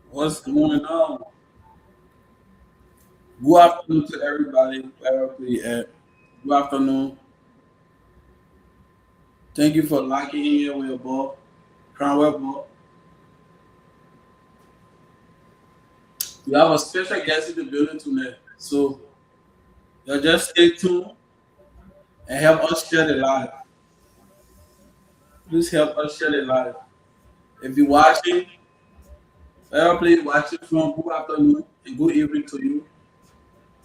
What's going on? Good afternoon to everybody. Good afternoon. Thank you for locking in here with your ball. Crownwell ball. We have a special guest in the building tonight. So you just stay tuned and help us share the live. Please help us share the live. If you're watching, please watch it from good afternoon and good evening to you.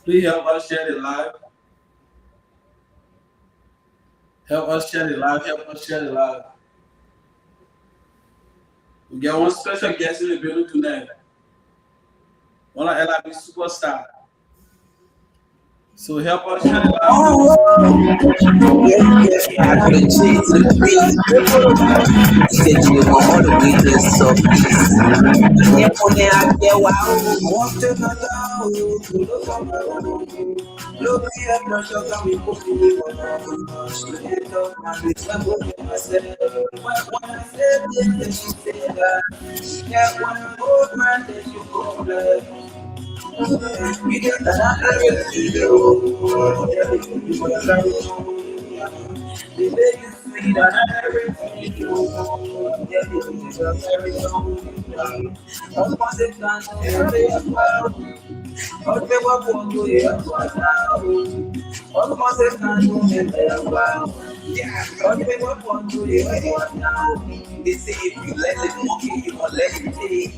Please help us share the live. Help us share the live. Help us share the live. We got one special guest in the building tonight. One of LIB superstar. So help us share the live. They say if you let it monkey, you won't let it take.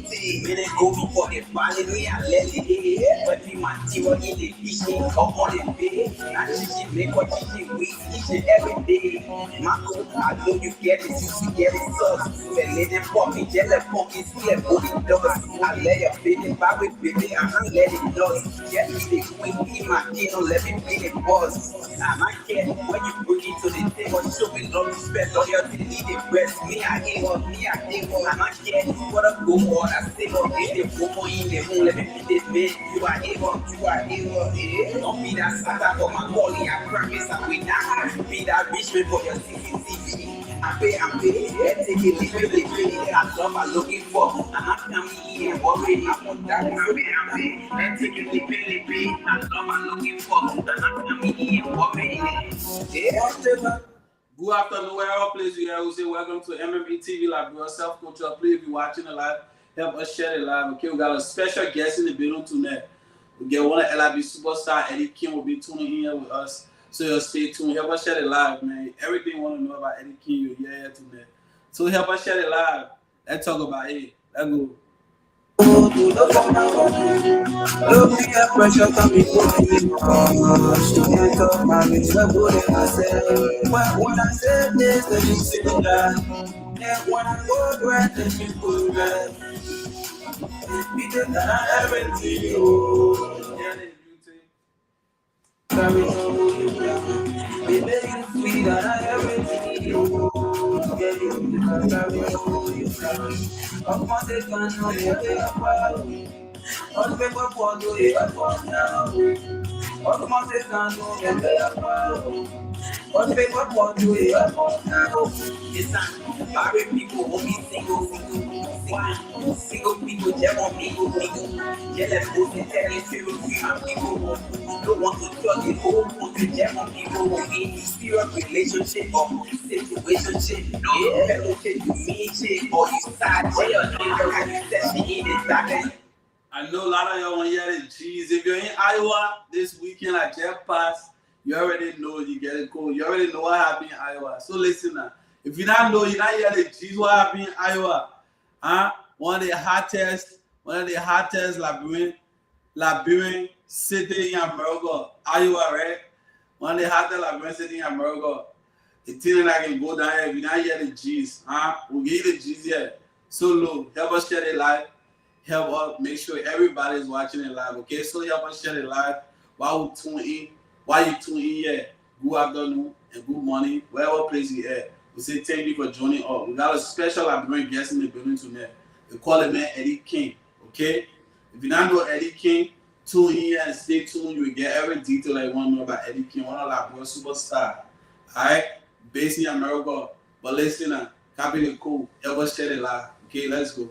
When they go for the family, I let it hit. But the man, you want in the fishing, come on the bay. And she make what she wait each and every day. Marco, I know you get it, you get it, sauce. But let them pop me, jelly pop me, see a booty doors. I let your baby back with baby, I can't let it lost. Get me the queen, be my king, don't let me be the boss. I'm not care when you bring it to the table, show me no respect, loyalty, need the best. Me, I ain't on me, I ain't on. I'm not care what I go on, I say, oh, if they go on in the moon, let me be this man. You are able, don't be that sata for my calling, I promise I will not be that rich man for your CCTV. I pay, let's take it, that's what I'm looking for. I'm not coming here, worried, I'm on that, I pay, let's take it, that's what I'm looking for. I'm not coming here, worried. Good afternoon, wherever place you are. We say welcome to Mmetvliberia Liberia Self Control. Please, if you're watching the live, help us share the live. Okay, we got a special guest in the building tonight. We get one of LIB superstar Eddie King will be tuning in here with us. So you'll stay tuned. Help us share the live, man. Everything you want to know about Eddie King, you'll hear here tonight. So help us share the live. Let's talk about it. Let's go. Look me at pressure coming from me. Student of marriage, I wouldn't myself. When I said this, then you see that. And when I go right, then you go right. We did not have it to you. Carry on, we make it sweet, and I have it to you. Get you, carry on, you carry. Of course, it can't know you about. All people for do it for now. All course, it can't know you about. All people for do it for now. Listen, married people will be single people, jam on people. Jealous people, tell you people don't want to talk it, want to jam on people who be in serious relationship or situationship. No fellowship, you mean shit, or you start jail, and you set me in the darkness. I know a lot of y'all want to hear the G's. If you're in Iowa this weekend at Jet Pass, you already know you get it cool. You already know what happened in Iowa. So listen now. If you don't know, you not hear the G's what happened in Iowa. One of the hottest Liberian city in America, Iowa, right? One of the hottest Liberian city in America. The thing that I can go down here, if you not hear the G's, we'll give you the G's here. So look, help us share the live. Help us make sure everybody is watching it live. Okay, so help us share the live while we tune in. While you tune in here, good afternoon and good morning, wherever place you at. We say thank you for joining us. We got a special Liberian guest in the building tonight. We call him man Eddie King. Okay? If you don't know Eddie King, tune in here and stay tuned. You will get every detail that you want to know about Eddie King, one of Liberian superstar. Alright? based in America. But listen, copy the code. Ever share the live. Okay, let's go.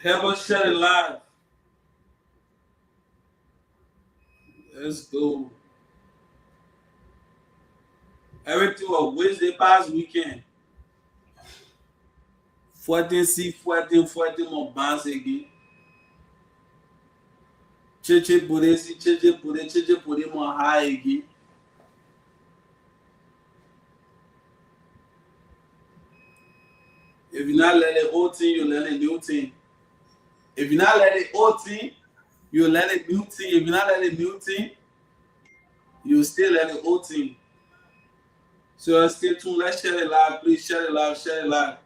Help us share the live. Let's go. Everything was Wednesday past weekend. 14C, 14, mon bounce again. Cheche Pure, mon high again. If you not learn the old thing, you learn a new thing. If you not learn the old thing, you learn a new thing. If you not learn a new thing, you still learn the old thing. So stay tuned. Let's share the live. Please share the live. Share the live.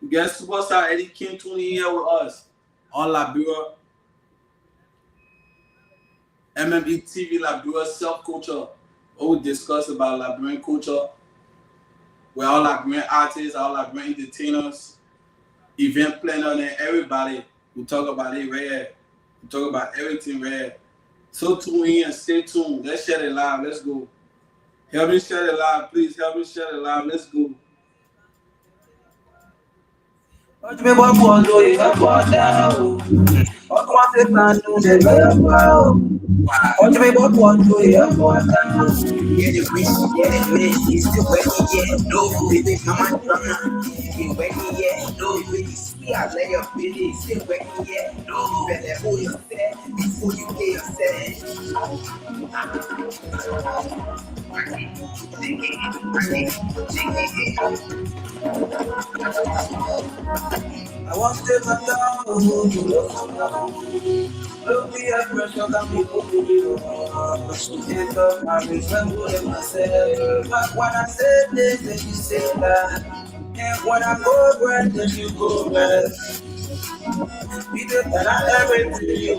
We got Superstar Eddie King tuning here with us on Liberia. Mmetvliberia Liberia self-culture. We discuss about Liberian culture. We're all Liberian artists, all Liberian entertainers, event planners, and everybody. We talk about it right here. We talk about everything right here. So tune in and stay tuned. Let's share the live. Let's go. Help me share the live, please. Help me share the live. Let's go. I want to take my down, look me at pressure, got me moving. Take up my resemble in myself. But when I say this, then you say that. And when I go right, then you go right. We did that everything you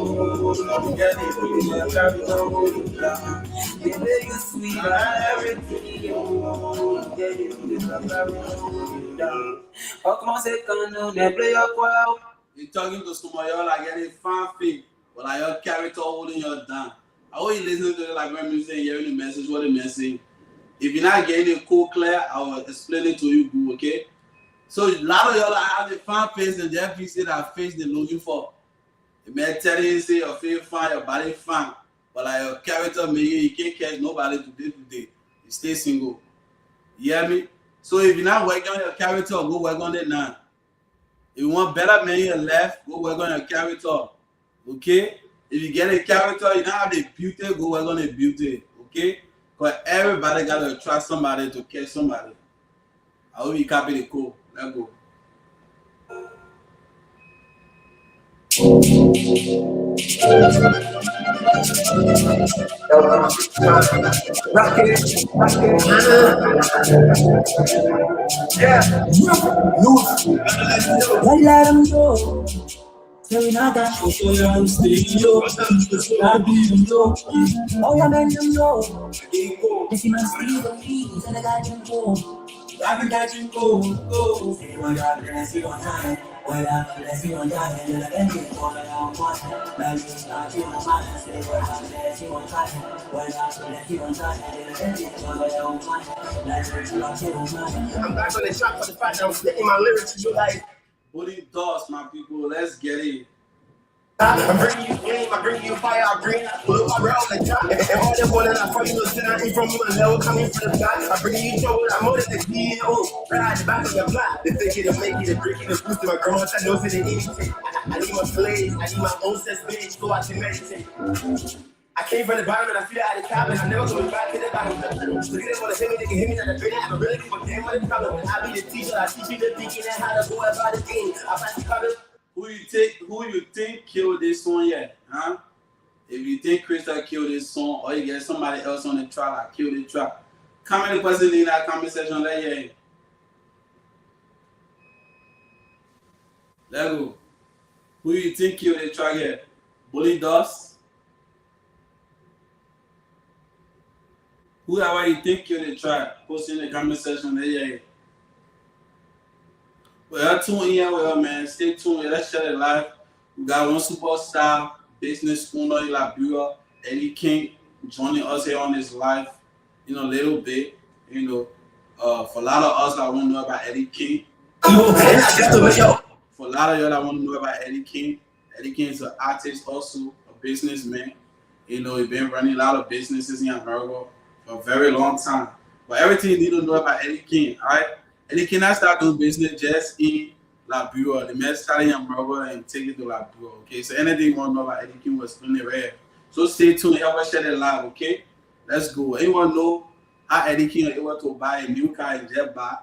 get it, we carry on down. The way you sweet, everything you get it, we carry on down. Oh, come on, say, come on, they play your well. You're talking to somebody, y'all like getting fanfic, but like your character holding you down. I want you listening to the Liberian music and hearing the message, what the message. If you're not getting it cool, clear, I will explain it to you, good, okay? So a lot of y'all have the fan face and the FPC that face they're looking for. It may tell you say your face fine, your body fine, but like your character, maybe you can't catch nobody today. You stay single. You hear me? So if you're not working on your character, go work on it now. If you want better men in your life, go work on your character. Okay? If you get a character, you don't have the beauty, go work on the beauty. Okay? Because everybody gotta trust somebody to catch somebody. I hope you copy the code. Let's go. Yeah. Let them go. Say we not got to show you how to stay low. Gotta be them low. Oh, yeah, man, them low. If you must be the keys and I got them go. I got you go. Say what up, let's see one time. What up, let's see one time. And then I get all around one. Like you start you on mine. Say what up, let's see one time. What up, let's see one time. And then I get all around one. Like you start you on mine. I'm back on the shop for the fact that I'm spitting my lyrics to you like. Booty dust, my people. Let's get it. I bring you flame, I bring you fire, I bring pull up my round like that. And all the one that I find you listen, I ain't from my level, coming from the back. I bring you trouble, I'm more than the CEO. Ride the back of your block. The thinking to make it, the breaking, the boost to my girl, I know that anything. I need my plays, I need my own set space, so I can meditate. I came from the bottom and I feel out of the top and I'm never going back to the bottom. So they want to hit me, they can hit me at the brain. I have a really good game with the problem. When I be the teacher, I teach you the thinking and how to go about the game. I pass the problem. Who you think killed this song yet? Huh? If you think Crystal killed this song or you get somebody else on the track that killed the track, comment the question in that comment section. Let's go. Who you think killed the track yet? Bully Dust? Whoever you think killed the track, post in the comment section. Well, tune in here, well, man. Stay tuned. Let's share it live. We got one superstar business owner in Liberia, Eddie King, joining us here on this live in a little bit. For a lot of us that want to know about Eddie King, for a lot of y'all that want to know about Eddie King is an artist, also a businessman. He's been running a lot of businesses in America for a very long time. But everything you need to know about Eddie King, all right? Eddie King not start doing business just in Liberia. The man started in America and take it to Liberia, okay? So anything you want to know about Eddie King was doing it right here. So stay tuned. Help us share it live, okay? Let's go. Anyone know how Eddie King was able to buy a new car in jet buy?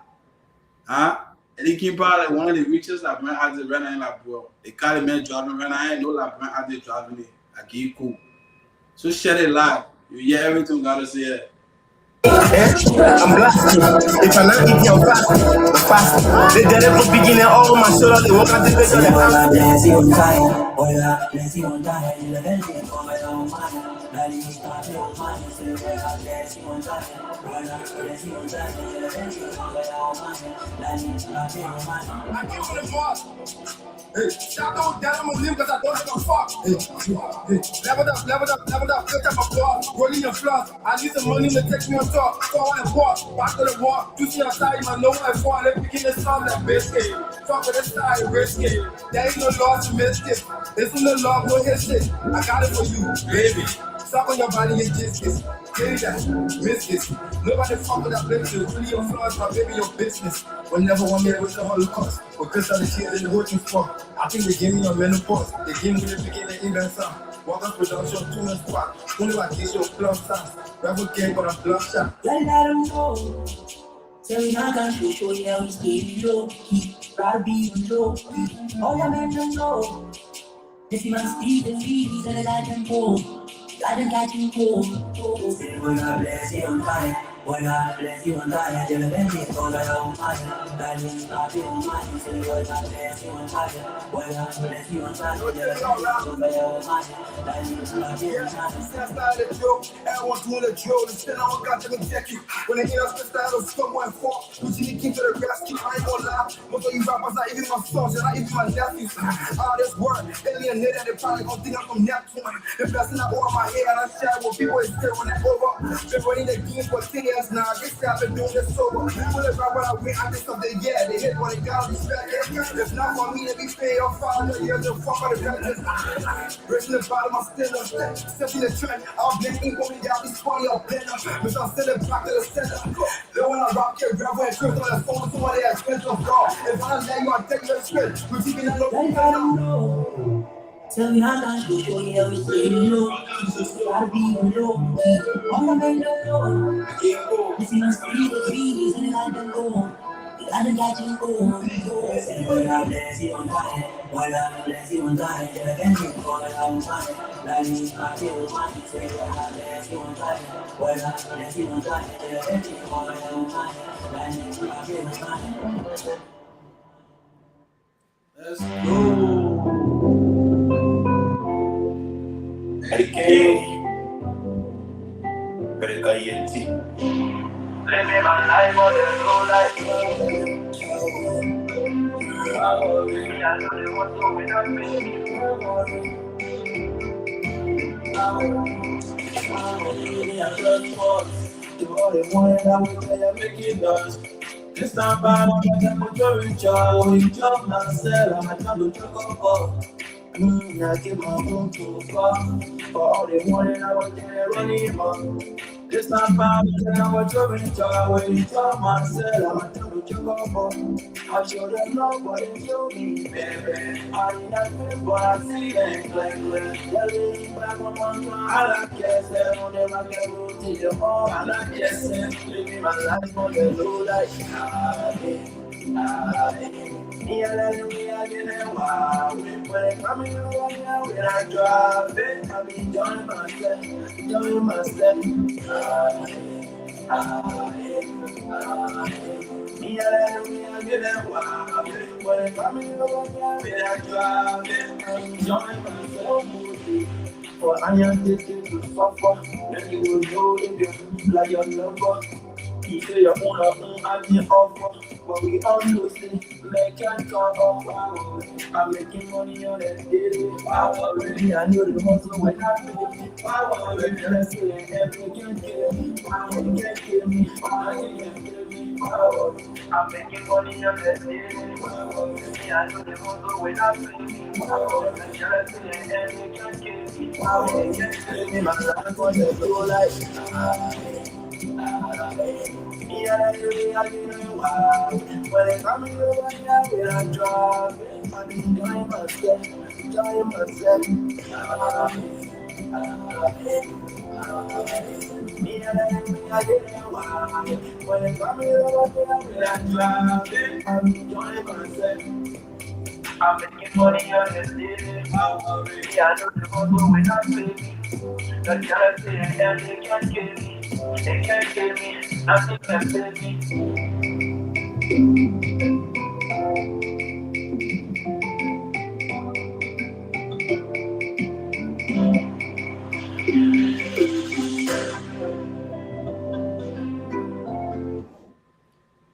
Huh? Eddie King probably one of the richest Liberian artists right now in Liberia. The car the man driving right now, I ain't no Liberian artist driving it. I give you cool. So share it live. You hear everything we gotta say here. I'm blasting. If I not eat your fast. They did it for beginning all my shoulder. They walk out the bed. Hey, shout out that I'm a limb because I don't have a fuck. Hey, level up, look at my bar, rolling your fluff. I need some money to take me on top. Forward and walk, back to the wall. You see outside, man, no one fall. Let's begin the song like biscuit. Talk with the side, risk it. There ain't no law to miss it. This is the law, no hit shit. I got it for you, baby. Suck on your body and kiss this. Carry that, miss this. Nobody fuck with that blessing. Really your flaws, my baby, your business. Will never want me with the Holocaust. Because of the shit in the hood you fuck. I think they gave me a menopause. They gave me the beginning even some. Walk up production, too much squat. Only like this, your plus signs. Rebel game, but I'm blood shot. Let them know. Tell me I can't show you how we stay low. Gotta be low. All your men don't know. This is my speed and feet, and I can go. I can catch you go. When I bless you on fire. When I bless you on fire, you'll eventually fall on fire. That means I feel mine. So when I bless you on fire. When I bless you on fire, you'll eventually fall on fire. That means I feel mine. That's not a joke. Everyone's doing a drill. Instead, I don't got to inject you. When they hear us, the style of someone fall. We see the king to the rescue. I ain't gonna lie. Most of you rappers, not even my sons, and not even my nephews. All this work, alienated, they probably gonna think I'm from Neptune. Investing out over my head, and I share with people is still when they over. Been running the game for 10 years now. I guess I've been doing this sober. When the rapper I win, I think something, yeah, they hit when they got respect. It's not for me to be paid off 500 years of fuck on the judges. Raising the bottom, I'm still on step. Stepping the trend, I'll blend ink on me down, these funny, I'll blend up. But I'm sending back to the center. Then when I rock here, grab when I trip on the phone, somebody has spent on fraud. If I let you, I'll take your script. We're keeping that low. Let them know. Tell me I can't show you how we stay low. Gotta be low. All your men don't know. This is my speed and feet, and I can go. I done got you go. When I bless you on fire, when I bless you on fire, you'll eventually fall on fire. That means I feel mine. Say when I bless you on fire, when I bless you on fire, you'll eventually fall on fire. That means I feel mine. Let's go. Eddie King. Better go ENT. Living my life on the road like I know they want to without me. All they wanted, I would say I make it dance. This time bad, I'm going to reach out. When you jump myself, I'm going to go. I give my own too far. For all they wanted, I was there running on. This time bad, I'm going to reach out. When you jump myself, I'm going to go. I show them love, but they show me, baby. I ain't nothing, but I see them clean. They're leaning back on my mind. I like yes, they're on them, I get root to your home. I like yes, living my life on the low like me and me again, wow. When I'm coming over here, when I drive it, I be enjoying myself. Me and me again, wow. When I'm coming over here, when I drive it, I be enjoying myself. For I am taking to suffer, then you will know if you like your lover. You say your own, I can offer, but we all know say making power. I'm making money on that daily power. I know the hustle when I feel power. Let's say everything can kill me. Power can't kill me. Power can't kill me. Power. I'm making money on that daily power. I know the hustle when I feel power. Let's say everything can kill me. Power can't kill me. My son for the whole life. Yeah, when it comes to what I drop, I'm enjoying myself, enjoying myself. When it comes to what I drop, I'm enjoying myself. I'm making money on the daily. I know the hustle when I pay. The jealousy and envy can't kill me. They can't kill me. Nothing can kill me.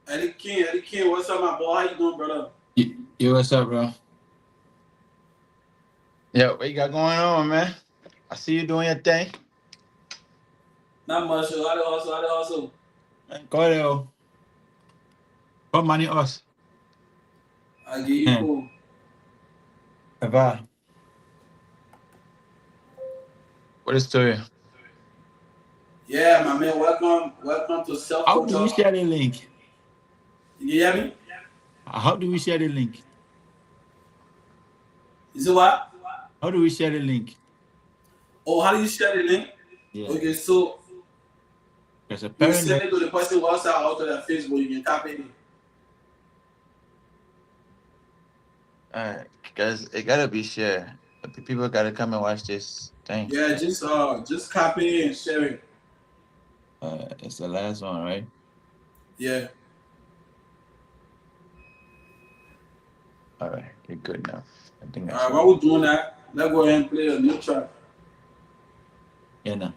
Eddie King, what's up, my boy? How you doing, brother? Yo, what's up, bro? Yo, what you got going on, man? I see you doing your thing. Not much. How the hustle? Go there. What money us? I give you cool. Eva. What is the story? Yeah, my man. Welcome to Self. How do we share the link? You hear me? How do we share the link? Is it what? How do we share the link? Oh, how do you share the link? Yeah. Okay, so There's a you parent send it to the person WhatsApp or to their Facebook. You can copy it. Alright, because it gotta be shared. People gotta come and watch this thing. Yeah, just copy it and share it. It's the last one, right? Yeah. Alright, you're good now. I think that's Alright, while we're doing that, let's go ahead and play a new track. Yeah, no.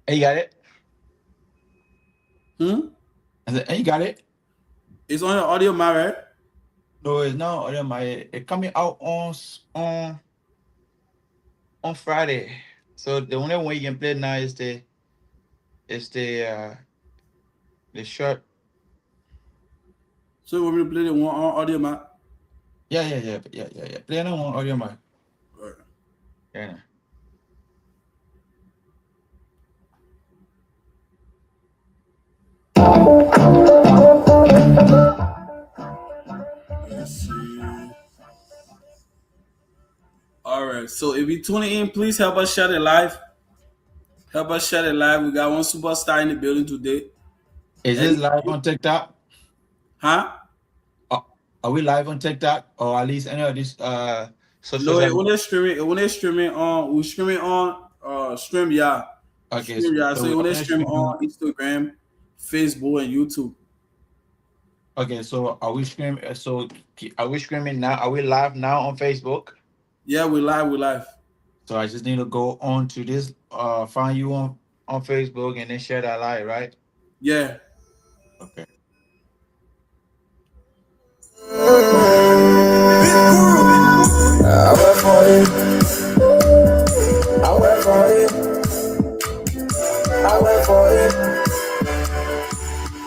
Hey, you got it? I said, hey, you got it? It's on your audio, my right? No, it's not audio. It's coming out on Friday. So the only one you can play now is the short. So you want me to play the one on audio, man? Yeah. Play another one audio, man. Alright. Yeah. Alright, so if you're tuning in, please help us share the live. Help us share the live. We got one superstar in the building today. Is this live on TikTok? Huh? Are we live on TikTok or at least any of these social? No, it only streaming on. We streaming on StreamYard. Okay, StreamYard. So it only stream on Instagram, Facebook, and YouTube. Okay, so are we streaming? So are we streaming now? Are we live now on Facebook? Yeah, we live. So I just need to go on to this, find you on Facebook and then share that live, right? Yeah. Okay. I work for it. I work for it. I work for it.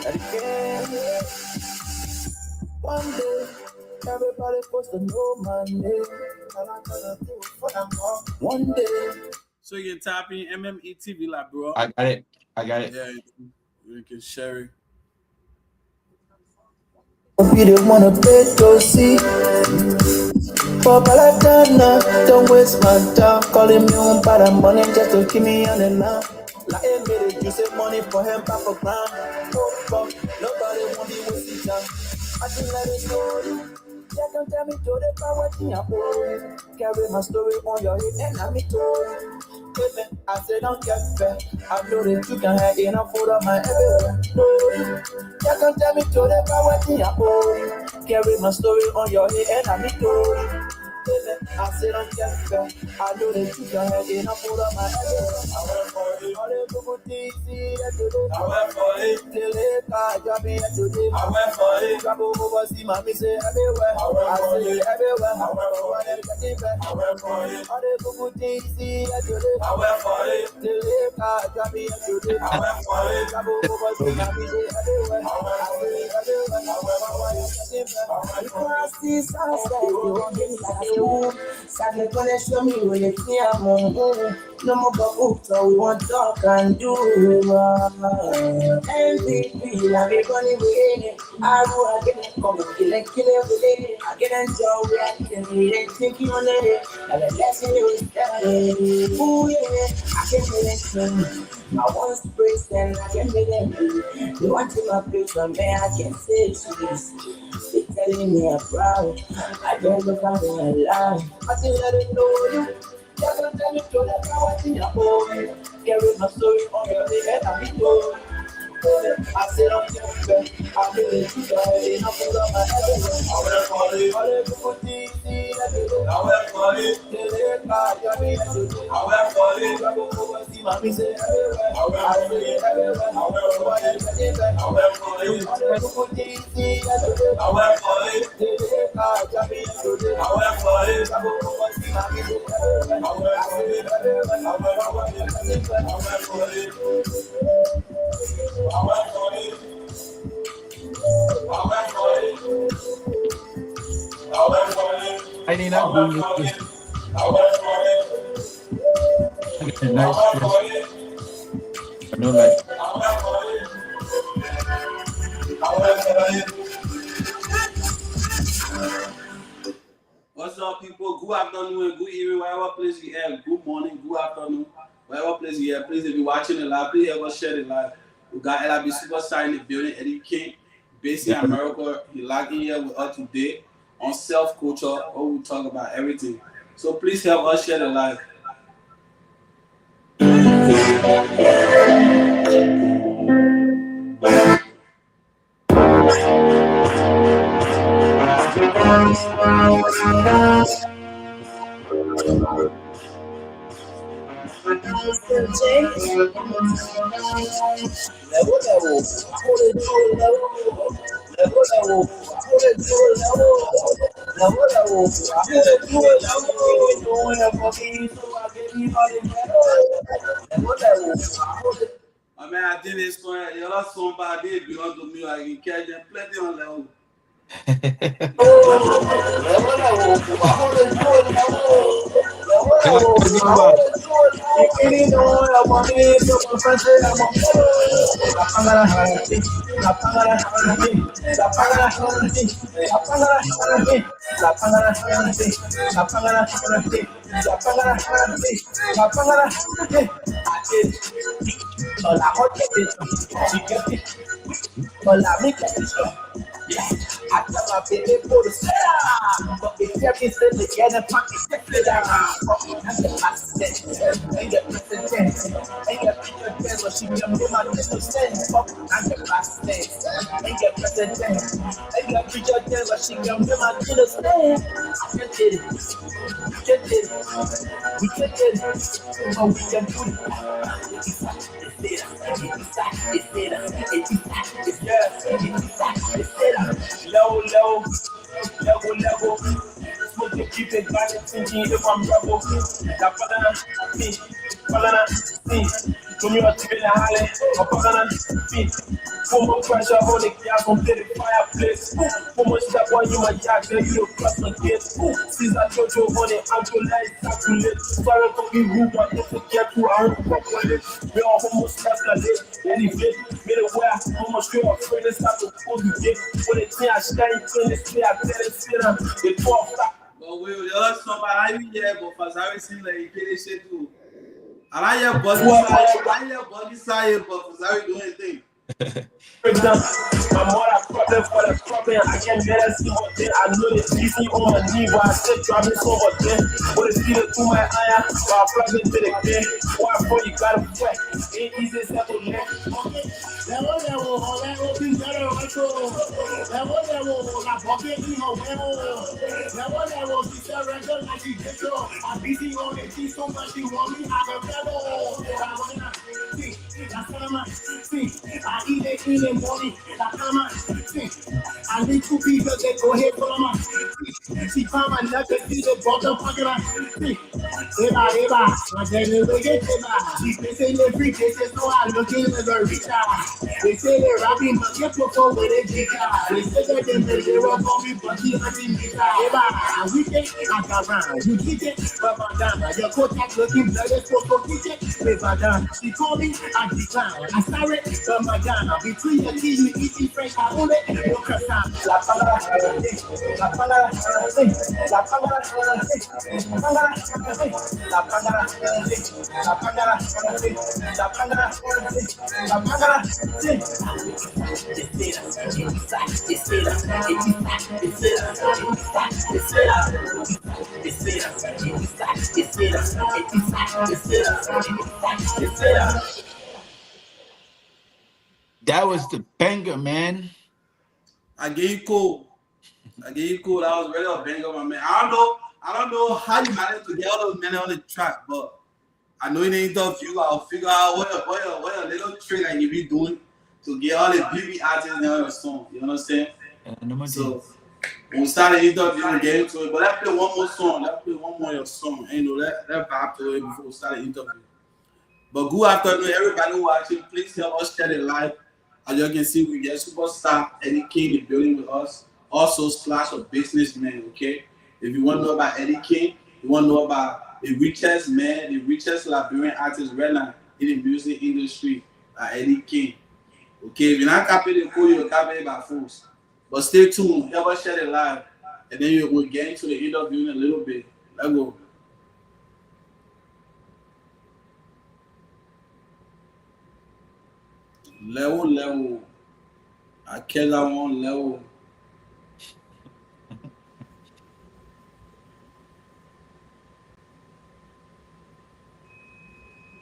And again, one day, everybody supposed to know my name. One day. So you can type in Mmetvliberia, bro. I got it. Yeah, you can share it. If you don't wanna pay to see for Balatana, don't waste my time calling me on by the money just to keep me on the line. Like a minute, you save money for him, back for ground. Oh, fuck, nobody want me wasting time. I just let it go. Yeah, don't tell me to the power thing I owe. Carry my story on your head and I'm it too. I said don't get back. I know that you can have enough food on my everywhere. No, you can tell me to the power thing I owe. Carry my story on your head and I'm it too. I sit on the I know they keep your head in. I put up my head. I went for it. All the good things, see it today. I went for it. Till it got job in today. I went for it. Travel over, see my miss everywhere. I went for it. Everywhere. I went for it. I went for it. All the good things, see it today. I went for it. Till it got job in today. I went for it. Travel over, see my miss everywhere. I went for it. Everywhere. I went for it. Show me where you can no more about so we want to talk and do MVP, I be running with it. I will get come and kill it. I get enjoy it. Thinking on it. And the lesson is started. Oh yeah, I can feel it. I want to praise them, I can feel it. You want to my picture, man, I can say this. They telling me I'm proud. I don't look like I'm alive. I think I don't know you. Just tell me to the power in your boy. Carry my story on your head and be told. I sit on the bed, I feel it to die. I put on my head. I went for it. All the good things, I went for it. I went for it. I go over see my miss everywhere. I went for it. Everywhere. I went for it. I went for it. All the good things, I went for it. I went for it. I go over see my miss everywhere. I went for it. Everywhere. I went for it. I went for it. I went for it. I went for it. I went for it. I need not do this. I went for it. Nice. I went for it. I know, like. I went for it. I went for it. What's up, people? Good afternoon and good evening, wherever place you are. Good morning, good afternoon, wherever place you are. Please, if you're watching it live, please help us share it live. We got LIB Superstar in the building, Eddie King, based in America. He logged in here with us today on self-culture, where we talk about everything. So please help us share the live. I mean, I did this one. You know, somebody belong to me. I can catch them plenty on level. I tell my baby for the star, but if everything together, pockets it down. That's the last thing. Ain't the president. Ain't the president, but she can be my distant. I'm the last thing. Ain't the president. Ain't the president, but she can be my distant. I can get it. We can get it. We can get it. But we can do it. Low, level. Smoke the keep it thinking if I'm rebel. La banana, see. Come here to the halley, a banana, see. For more pressure on the gas, on the fireplace. For much that one you my jack, then you cross my gate. Caesar Jojo on the actualize, calculate. Sorry to be rude, but don't forget to our properly. We are almost escalate, elevate, made it where almost you're afraid to start to pull you get. When it's here, I shine, turn this way, I tell it, sit up, they talk back. But we just somebody here, but for some reason, like, you can't say too. And I hear buggy side, but for some reason, doing anything. Breakdown. My mother problem for the problem. I can't better see what they I know it's easy on my knee, but I said driving so much then. But it's feeling through my eye, while plugging to the game. Why for you gotta sweat? Ain't easy to settle there. I eat it in the morning. I need two people that go ahead for my. She found my nut to see the bottom pocket. Eba, my dad never get they say they're free, they say so I look in the reach. They say they're rapping, but get before with a jigger. They say that they were for me, but he hasn't been Eba, we take I got round. You get it, but my dama, your contact looking bloody, so get it, with my dama. She told me I decline. I started, but my dama, between the tea, you eating fresh, I own it, no croissant. La palabra, la palabra, la palabra, la palabra, la palabra, That was the banger, man. I gave you cool. That was really a banger, my man. I don't know how you managed to get all those men on the track, but I know in the interview I'll figure out what a little trick that you be doing to get all the BB artists on your song. You know what I'm saying? So when we start the interview and get into it, but let's play one more song. Let's play one more of your song. You know, let vibe to it before we start the interview. But good afternoon, everybody watching. Please help us share the live. As you can see, we get superstar Eddie King in the building with us. Also, slash a businessman, okay? If you want to know about Eddie King, you want to know about the richest man, the richest Liberian artist right now in the music industry, Eddie King. Okay, if you're not copying the code, you're copying by force. But stay tuned, help us share the live, and then we'll get into the interview in a little bit. Let's go. Level. I care that one level.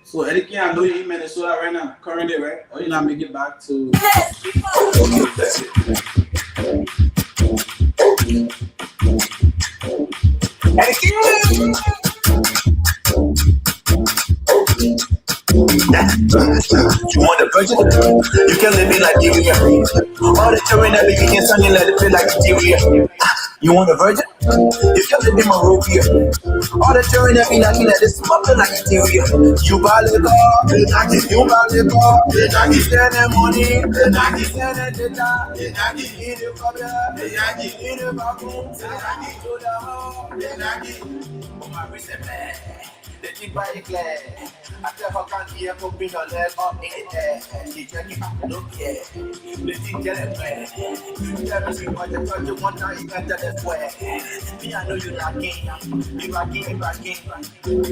So, Eddie King, I know you're in Minnesota right now, currently, right? Or you not make it back to. You want the virgin? You can live it like Liberia. All the children that be getting sunny, let it feel like Liberia. You want a virgin? You can live in Morovia. All the children that be knocking at this smoking like Liberia. You buy the car, you buy the car. You send them money, you send them data. You in the cupboard, you in the bathroom, you to the home, oh my recent man. The deep body glad. I never can't hear putting your leg up in the air. She just keep look here. The thing get it bad. Tell me what the touch you want now you got that swear. Me I know you lacking. You lacking.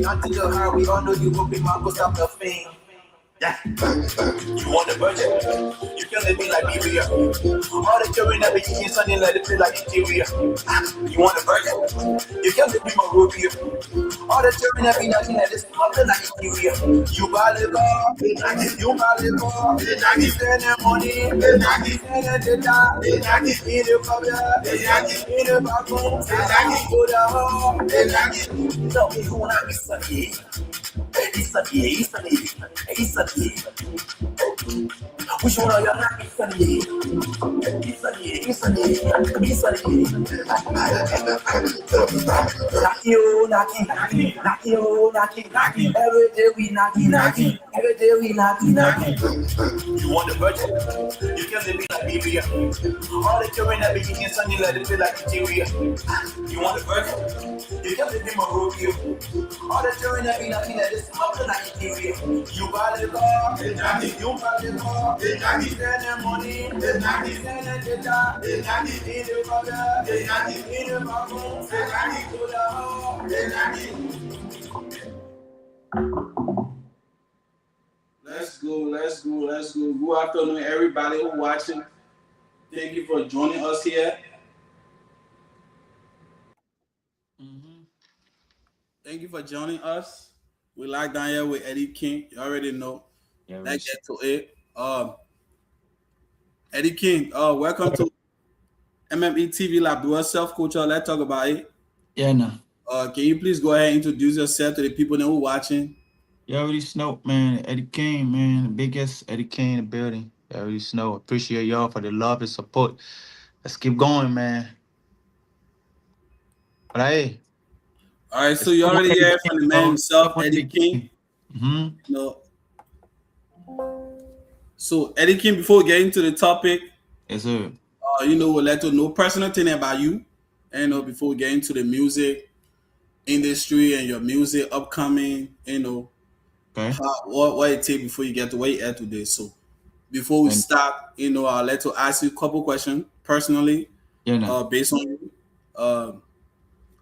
Not to the high, we all know you will be my go stop the thing. Yeah. You want the virgin? You can live me like Liberia. All the children that be eating sunny let it feel like interior. You want the virgin? You can live me Morovia. All the children that be knocking at this smoking like interior. You buy the car, you buy the car. You send them money, you send them data. In the cupboard, in the bathroom, go down. Tell me who not be sunny. It's sunny. Which one are you not? It's sunny. Knocky. Every day we knocking. You want the virgin? You can live me like Liberia. All the children that be eating sunny let it feel like interior. You want the virgin? You can live in Morovia. All the children that be knocking at this smoking like interior. You buy the car, you buy the car. You send them money, you send them data. In the cupboard, in the bathroom, to the home. Let's go. Good afternoon, everybody who's watching. Thank you for joining us here. Thank you for joining us. We locked down here with Eddie King. You already know. Yeah, Let's get to it. Eddie King, welcome to MME TV Lab. Do a self culture. Let's talk about it. Yeah, no. Can you please go ahead and introduce yourself to the people that who watching? You already know, man. Eddie King, man. The biggest Eddie King in the building. You already know. Appreciate y'all for the love and support. Let's keep going, man. But hey, All right, it's so you still one already of the heard king, from the man bro. Still himself, one of Eddie the King. king. Mm-hmm. You know, so Eddie King, before we get into the topic, Yes, sir. we'll let you know personal thing about you. And before we get into the music industry and your music upcoming, Okay. what it take before you get to where you at today. So before we And start, I'll let to ask you a couple questions personally, yeah, no. based on you.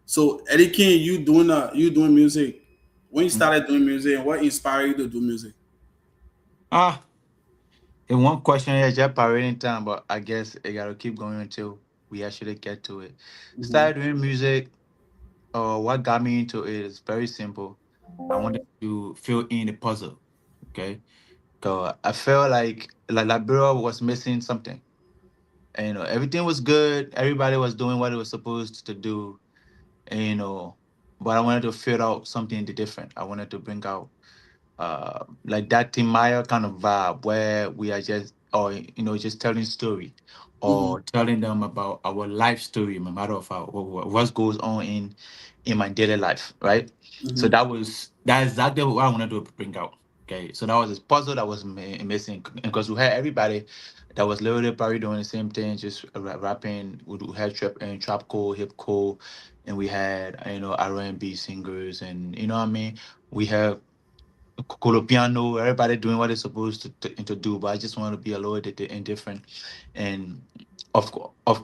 So Eddie King, you doing music. When you Mm. started doing music, and what inspired you to do music? Ah, in one question here, just parading time, but I guess I gotta keep going until we actually get to it. Hmm. Started doing music. What got me into it is very simple. I wanted to fill in the puzzle. Okay. So I felt like Liberia was missing something. And everything was good. Everybody was doing what it was supposed to do. And but I wanted to fill out something different. I wanted to bring out like that Tim Maya kind of vibe where we are just or just telling story Hmm. or telling them about our life story, no matter of how what goes on in my daily life, right? So Hmm. that's exactly what I wanted to bring out. Okay, so that was this puzzle that was missing because we had everybody that was literally probably doing the same thing, just rapping. We had trap core, hip core, and we had R&B singers, and you know what I mean. We have piano, everybody doing what they're supposed to do, but I just want to be a little bit indifferent. And of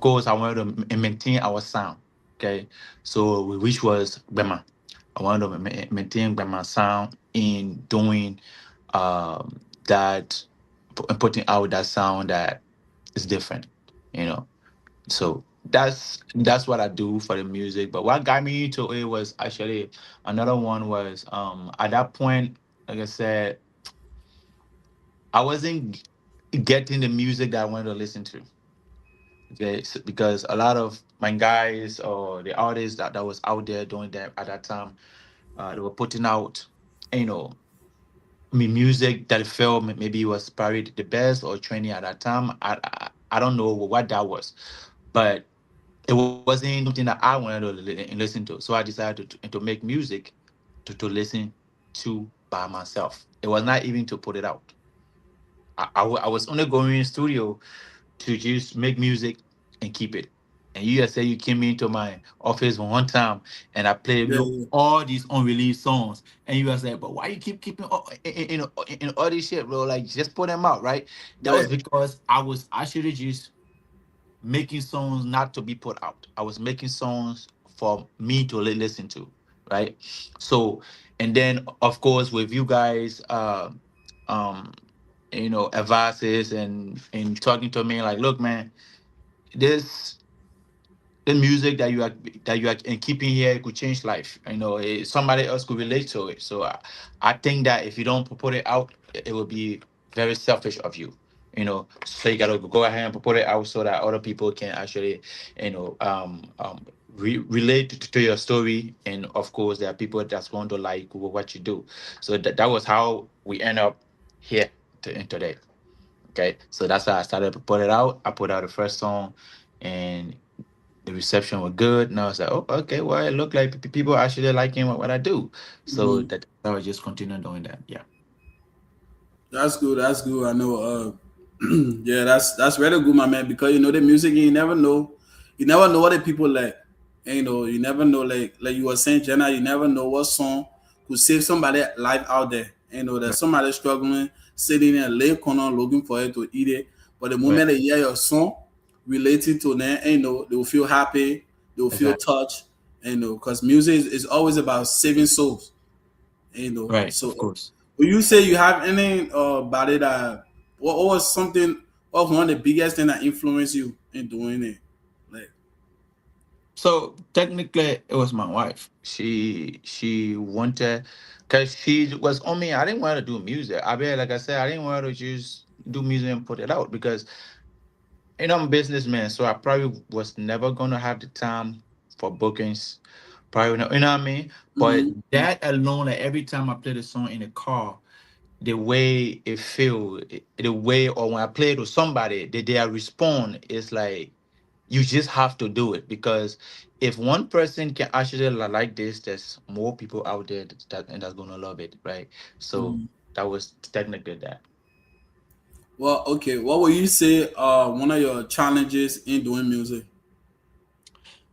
course, I wanted to maintain our sound. Okay, so which was Bema. I wanted to maintain Bema sound in doing that, and putting out that sound that is different. You know, so that's what I do for the music. But what got me into it was actually another one was at that point, like I said, I wasn't getting the music that I wanted to listen to. Okay, because a lot of my guys or the artists that was out there doing that at that time, they were putting out, you know, music that I felt maybe was probably the best or trending at that time. I don't know what that was, but it wasn't something that I wanted to listen to. So I decided to make music to listen to by myself. It was not even to put it out. I was only going in studio to just make music and keep it. And you just say you came into my office one time and I played Yeah, yeah, all these unreleased songs, and you guys like, but why you keep keeping in all this shit, bro? Like just put them out, right? That yeah. was because I was actually just making songs not to be put out. I was making songs for me to listen to, right? So, and then of course with you guys, um, advices and talking to me like, look, man, this the music that you are and keeping here could change life. Somebody else could relate to it. So I think that if you don't put it out, it will be very selfish of you. So you gotta go ahead and put it out so that other people can actually, you know, um, um, relate to your story. And of course, there are people that's going to like what you do. So that was how we end up here in today. Okay, so that's how I started to put it out. I put out the first song, and the reception was good. And I was like, oh, okay, well, it looked like people actually liking what I do. So Hmm. that I was just continue doing that. Yeah. That's good. That's good. I know. Yeah, that's really good, my man. Because the music, you never know what the people like. And, you never know, like you were saying, Jenna. You never know what song could save somebody life out there. Right. There's somebody struggling, sitting in a late corner looking for it to eat it. But the Right. moment they hear your song relating to them, they will feel happy. They will feel Exactly. touched. Because music is always about saving souls. Right. So Of course. will you say you have any about it that what was something what was one of the biggest thing that influenced you in doing it? Like, So technically, it was my wife. She wanted, cause she was on me. I didn't want to do music. I mean, like I said, I didn't want to just do music and put it out because I'm a businessman, so I probably was never gonna have the time for bookings. Probably not, you know what I mean? But Mm-hmm. that alone, like every time I play the song in the car, the way it feel, the way, or when I play it with somebody, they respond is like you just have to do it, because if one person can actually like this, there's more people out there that's gonna love it, right? So Mm-hmm. that was technically that. Well, okay. What would you say? One of your challenges in doing music.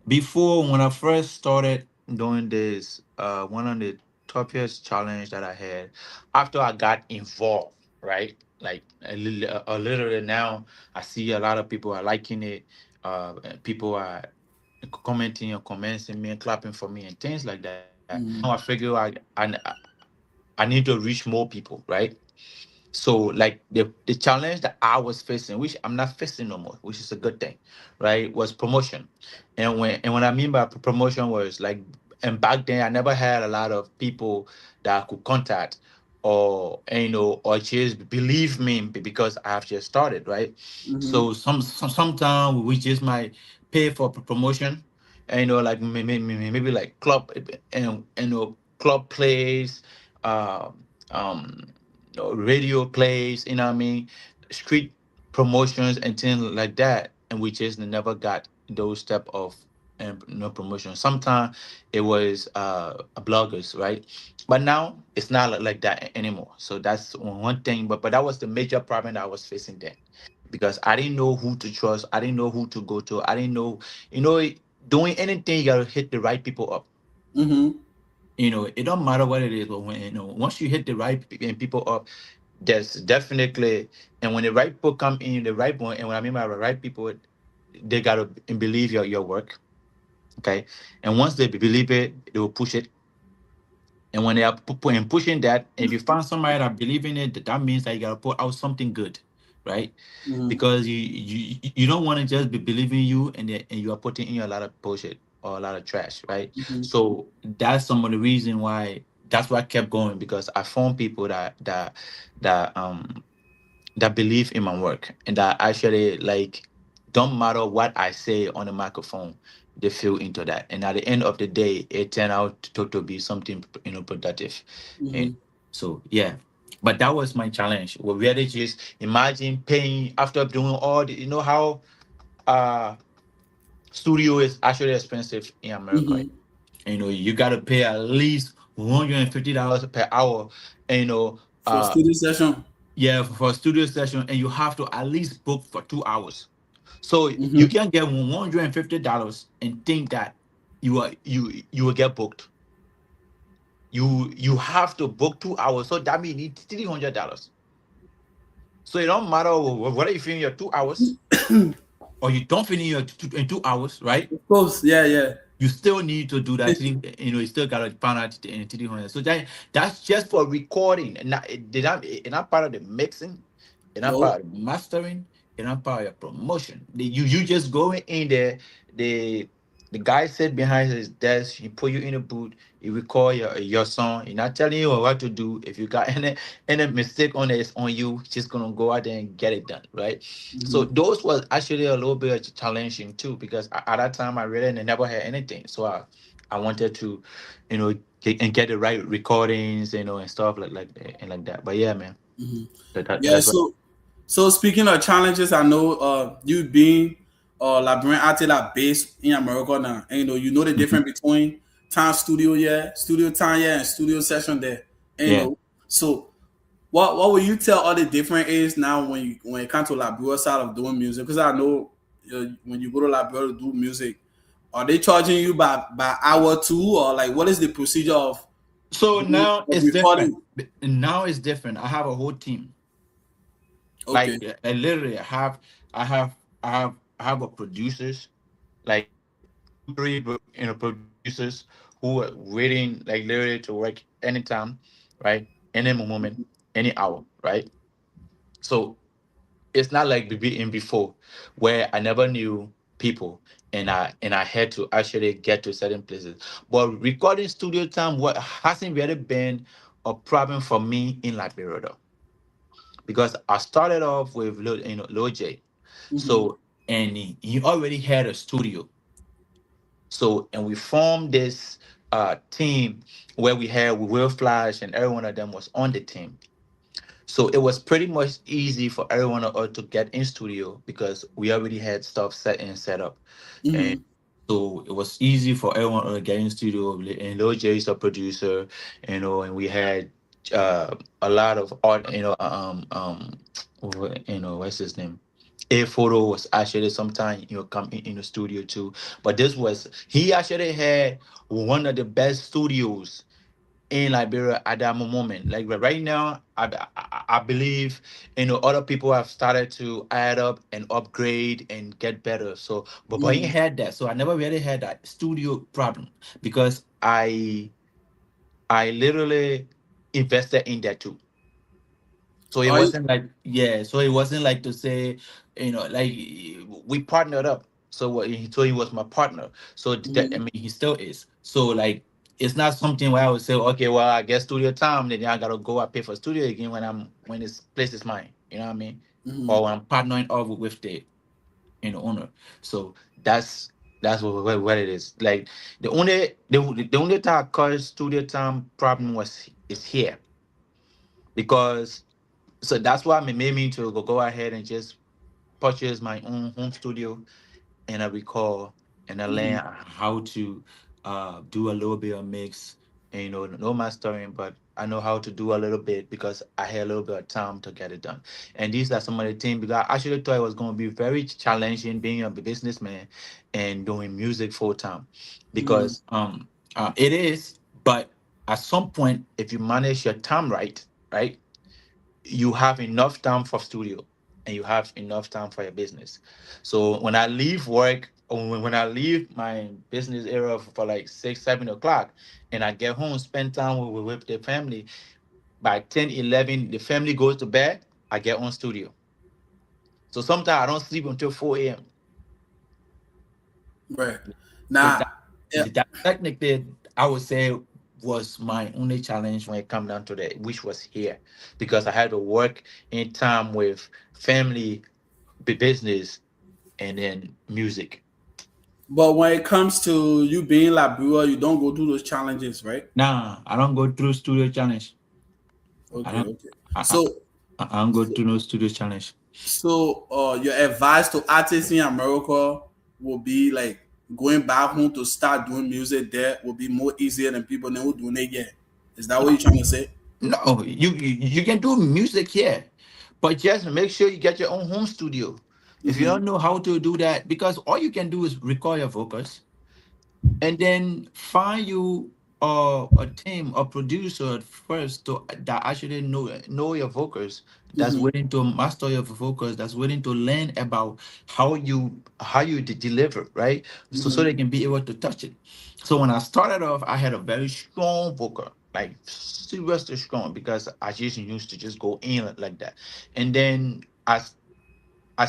Before, when I first started doing this, one of the toughest challenge that I had after I got involved, right? Like a little now, I see a lot of people are liking it. And people are commenting and commenting me and clapping for me and things like that. Now I figure I need to reach more people, right? So like the challenge that I was facing, which I'm not facing no more, which is a good thing, right? Was promotion. And when I mean by promotion was like, and back then I never had a lot of people that I could contact, or or just believe me because I have just started, right? Mm-hmm. So sometimes we just might pay for promotion, and like maybe like club, and club plays, um radio plays, you know what I mean, street promotions and things like that, and we just never got those type of promotion. Sometimes it was bloggers, right? But now it's not like that anymore. So that's one thing. But that was the major problem that I was facing then, because I didn't know who to trust. I didn't know who to go to. I didn't know, you know, doing anything you gotta hit the right people up. Mm-hmm. It don't matter what it is, but when once you hit the right people up, there's definitely, and when the right people come in, the right one, and when I mean by the right people, they gotta believe your work, okay? And once they believe it, they will push it. And when they are pushing that, if you find somebody that believe in it, that means that you gotta put out something good, right? Mm-hmm. Because you don't want to just be believing you, and you are putting in a lot of bullshit or a lot of trash, right? Mm-hmm. So that's some of the reason why. That's why I kept going, because I found people that that believe in my work, and that actually, like, don't matter what I say on the microphone, they feel into that, and at the end of the day it turned out to be something productive. And Mm-hmm. so yeah, but that was my challenge. We really just imagine paying after doing all the, how uh studio is actually expensive in America. Mm-hmm. You got to pay at least $150 per hour, and For studio session. yeah, for a studio session, and you have to at least book for 2 hours. So you Mm-hmm. can't get $150 and think that you will get booked. You have to book 2 hours, so that means you need $300. So it don't matter whether you finish your 2 hours or you don't finish your in 2 hours, right? Of course. Yeah. Yeah. You still need to do that. You still gotta find out in 300. So that's just for recording, and not part of the mixing, it's not No. part of the mastering, it's not part of your promotion. You just go in there. The guy sit behind his desk. He put you in a booth. He record your song. He's not telling you what to do. If you got any mistake on it, it's on you. Just gonna go out there and get it done, right? So Mm-hmm. those was actually a little bit challenging too, because at that time I really never had anything. So I wanted to, get the right recordings, and stuff like that and like that. But yeah, man, Mm-hmm. Yeah. that's what. So speaking of challenges, I know you being Liberian artist like based in America now, and you know the Mhm. difference between time studio, yeah, studio time, yeah, and studio session there. And, Yeah. so what will you tell all the different is now when it comes to Liberia side of doing music? Because I know when you go to Liberia to do music, are they charging you by hour too, or like what is the procedure of So doing now of it's different. recording? Now it's different. I have a whole team. Okay. Like I literally I have, I have a producers, like two, three, producers who are waiting, like literally to work anytime, right? Any moment, any hour, right? So it's not like in before, where I never knew people, and I had to actually get to certain places. But recording studio time, what hasn't really been a problem for me in Liberia, though, because I started off with Lil J. Mm-hmm. So and he already had a studio. So, and we formed this team where we had Will Flash, and every one of them was on the team. So it was pretty much easy for everyone of us to get in studio because we already had stuff set and set up. And Mm-hmm. so it was easy for everyone to get in studio. And Lil J's a producer, and we had a lot of art, what's his name? A Photo was actually sometime come in the studio too. But this was he actually had one of the best studios in Liberia at that moment. Like right now, I believe other people have started to add up and upgrade and get better. So, but he Mm-hmm. had that. So I never really had that studio problem because I literally invested in that too. So it Oh, wasn't like, yeah. So it wasn't like to say, like we partnered up. So he was my partner. So that, I mm-hmm. mean, he still is. So like, it's not something where I would say, okay, well, I get studio time, then I gotta go. I pay for studio again when this place is mine. You know what I mean? Mm-hmm. Or when I'm partnering up with the owner. So that's what it is. Like the only time I call studio time problem was is here because so that's why it made me to go ahead and just purchase my own home studio and I record and I Mm-hmm. learn how to do a little bit of mix and no mastering, but I know how to do a little bit because I had a little bit of time to get it done. And these are some of the things because I actually thought it was going to be very challenging being a businessman and doing music full time Mm-hmm. because it is, but at some point if you manage your time right, you have enough time for studio and you have enough time for your business. So when I leave work or when I leave my business area for like 6, 7 o'clock and I get home, spend time with the family, by 10, 11, the family goes to bed, I get on studio. So sometimes I don't sleep until 4 a.m. Right. So Now, yeah. that technically I would say was my only challenge when it come down to that, which was here because I had to work in time with family, business, and then music. But when it comes to you being Liberia, you don't go through those challenges, right? Nah, I don't go through studio challenge. I Okay, don't. okay. I, So, I don't go through no studio challenge. your advice to artists in America will be like going back home to start doing music there will be more easier than people who doing it yet. Is that what you're trying to say? No, you can do music here, but just make sure you get your own home studio. If you Mm-hmm. don't know how to do that, because all you can do is record your vocals and then find you a team, a producer at first that actually know your vocals, that's Mm-hmm. willing to master your vocals, that's willing to learn about how you deliver, right? So Mm-hmm. they can be able to touch it. So when I started off, I had a very strong vocal, like seriously strong, because I just used to just go in like that. And then as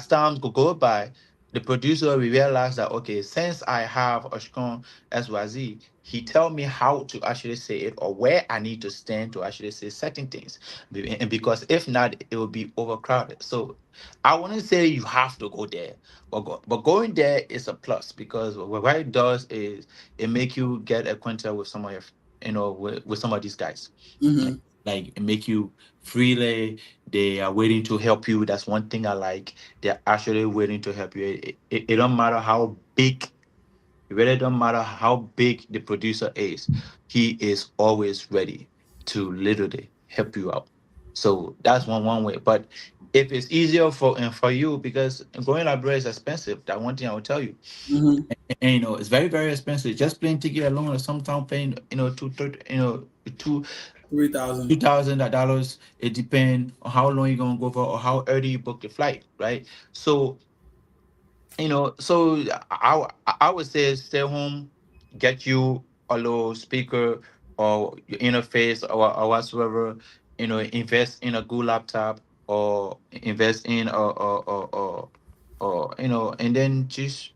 time go by, the producer we realized that okay, since I have a strong SYZ, he tell me how to actually say it or where I need to stand to actually say certain things. And because if not, it will be overcrowded. So I wouldn't say you have to go there, but going there is a plus because what it does is it make you get acquainted with some of your with some of these guys. Mm-hmm. Like it make you freely, they are waiting to help you. That's one thing I like. They're actually willing to help you. It don't matter how big, it really don't matter how big the producer is. He is always ready to literally help you out. So that's one way. But if it's easier for you, because going library is expensive, that one thing I will tell you. Mm-hmm. And, it's very, very expensive. Just plane ticket alone or sometimes paying, two 3,000. $2,000. It depends on how long you're gonna go for or how early you book the flight, right? So I would say stay home, get you a little speaker or your interface or whatsoever. Invest in a good laptop or invest in and then just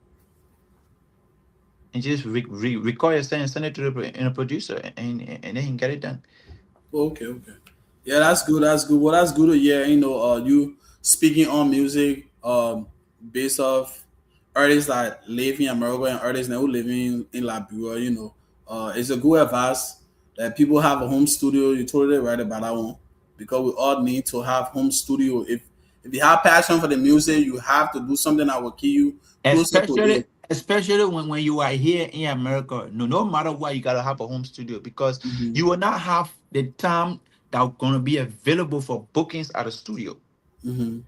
record yourself and send it to the producer and then you can get it done. Okay, okay. Yeah, that's good. That's good. Well, that's good to hear. You speaking on music, based off. artists that live in America and artists that who live in Liberia, it's a good advice that people have a home studio. You're totally right about that one. Because we all need to have home studio. If you have passion for the music, you have to do something that will keep you closer to especially it. especially when you are here in America. No matter what, you gotta have a home studio because Hmm. you will not have the time that's gonna be available for bookings at a studio. Hmm.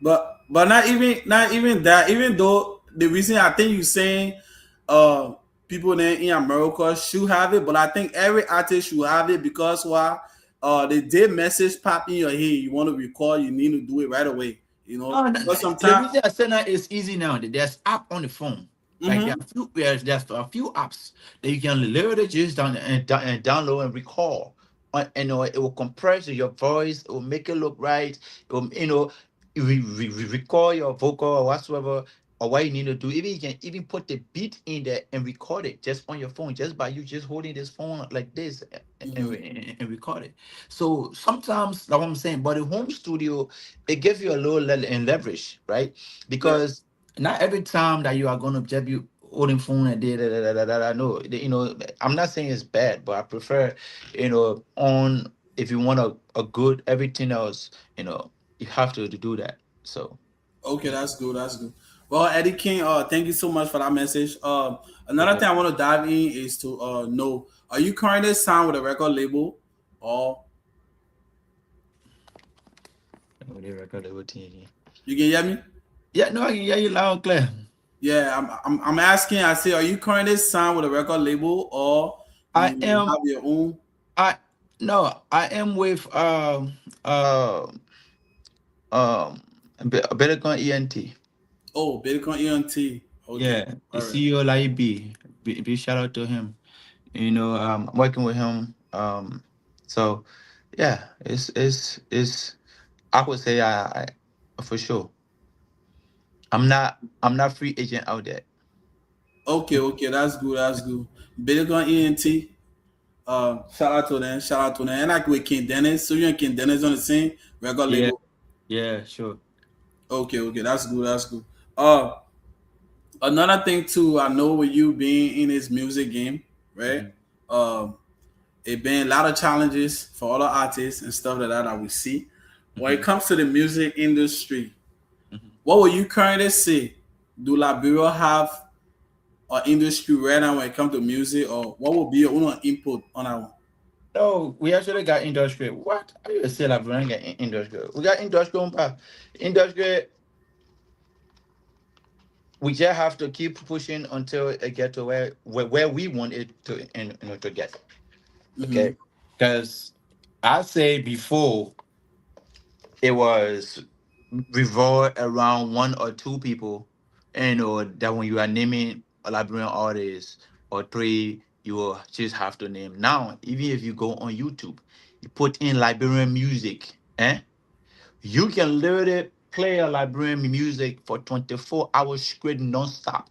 But not even that. Even though the reason I think you saying uh people in America should have it, but I think every artist should have it because why the day message pop in your head, you want to record, you need to do it right away. No, Because the sometimes reason I say that is easy now. There's app on the phone. Like mm-hmm, there's a few apps that you can literally just and download and record. It will compress your voice. It will make it look right. It will, record your vocal or whatsoever or what you need to do. Even you can even put the beat in there and record it just on your phone, just by you just holding this phone like this mm-hmm, and record it. So sometimes, like what I'm saying, but the home studio, it gives you a little leverage, right? yeah. Because not every time that you are going to just be holding phone and no, I'm not saying it's bad, but I prefer, on if you want a good everything else, you have to do that. So Okay, that's good. That's good. Well, Eddie King, thank you so much for that message. Another okay, thing I want to dive in is to know, are you currently signed with a record label, or we did record everything. you can hear me? Yeah, no, I can hear you loud and clear. Yeah, I'm asking. I say, are you currently signed with a record label, or I you am have your own? I no, I am with better con ENT. Oh, Bitcoin ENT. Okay, Yeah, the all right. CEO like big shout out to him. I'm working with him. So yeah, it's I would say I for sure. I'm not free agent out there. Okay, okay, that's good. That's good. Bitcoin ENT. Shout out to them. Shout out to them. And like with King Dennis, so you and King Dennis on the same record Yeah, label. yeah, sure. Okay, okay, that's good. That's good. Uh, Another thing too, I know with you being in this music game, right? Hmm. Um, it been a lot of challenges for other artists and stuff like that that we see. When it Hmm. comes to the music industry, Hmm. what would you currently say? Do Liberia have an industry right now when it comes to music, or what would be your own input on that one? No, we actually got industrial. What? Are you still have running industrial? We got industrial. Industrial. We just have to keep pushing until it get to where we want it to to get. Mm-hmm. Okay, because I say before it was revolve around one or two people, that when you are naming a Liberian artist or three, you will just have to name. Now, even if you go on YouTube, you put in Liberian music, you can literally play a Liberian music for 24 hours straight non-stop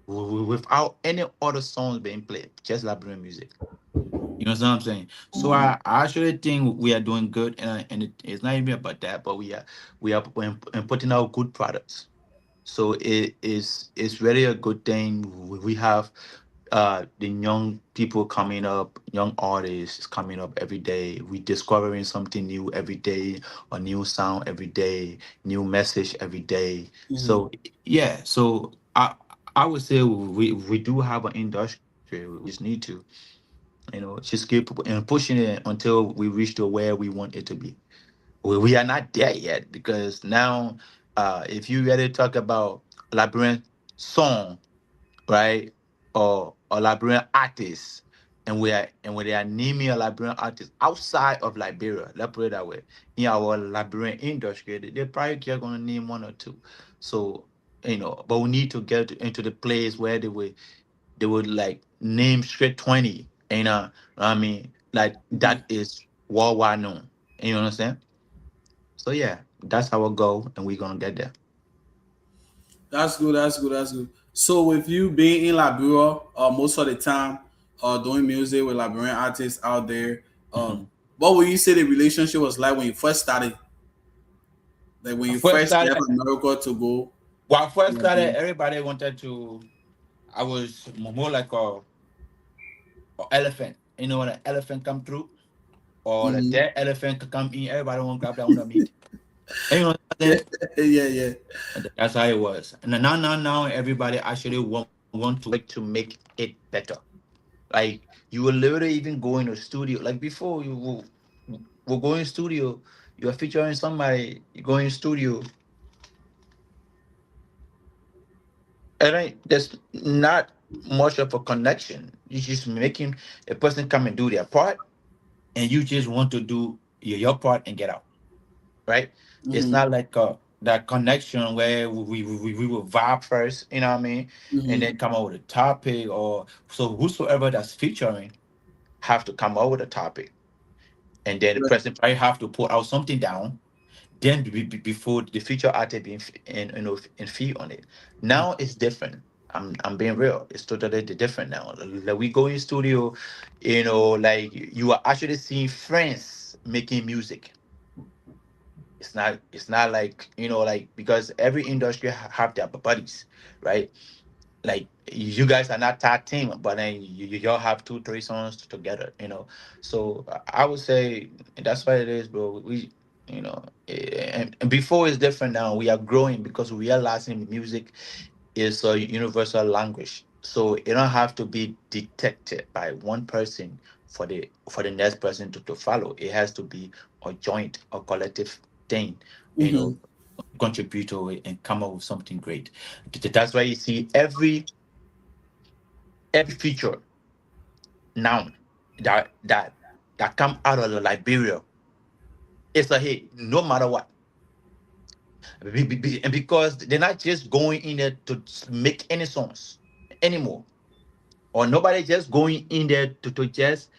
without any other songs being played, just Liberian music. You know what I'm saying? So I actually think we are doing good, and it's not even about that, but we are putting out good products. So it's really a good thing. We have the young people coming up, young artists coming up every day. We discovering something new every day, a new sound every day, new message every day. Mm-hmm. So yeah, so I would say we do have an industry. We just need to just keep and pushing it until we reach to where we want it to be. We are not there yet because now, if you really talk about Liberian song, right, or Liberian artists, and when they are naming a Liberian artist outside of Liberia, let's put it that way, in our Liberian industry, they probably just gonna name one or two. So but we need to get into the place where they would like name straight 20. I mean, like Mm-hmm. that is worldwide known. You understand? So yeah, that's our goal, and we're gonna get there. That's good. That's good. That's good. So with you being in Liberia, most of the time, doing music with Liberian artists out there, Mhm. what would you say the relationship was like when you first started? Like when I you first first left started. America to go. When I first Okay. started, everybody wanted to. I was more like a elephant. You know, when an elephant come through or a Mm-hmm. dead elephant could come in, everybody want to grab that on the meat. And you know what I'm Yeah, saying? yeah, yeah. And that's how it was. And then now, everybody actually want to work to make it better. Like you will literally even go in a studio. Like before, will go in studio. You're featuring somebody. You go in studio, and there's not much of a connection. You're just making a person come and do their part, and you just want to do your part and get out. Right? It's Mm-hmm. not like that connection where we will vibe first, you know what I mean, and Mm-hmm. then come up with a topic. Or so whosoever that's featuring have to come up with a topic, and then the Right. person probably have to put out something down. Then before the feature artist being and and fee on it. Now it's different. I'm being real. It's totally different now. Like we go in studio, like you are actually seeing friends making music. It's not like like, because every industry have their buddies, right? Like you guys are not tag team, but then y'all have 2 3 songs together. So I would say that's what it is, bro. And before it's different. Now we are growing because we are realizing music is a universal language, so it don't have to be detected by one person for the next person to follow. It has to be a joint or collective thing, you Mm-hmm. know contribute to it and come up with something great. That's why you see every feature now that come out of the Liberia, it's a hit no matter what. And because they're not just going in there to make any songs anymore, or nobody just going in there to just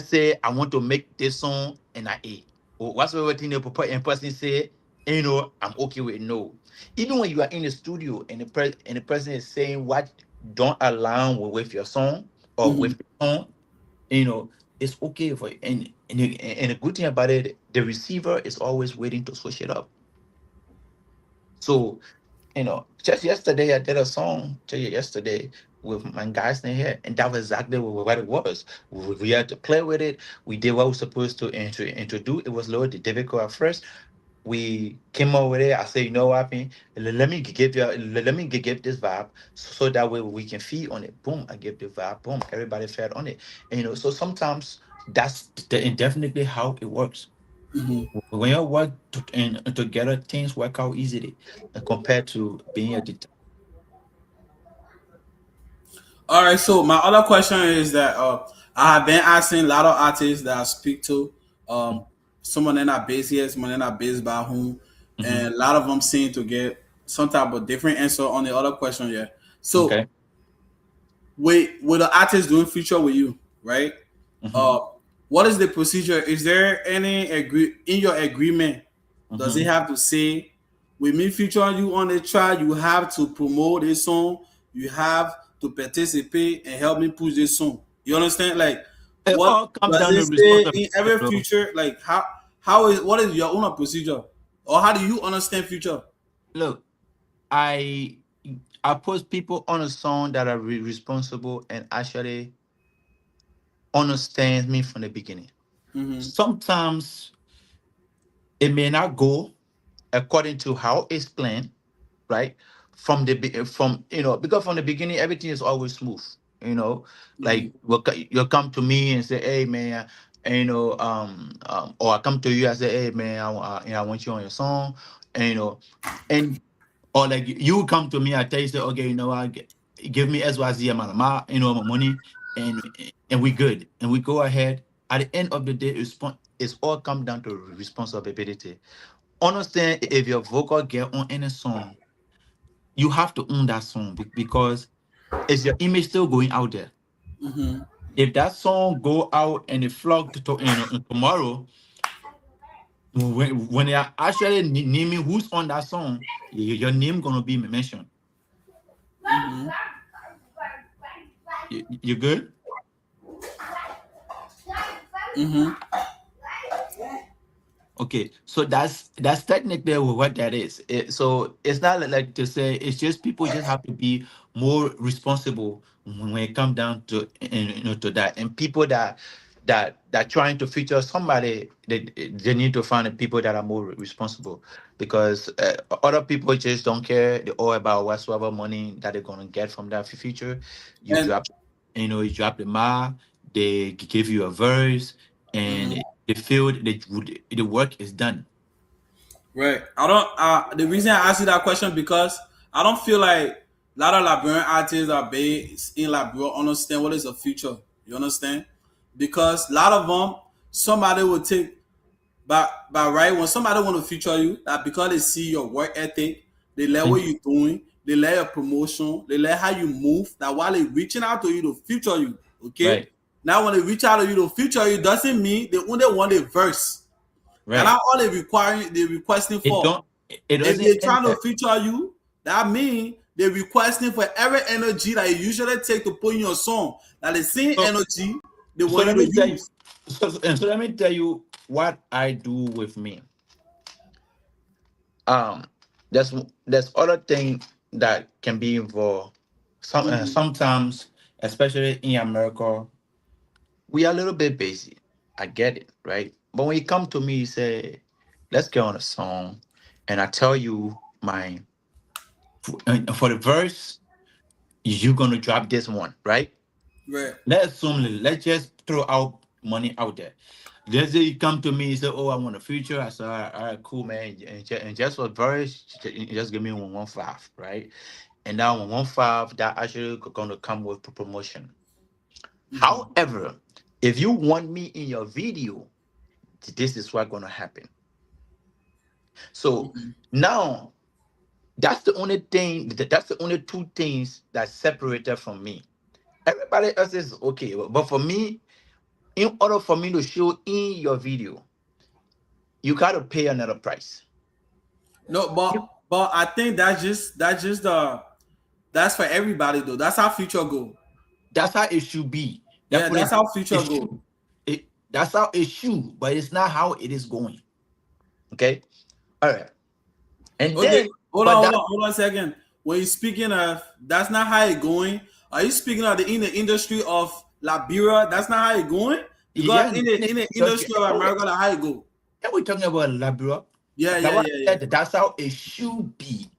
say I want to make this song and I a. Or whatsoever thing the person say, I'm okay with it. No. Even when you are in the studio and the person is saying what don't align with your song or Mm-hmm. with the song, you know, it's okay for you. And the good thing about it, the receiver is always waiting to switch it up. So, just yesterday I did a song to you yesterday with my guys in here, and that was exactly what it was. We had to play with it. We did what we were supposed to do. It was a little difficult at first. We came up with it. I said, you know what, man? Let me give you, let me give this vibe, so that way we can feed on it. Boom, I give the vibe. Boom, everybody fed on it. And so sometimes that's definitely how it works. Mm-hmm. When you work together, things work out easily, compared to being a All right. So my other question is that I have been asking a lot of artists that I speak to. Um, some of them are based here, some of them are based by home, mm-hmm. and a lot of them seem to get some type of different answer on the other question. Yeah. So Okay. with the artist doing feature with you, right? Mm-hmm. Uh, what is the procedure? Is there any agree in your agreement? Does it Mm-hmm. have to say, with me featuring you on the track, you have to promote this song, you have to participate and help me push this song? You understand? Like, It what all comes does down it to say in responsibility, every bro. future? Like, how is what is your own procedure, or how do you understand future? Look, I I put people on a song that are responsible and actually understand me from the beginning. Mm-hmm. Sometimes it may not go according to how it's planned, right? From because from the beginning everything is always smooth. You know, Mm-hmm. like you'll come to me and say, "Hey man," or I come to you and say, "Hey man, I want you on your song," and and or like you come to me, I tell you, say, "Okay, what, give me XYZ amount of my money," and we good, and we go ahead. At the end of the day, it's all come down to responsibility. Understand, if your vocal get on any song, you have to own that song, because it's your image still going out there. Mm-hmm. If that song go out and it flog tomorrow, when they are actually naming who's on that song, your name gonna be mentioned. You good? Mm-hmm. Okay, so that's technically what that is. So it's not like to say it's just people just have to be more responsible when it comes down to to that, and people that trying to feature somebody, they need to find the people that are more responsible, because other people just don't care. They all about whatsoever money that they're gonna get from that feature. You And drop, you drop the ma, they give you a verse, mhm. and they feel the work is done. Right. I don't. The reason I ask you that question because I don't feel like a lot of Liberian artists are based in Liberia understand what is the future. You understand? Because a lot of them, somebody will take by right when somebody want to feature you, that because they see your work ethic, they like what Mhm. you're doing, they like your promotion, they like how you move. That while they reaching out to you to feature you, okay. Right, Now when they reach out to you to feature you, doesn't mean they only want a verse. That's right. not all they requesting It for. don't. It If doesn't they're end trying to there. feature you, that means they're requesting for every energy that you usually take to put in your song. That the same So, energy they so want you let to me tell you. use. So let me tell you what I do with me. Um, there's there's other thing that can be involved. Mm-hmm. Sometimes, especially in America, we are a little bit busy. I get it, right? But when you come to me, you say, "Let's get on a song," and I tell you my for the verse, you're gonna drop this one, right? Right. Let's assume, let's just throw out money out there. Let's say you come to me and say, "Oh, I want a feature." I say, all right, cool, man. And just for verse, just give me 115, right? And that 115, that actually going to come with promotion. Mm-hmm. However, if you want me in your video, this is what's going to happen. So Mm-hmm. now that's the only thing, that's the only two things that separated from me. Everybody else is okay. But for me, in order for me to show in your video, you got to pay another price. No, but I think that's just the that's for everybody though. That's how future go. That's how it should be. That Yeah, put that's it, how it future go. should. That's how it should, but it's not how it is going. Okay. All right. And Okay, then, but that hold on a second. When you're speaking of that's not how it going, are you speaking of in the industry of Liberia? That's not how it going? Because yeah, in the industry. industry of America, that's how it go. And we're talking about Labrador. Yeah, That yeah, what yeah, I yeah. said, that's how it should be,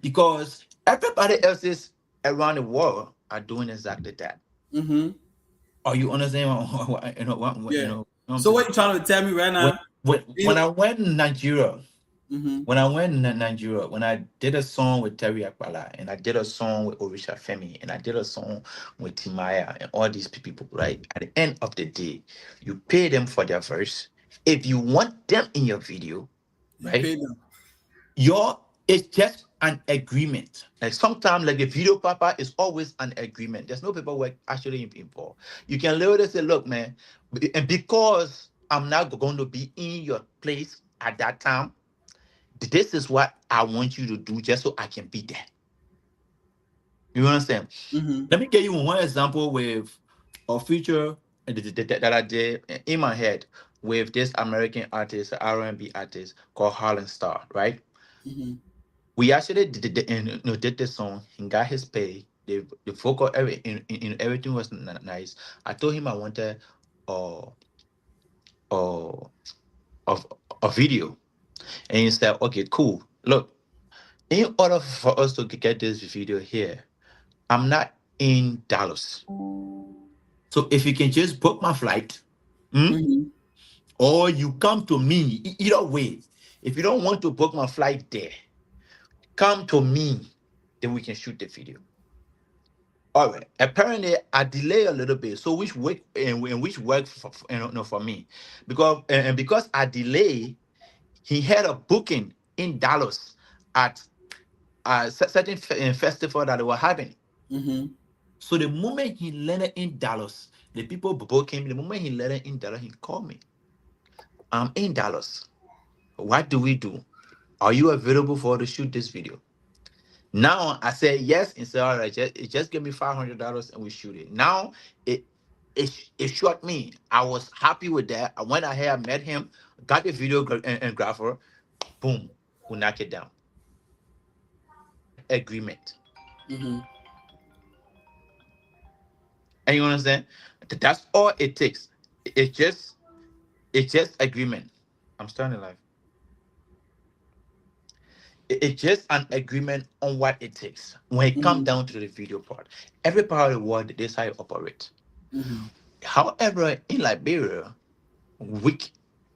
because everybody else around the world are doing exactly that. Mm-hmm. Are you understand Yeah. what I'm So saying? what you trying to tell me right When now? when I went to Nigeria, Mm-hmm. when I went in Nigeria, when I did a song with Terry Akpala, and I did a song with Orisha Femi, and I did a song with Timaya, and all these people, right? At the end of the day, you pay them for their verse. If you want them in your video, You right? pay them. Your It's just an agreement. Like sometimes, like the video papa is always an agreement. There's no paperwork actually involved. You can literally say, "Look, man, and because I'm not going to be in your place at that time, this is what I want you to do just so I can be there." You understand? Mm-hmm. Let me give you one example with a feature that I did in my head with this American artist, R&B artist called Harlan Starr, right? Mm-hmm. We actually did this song. He got his pay. The vocal, everything was nice. I told him I wanted uh, uh, of a video, and he said, "Okay, cool. Look, in order for us to get this video here, I'm not in Dallas. So if you can just book my flight, hmm, Mm-hmm. or you come to me, either way. If you don't want to book my flight there, come to me, then we can shoot the video." All right. Apparently, I delay a little bit, so which work and which worked for me, because and because I delay, he had a booking in Dallas at a certain festival that they were having. Mm-hmm. So the moment he landed in Dallas, the people booked him. The moment he landed in Dallas, he called me. "I'm in Dallas. What do we do? Are you available for to shoot this video?" Now I said yes, and said, "All right, just give me $500 and we shoot it." Now it. it shocked me. I was happy with that. I went ahead, I met him, got the and grapher, boom, we knock it down. Agreement. Mm-hmm. And you understand? That's all it takes. It's just it's just agreement. I'm starting live. It's just an agreement on what it takes. When it comes Mm-hmm. down to the video part, every part of the world, this is how you operate. Mm-hmm. However, in Liberia, we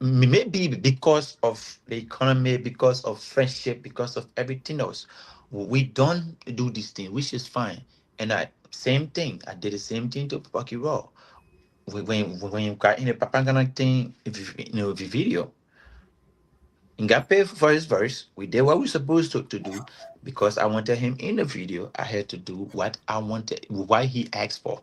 maybe because of the economy, because of friendship, because of everything else, we don't do this thing, which is fine. And I same thing. I did the same thing to Paki Raw. When you got in the Papangana thing, the video, and got paid for his verse. We did what we supposed to do because I wanted him in the video. I had to do what I wanted, what he asked for.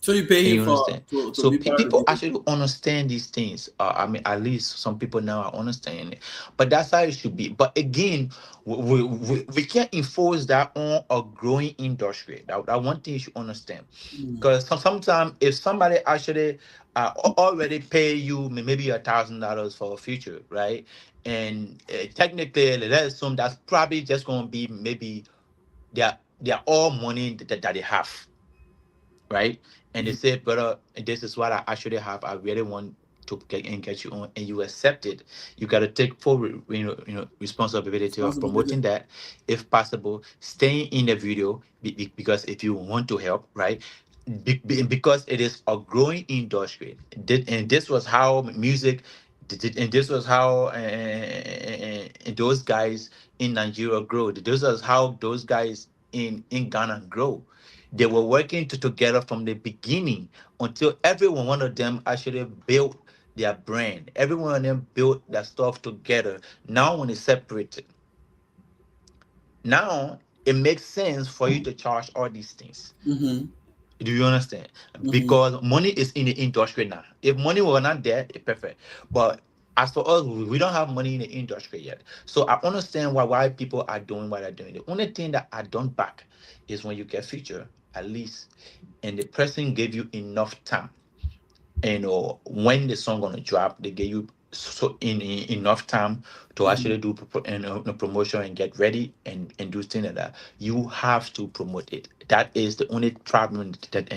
So you pay And him you for understand? to So be part of the people video. actually understand these things. I mean, at least some people now are understanding it. But that's how it should be. But again, we can't enforce that on a growing industry. That one thing you should understand. Mm. Because sometimes if somebody actually already pay you maybe $1,000 for a future, right? And technically, let's assume that's probably just going to be maybe their all money that they have, right? And they Mhm. say, brother, this is what I actually have. I really want to get you on, and you accept it. You got to take full, responsibility of Responsibility. promoting that, if possible. Staying in the video because if you want to help, right? Because it is a growing industry, and this was how music. And this was how those guys in Nigeria grow. This was how those guys in Ghana grow. They were working together from the beginning until every one of them actually built their brand. Every one of them built their stuff together. Now, when it's separated, now it makes sense for you to charge all these things. Mm-hmm. Do you understand? Mm-hmm. Because money is in the industry now. If money were not there, it's perfect. But as for us, we don't have money in the industry yet. So I understand why people are doing what they're doing. The only thing that I don't back is when you get feature, at least, and the person gave you enough time, when the song gonna drop, they give you so in enough time to Mm-hmm. actually do promotion and get ready and do things like that. You have to promote it. That is the only problem that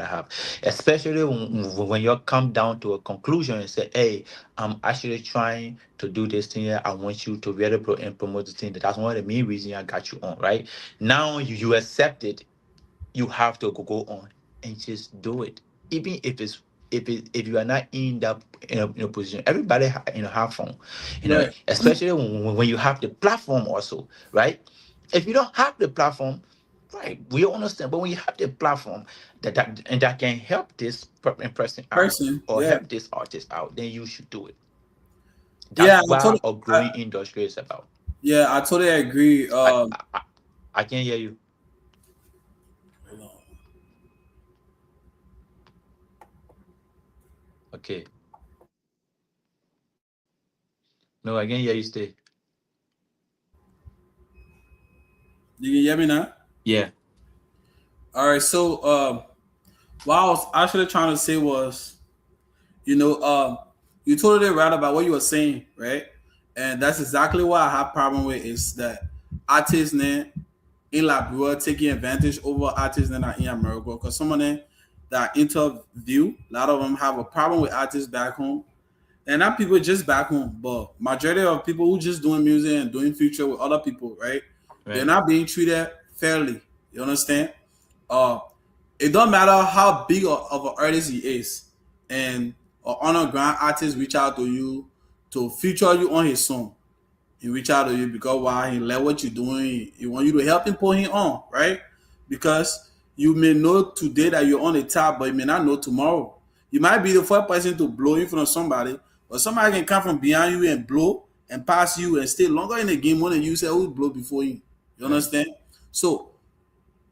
I have, especially when you come down to a conclusion and say, "Hey, I'm actually trying to do this thing here. I want you to really and promote the thing." That's one of the main reasons I got you on. Right now, you accept it, you have to go on and just do it, even if you are not in that position. Everybody have fun, Right. especially when you have the platform also, right? If you don't have the platform, right, we understand, but when you have the platform that can help this person out Person. or Yeah. help this artist out, then you should do it. Yeah. That's what a growing industry is about. I totally agree. i i, I can hear you. Okay. No, I can hear you. Stay. You can hear me now? Yeah. All right. So what I was actually trying to say was, you know, you totally right about what you were saying, right? And that's exactly what I have problem with is that artists now in Liberia taking advantage over artists that are in America. Because some of them that interview, a lot of them have a problem with artists back home. And not people just back home, but majority of people who just doing music and doing future with other people, right? They're Right. not being treated fairly. You understand? Uh, it don't matter how big of an artist he is, and an underground artist reach out to you to feature you on his song. He reach out to you because why he like what you're doing. He want you to help him put him on, right? Because you may know today that you're on the top, but you may not know tomorrow. You might be the first person to blow in front of somebody, but somebody can come from behind you and blow and pass you and stay longer in the game when you say who blow before you. You Right. understand? So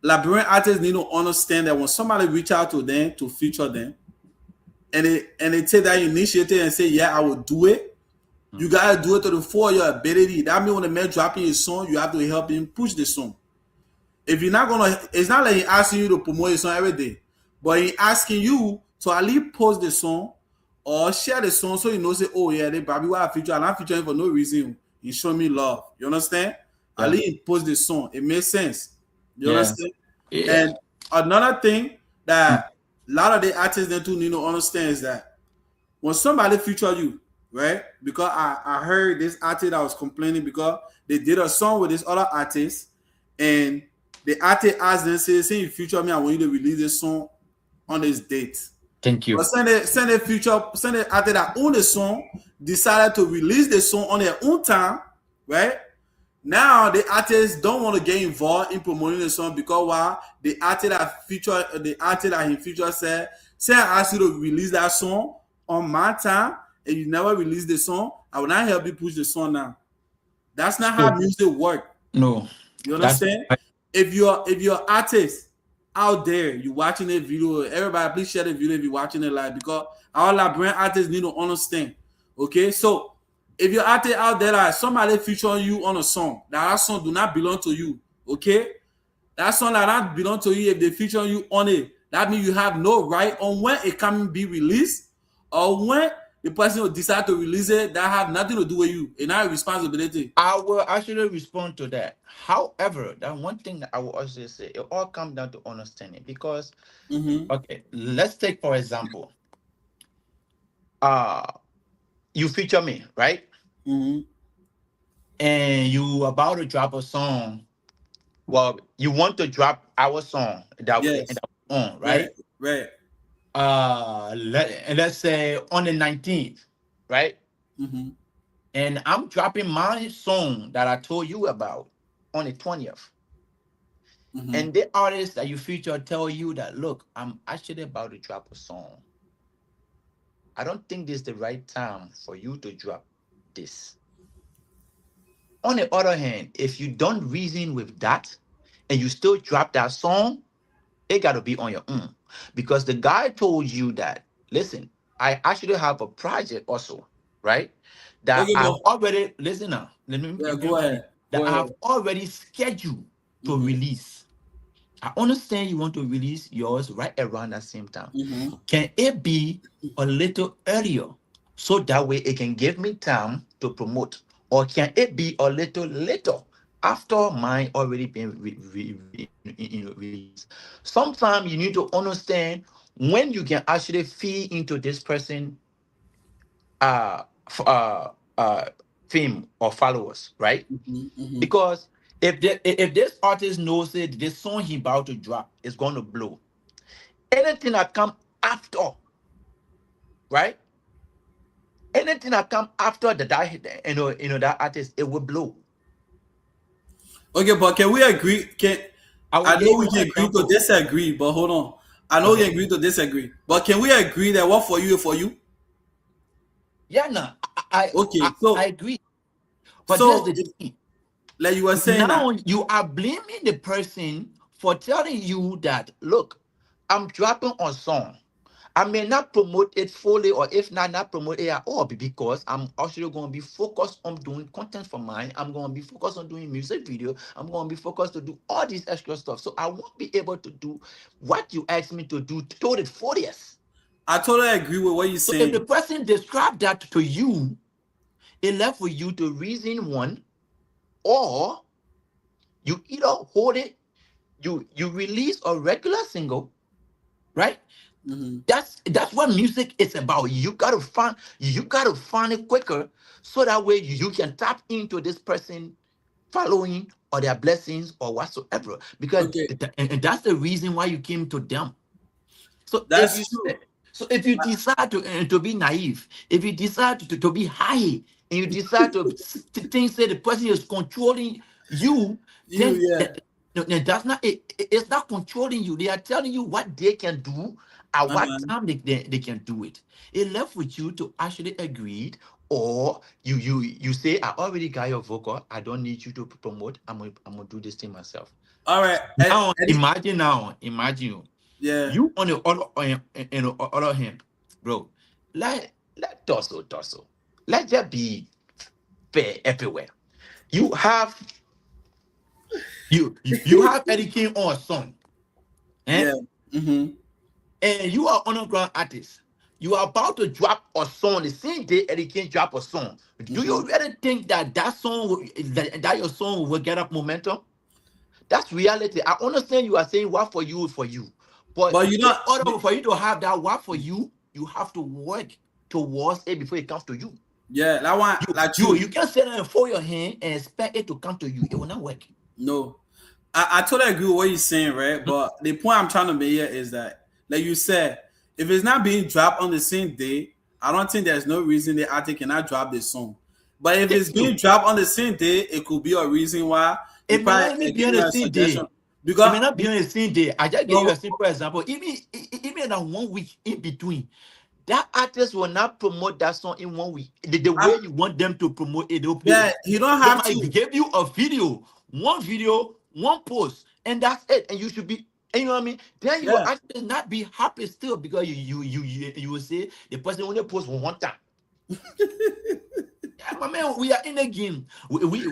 Liberian artists need to understand that when somebody reach out to them to feature them, and they take that initiative and say, "Yeah, I will do it." You Mm-hmm. gotta do it to the full of your ability. That means when the man dropping his song, you have to help him push the song. if you're not gonna, it's not like he asking you to promote your song every day, but he asking you to at least post the song or share the song so you know say, oh yeah, they Bobby why I feature and I'm featuring for no reason. He show me love. You understand? At Yeah. least he post the song. It makes sense. You Yeah. understand? Yeah. And another thing that a lot of the artists they too need to understand is that when somebody feature you, right? Because I heard this artist that was complaining because they did a song with this other artist, and the artist asked them, say you feature me, I want you to release this song on this date. Thank But you. send the artist that own the song, decided to release the song on their own time, right? Now the artists don't want to get involved in promoting the song because why? The artist that he featured said, say I asked you to release that song on my time and you never release the song, I will not help you push the song now. That's not how So music works. no, You that's understand? If you're artist out there, you watching the video, everybody please share the video if you're watching it live because our Liberian artists need to understand. Okay, so if you're artist out there, like somebody featuring you on a song, that song do not belong to you. Okay, that song that not belong to you, if they feature you on it, that means you have no right on when it can be released or when the person will decide to release it. That have nothing to do with you. It's not a responsibility. I will actually respond to that. However, that one thing that I will also say, it all comes down to understanding. Because, Mm-hmm. okay, let's take for example, uh, you feature me, right? Mm-hmm. And you about to drop a song. Well, you want to drop our song Yes. that on, Right. right? Right. Let's say on the 19th, right? Mm-hmm. And I'm dropping my song that I told you about on the 20th. Mm-hmm. And the artists that you feature tell you that, look, I'm actually about to drop a song. I don't think this is the right time for you to drop this. On the other hand, if you don't reason with that and you still drop that song, it got to be on your own. Because the guy told you that, listen, I actually have a project also, right? That Okay, I've but already, listen now, yeah, let me go finish. ahead. Go That I ahead. have already scheduled to Mm-hmm. release. I understand you want to release yours right around that same time. Mm-hmm. Can it be a little earlier so that way it can give me time to promote? Or can it be a little later after mine already been released? Sometimes you need to understand when you can actually feed into this person uh, f- uh, uh, fame or followers, right? Mm-hmm. Mm-hmm. Because if this artist knows that this song he about to drop is going to blow, anything that come after, right? Anything that come after that artist, it will blow. Okay, but can we agree? I will I know give we you an can agree to example. disagree, but hold on. I know we Okay. can agree to disagree, but can we agree that what for you is for you? Yeah, no, Okay, I so agree. But that's so the if, thing. like you were saying Now that. you are blaming the person for telling you that, look, I'm dropping a song. I may not promote it fully, or if not promote it at all, because I'm actually going to be focused on doing content for mine. I'm going to be focused on doing music video. I'm going to be focused to do all this extra stuff. So I won't be able to do what you asked me to do to the 40th. I totally agree with what you're So if the saying. person described that to you, it left for you to reason one, or you either hold it, you release a regular single, right? Mm-hmm. That's what music is about. You gotta find it quicker so that way you can tap into this person following or their blessings or whatsoever. Because Okay, and that's the reason why you came to them. So if you that's true. say, so if you decide to be naive, if you decide to be high, and you decide to think that the person is controlling you, You, then yeah. that's not it's not controlling you. They are telling you what they can do at what Uh-huh. time they can do it. It left with you to actually agree, or you say, I already got your vocal, I don't need you to promote, I'm gonna do this thing myself. All right. Now imagine Yeah. you on the other hand, bro. Let torso. Let there be fair everywhere. You have You have Eddie King on a song, eh? Yeah. Mm-hmm. And you are underground artist. You are about to drop a song the same day Eddie King drop a song. Do Mm-hmm. you really think that that your song will get up momentum? That's reality. I understand you are saying what for you is for you, but But you in know, order for you to have that what for you, you have to work towards it before it comes to you. yeah, that one, You like you you, you can't sit there and fold your hand and expect it to come to you. It will not work. no. I totally agree with what you're saying, right? But the point I'm trying to make here is that, like you said, if it's not being dropped on the same day, I don't think there's no reason the artist cannot drop the song. But if it's Thank being you. dropped on the same day, it could be a reason why they It may probably not even be give on you the a same suggestion. day. It Because may not be on the same day. I just gave you no, a simple example. Even that 1 week in between, that artist will not promote that song in 1 week. The way you want them to promote it, they'll play yeah, it. you don't They have might to. give you a video, one post, and that's it. And you should be, and you know what I mean? Then you will Yeah, actually not be happy still because you will say the person only post one time. Yeah, my man, we are in the game. We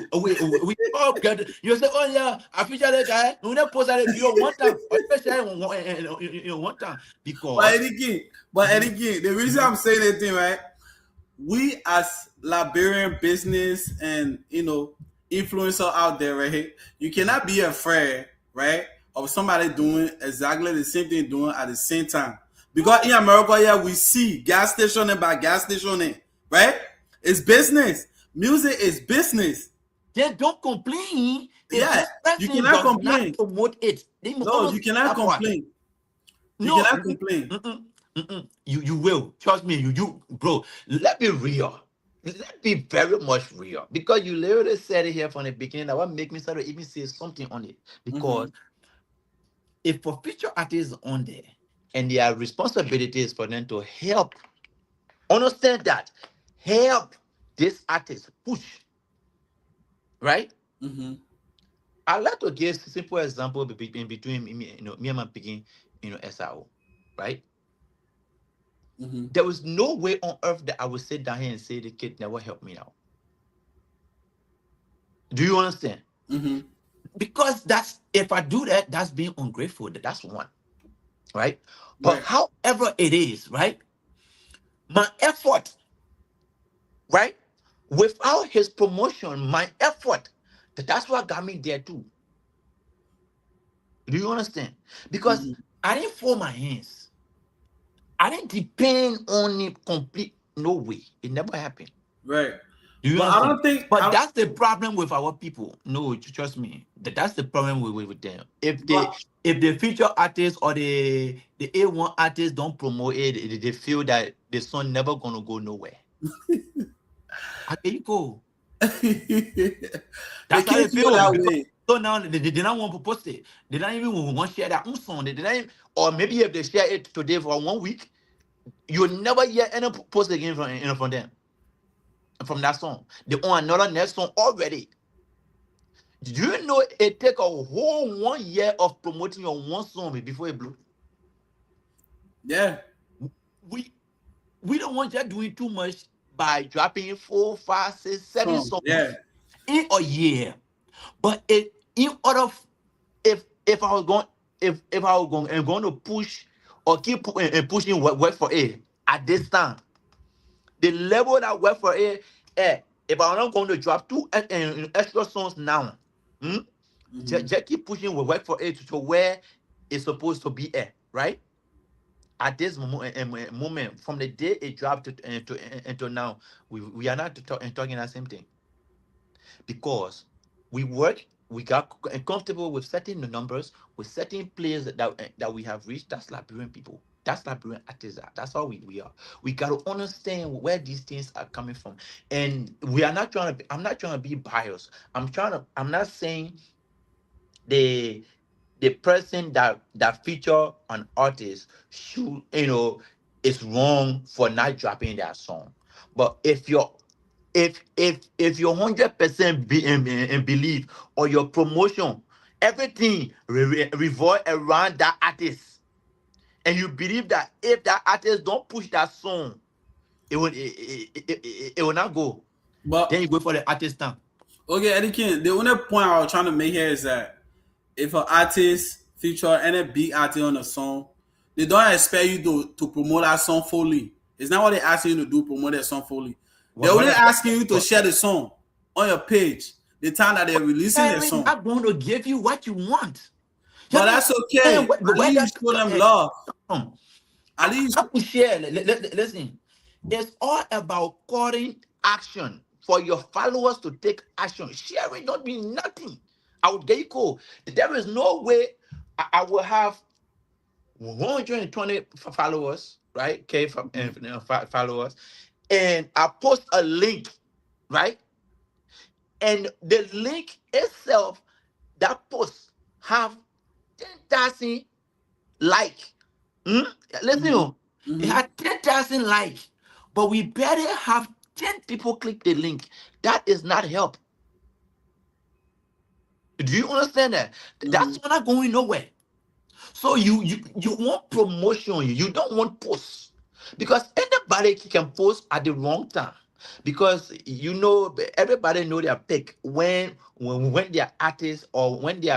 all get. You say, oh yeah, I feature that guy. We never post that video one time, especially one time but because. again, but Mhm, again, the reason mhm. I'm saying that thing, right? We as Liberian business and influencer out there, right? You cannot be afraid, right, of somebody doing exactly the same thing doing at the same time. Because in America, yeah, we see gas station and by gas station, right? It's business. Music is business. Then don't complain if Yeah, this you person cannot does not complain. promote it. They must No, you understand cannot that part. complain. You No, cannot complain. you will trust me. You bro. Let me real. Let me very much real because you literally said it here from the beginning. That what make me start to even say something on it Mm-hmm. because if a feature artist is on there and their responsibility is for them to help, understand that, help this artist push, right? Mm-hmm. I like to give simple example in between me and my picking, SRO, right? Mm-hmm. There was no way on earth that I would sit down here and say the kid never helped me out. Do you understand? Mm-hmm. Because that's if I do that, that's being ungrateful. That's one, right? But Right. however it is, right? My effort, right? Without his promotion, my effort, that's what got me there too. Do you understand? Because Mm-hmm. I didn't fold my hands. I didn't depend on it complete. No way. It never happened. Right. Do you But I understand? don't think But I. that's the problem with our people. No, trust me. That's the problem with them. But If the feature artists or the A1 artists don't promote it, they feel that the song never gonna go nowhere. And there you go. they That's how they can't feel feel that because way. so now they don't want to post it. They don't even want to share that own song. They don't even, or maybe if they share it today for 1 week, you'll never hear any post again from them from that song. They own another next song already. Do you know it take a whole 1 year of promoting your one song before it blew? Yeah. We we don't want you doing too much by dropping 4, 5, 6, 7 Some. Yeah. songs in a year. But in order if I was going if I was going and going to push or keep pushing work for it at this time, the level that work for it, if I'm not going to drop two extra songs now, hmm, Mm-hmm. just keep pushing work for it to where it's supposed to be at, right? At this moment, from the day it dropped to now, we are not talking the same thing because we work, we got comfortable with certain numbers, with certain players that we have reached. That's Liberian people. That's Liberian artists. That's how we are. We got to understand where these things are coming from, and we are not trying to. I'm not trying to be biased. I'm not saying the person that feature an artist should is wrong for not dropping that song. But if you're 100% be in belief or your promotion, everything revolve around that artist, and you believe that if that artist don't push that song, it will not go. But Then you go for the artist now. Okay, Eddie King, the only point I was trying to make here is that if an artist feature any big artist on a song, they don't expect you to promote that song fully. It's not what they're asking you to do, promote that song fully. They're When only I say, asking you to share the song on your page the time that they're releasing the sharing song. not going to give you what you want. But Sharing, that's okay. At where least that you show them love. come? At least How to share? Listen, it's all about calling action for your followers to take action. Sharing don't mean nothing. I would get you cool. There is no way I will have 120 followers, right? Okay, followers, and I post a link, right? And the link itself, that post have 10,000 like. Hmm? Listen, mm-hmm, oh, it mm-hmm, had 10,000 like, but we barely have 10 people click the link. That is not help. Do you understand that? mm-hmm. That's not going nowhere. So you want promotion, you don't want posts. Because anybody can post at the wrong time. Because everybody know their pick when they're artists or when they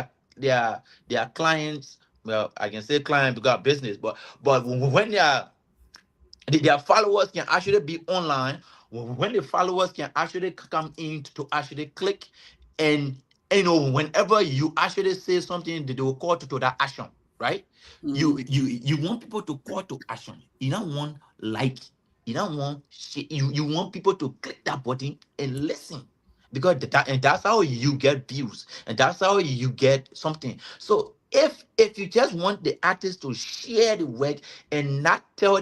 are clients. Well, I can say client because of business, but when they are their followers can actually be online when the followers can actually come in to actually click, and whenever you actually say something, they will call to that action, right? Mm-hmm. You want people to call to action. You don't want like, you don't want you want people to click that button and listen, because and that's how you get views, and that's how you get something. So if you just want the artist to share the work and not tell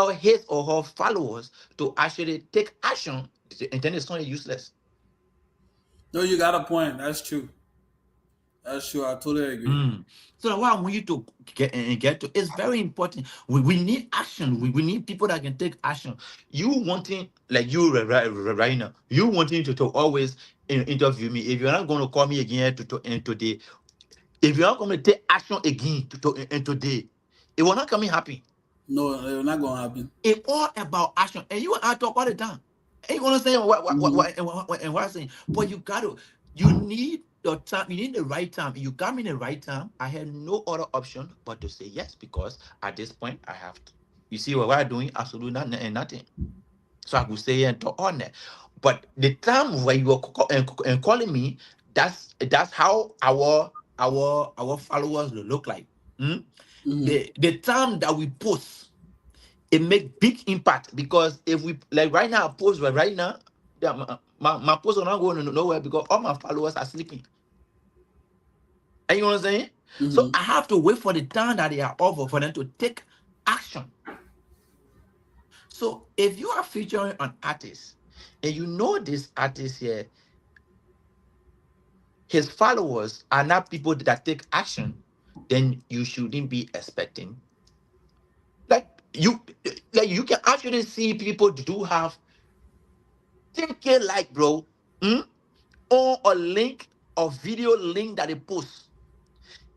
his or her followers to actually take action, and then it's only useless. No, you got a point. That's true. That's true. I totally agree. So that's why I want you to get to. It's very important. We need action. We need people that can take action. You wanting, like you right now, you wanting to always interview me. If you're not going to call me again today, if you're not going to take action again today, it will not come in happy. No, it's not gonna happen. It's all about action, and you and I talk all the time. And you understand Mm-hmm. what I'm saying? But you need the time, you need the right time. You come in the right time. I had no other option but to say yes, because at this point I have to. You see what we're doing? Absolutely nothing and nothing. So I could say and talk on that. But the time where you are and calling me, that's how our followers will look like. Hmm? Mm-hmm. The time that we post, it make big impact, because if we like right now, I post right now, that my posts are not going nowhere because all my followers are sleeping. And you know what I'm saying? So Mm-hmm. I have to wait for the time that they are over for them to take action. So if you are featuring an artist and you know this artist here, his followers are not people that take action, then you shouldn't be expecting. Like you can actually see people do have 10K like, bro. Hmm? Or a link or video link that they post.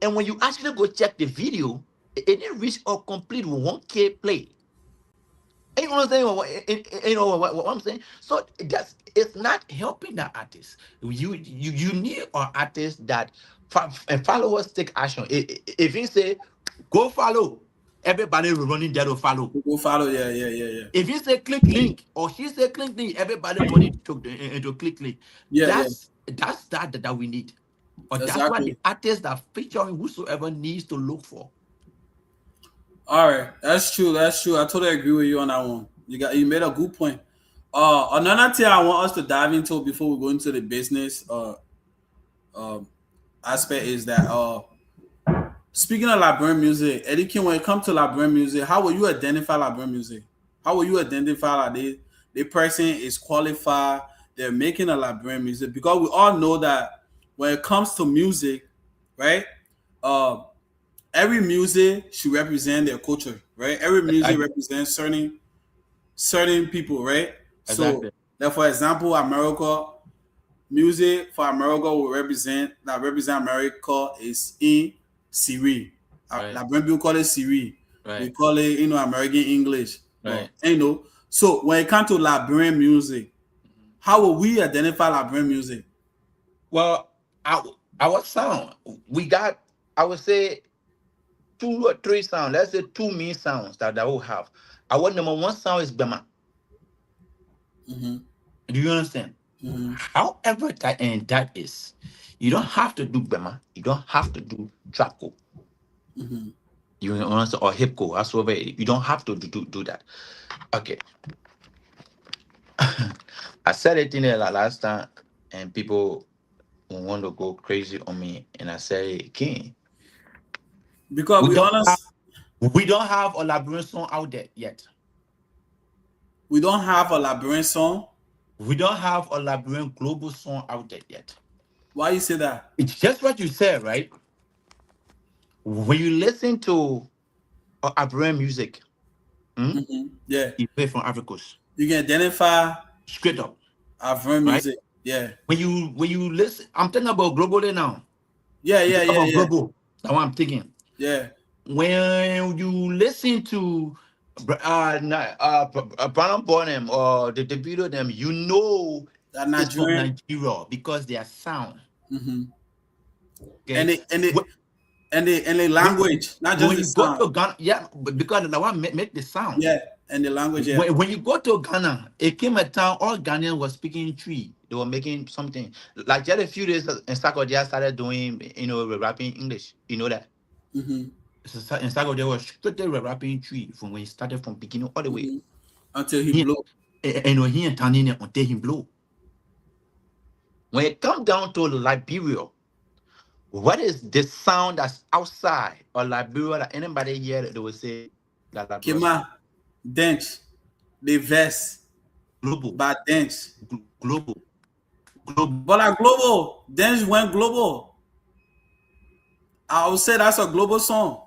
And when you actually go check the video, it didn't reach or complete 1K play. And you understand what I'm saying? So it's not helping the artist. You need an artist that and followers take action. If you say go follow, everybody running there to follow. Go follow. Yeah, yeah, yeah, yeah. If you say click link, or she say click link, everybody running to click link. Yeah, yeah. That's that we need. Or that's what Exactly. the artists that featuring whosoever needs to look for. All right, that's true. That's true. I totally agree with you on that one. You made a good point. Another thing I want us to dive into before we go into the business um aspect is that speaking of Liberian music, Eddie King, when it comes to Liberian music, how will you identify Liberian music? How will you identify that the person is qualified, they're making a Liberian music? Because we all know that when it comes to music, right? Uh, every music should represent their culture, right? Every music Exactly. represents certain people, right? So, Exactly. like for example, America music for America will represent America is in Siri. Right. Like when people call it Siri, we Right. call it American English. But Right. so when it comes to Liberian music, how will we identify Liberian music? Well, our sound, we got, I would say, 2 or 3 sounds. Let's say 2 main sounds that we have. Our number one sound is Bema. Mm-hmm. Do you understand? Mm-hmm. However, that is, you don't have to do Bema. You don't have to do Trapco. Mm-hmm. You understand? Or Hipco. However, you don't have to do that. Okay. I said it in there last time, and people want to go crazy on me, and I said it again. Because We we don't have, honest, we don't have a Liberian song out there yet. we don't have a Liberian song. We don't have a Liberian global song out there yet. Why you say that? It's just what you said, right? When you listen to Liberian music, Mm-hmm. Yeah, you play from Africa, you can identify straight up, African right? music. Yeah, When you listen, I'm talking about globally now. yeah, I'm yeah, talking yeah, about yeah, global. That's what I'm thinking. yeah. When you listen to Brown Bonham or the video them, you know That it's from Nigerian. Nigeria because their sound. Mm-hmm. And Okay. they and they When, and they and the when, language, not just when the you go sound. to Ghana, yeah, because the one make the sound. Yeah, and the language. Yeah. When you go to Ghana, it came a time all Ghanaians were speaking tree. They were making something. Like just a few days in Sakodia started doing, rapping English. You know that? Mm-hmm. So in Sakodia was strictly rapping tree from when he started from beginning all the way. Mm-hmm. Until he He, blew. he and Tanina until he blow. When it comes down to Liberia, what is the sound that's outside of Liberia that anybody here that they will say that Liberia sound? Kima, dance, the verse, Global, but dance. global, global. But like global, dance went global. I would say that's a global song.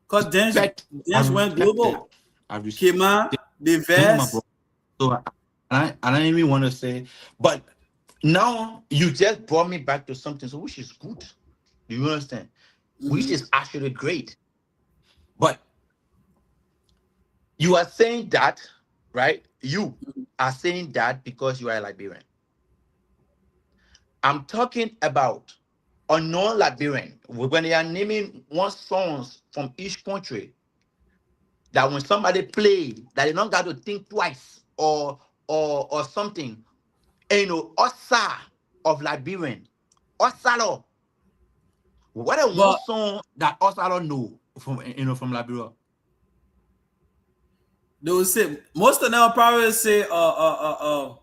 Cause Respect, I dance went respect that. global. I respect Kima, the my verse. bro. So I don't even want to say, but now you just brought me back to something, so which is good. Do you understand? Which Mm-hmm. is actually great. But you are saying that, right? You are saying that because you are a Liberian. I'm talking about a non-Liberian. When they are naming one songs from each country, that when somebody play, that they don't got to think twice or something. And Osa of Liberian, Osalo. What a one But song that Osalo know from Liberia. they will say most of them will probably say how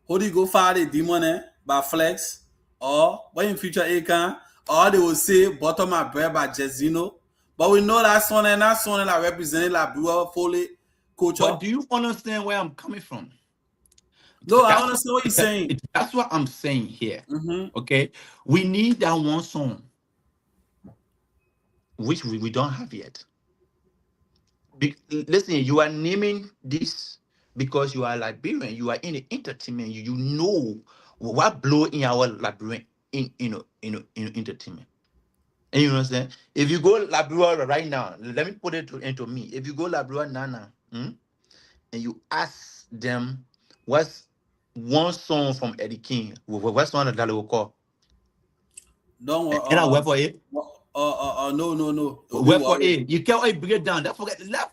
do you go far the demon by Flex or when in future Akan or they will say bottom my bread by Jezino. But we know that song and that song that represented Liberia Foley culture. But do you understand where I'm coming from? No, I That's what understand what you're saying. that's what I'm saying here. Mm-hmm. Okay, we need that one song, which we don't have yet. Listen, you are naming this because you are Liberian. You are in the entertainment. You know what blow in our Liberian in entertainment. And you understand? If you go Liberia right now, let me put it into me. If you go Liberia Nana, and you ask them what's one song from Eddie King, what's one that they will call? Don't And I wait for it. no, no, no. It'll be Wait for worried. it. You can't break it down. Let's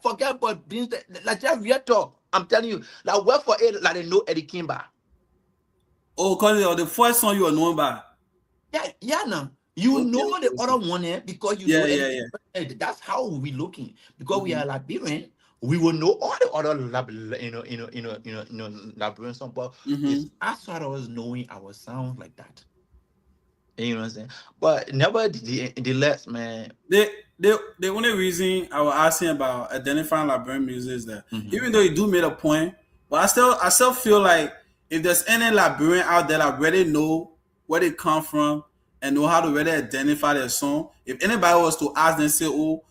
forget about things like just real talk. I'm telling you, like wait for it, like they know Eddie Kimba. Oh, because the first song you are known by. Yeah, now. You Okay, know okay, the okay. other one because you know Yeah, yeah, Eddie yeah. Kimba. That's how we looking. Because we Mm-hmm. are Liberian, we will know all the other Liberian song, but Mm-hmm. it's as far as knowing our sound like that. You know what I'm saying? But never the less, man. The only reason I was asking about identifying Liberian music is that Mhm. even though you do make a point, but I still feel like if there's any Liberian out there that really know where they come from and know how to really identify their song, if anybody was to ask them say, oh,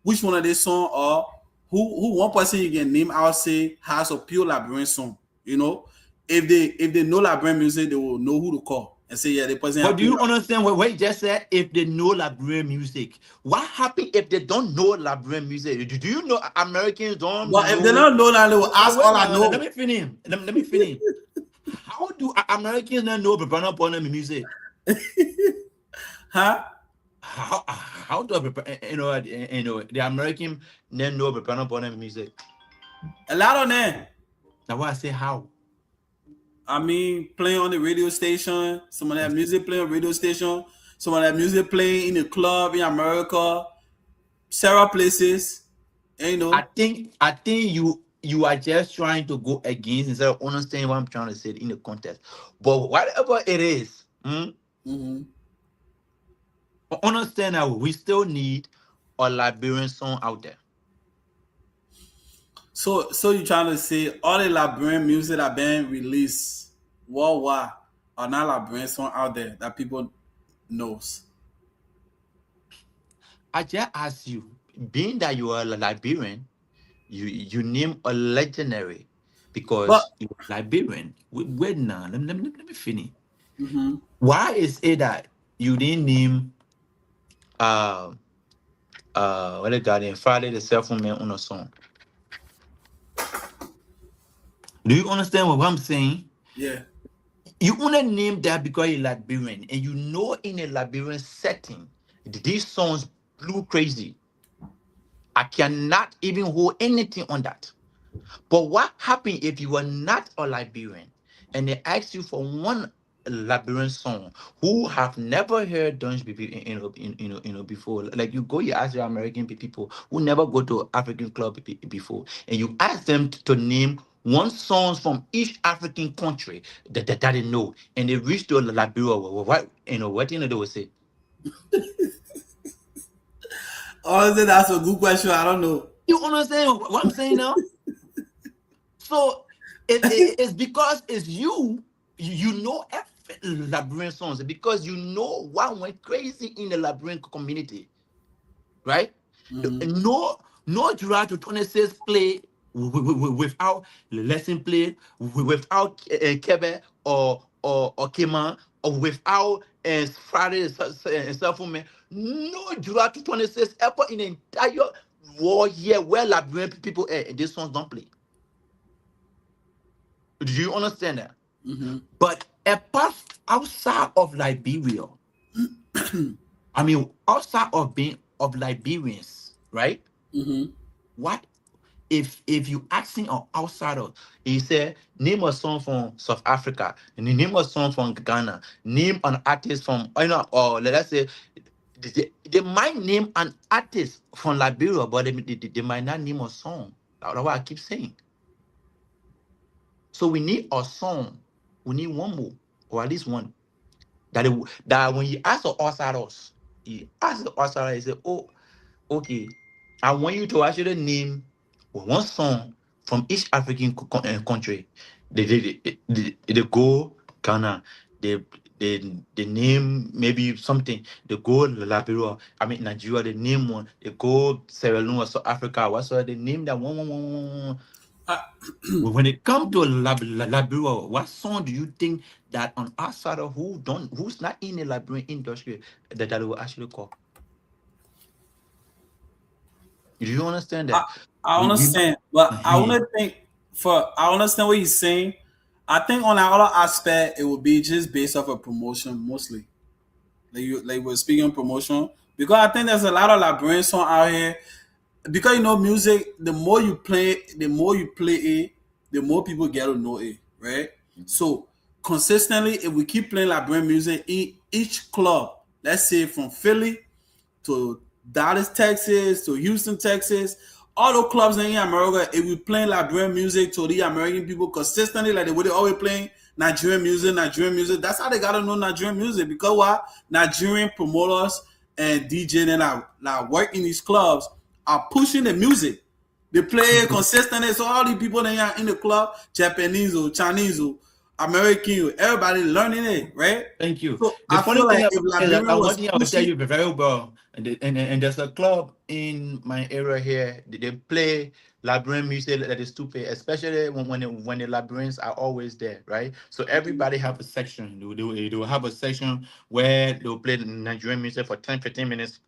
which one of these song or who one person you can name out say has a pure Liberian song, if they know Liberian music, they will know who to call and say, yeah, the person But have do pure you Liberian. understand what you just said? If they know Liberian music, what happens if they don't know Liberian music? Do you know Americans But don't if they know? don't know that, they will But ask wait all I now, let know. me finish. Let me finish. How do Americans not know Brown Bonham music? Huh? How do I prepare? The American then know prepare upon music. A lot of them. Now why I say how? I mean, playing on the radio station. Some of that music playing on radio station. Some of that music playing in the club in America. Several places. And, I think you are just trying to go against instead of understanding what I'm trying to say in the context. But whatever it is, Mhm. understand that we still need a Liberian song out there. So you trying to say all the Liberian music that been released worldwide are not Liberian song out there that people knows. I just ask you, being that you are a Liberian, you name a legendary But because you're Liberian. Wait now, let me finish. mhm. Why is it that you didn't name uh what they got in Friday the Cell Phone Man on a song? Do you understand what I'm saying? Yeah. You only name that because you're Liberian, and you know in a Liberian setting, these songs blew crazy. I cannot even hold anything on that. But what happened if you were not a Liberian and they asked you for one Liberian song who have never heard Dunge before? Like you go, you ask your American people who never go to African club before, and you ask them to name one songs from each African country that they know, and they reach to Liberia. What what they will say? Honestly, that's a good question. I don't know. You understand what I'm saying now? So it's because it's you know every Liberian songs because you know what went crazy in the Liberian community, right? Mhm. No, no July to 26 play without lesson play, without Kebe or Kema, or without Friday and Self-Made. No July to 26 ever in the entire war here where Liberian people these songs don't play. Do you understand that? Mhm. But apart outside of Liberia, I mean outside of being of Liberians, right? Mhm. What if you asking an outsider, he said, name a song from South Africa, and name a song from Ghana, name an artist from or let's say they might name an artist from Liberia, but they might not name a song. That's what I keep saying. So we need a song. We need one more, or at least one. That when you ask the outsiders, you ask the outsider, you say, oh, okay, I want you to actually name one song from each African country. They go Ghana. They they name maybe something. They go Liberia. I mean Nigeria. They name one. They go Sierra Leone or South Africa. Whatsoever. They name that one. Uh, When it comes to Liberia, what song do you think that on outside of who's not in the Liberian industry that will actually call? Do you understand I, that? I We understand, but I want uh to think for I understand what he's saying. I think on another aspect, it would be just based off of promotion mostly. Like we're speaking promotion because I think there's a lot of Liberian song out here because you know music. The more you play, the more you play it, the more people get to know it, right? So consistently, if we keep playing Liberian music in each club, let's say from Philly to Dallas, Texas, to Houston, Texas. All those clubs in America, if we playing Liberian music to the American people consistently, like they would always playing Nigerian music, that's how they gotta know Nigerian music. Because what? Nigerian promoters and DJs that work in these clubs are pushing the music. They play it consistently. So all the people that are in the club, Japanese or Chinese or American, everybody learning it, right? thank you. So The I funny feel thing like if about is that Liberian one was thing I will tell pushing. you very well, and there's a club in my area here. They play Liberian music that is stupid, especially when the Liberians are always there, right? So everybody have a section. They will have a section where they'll play Nigerian music for 10, 15 minutes.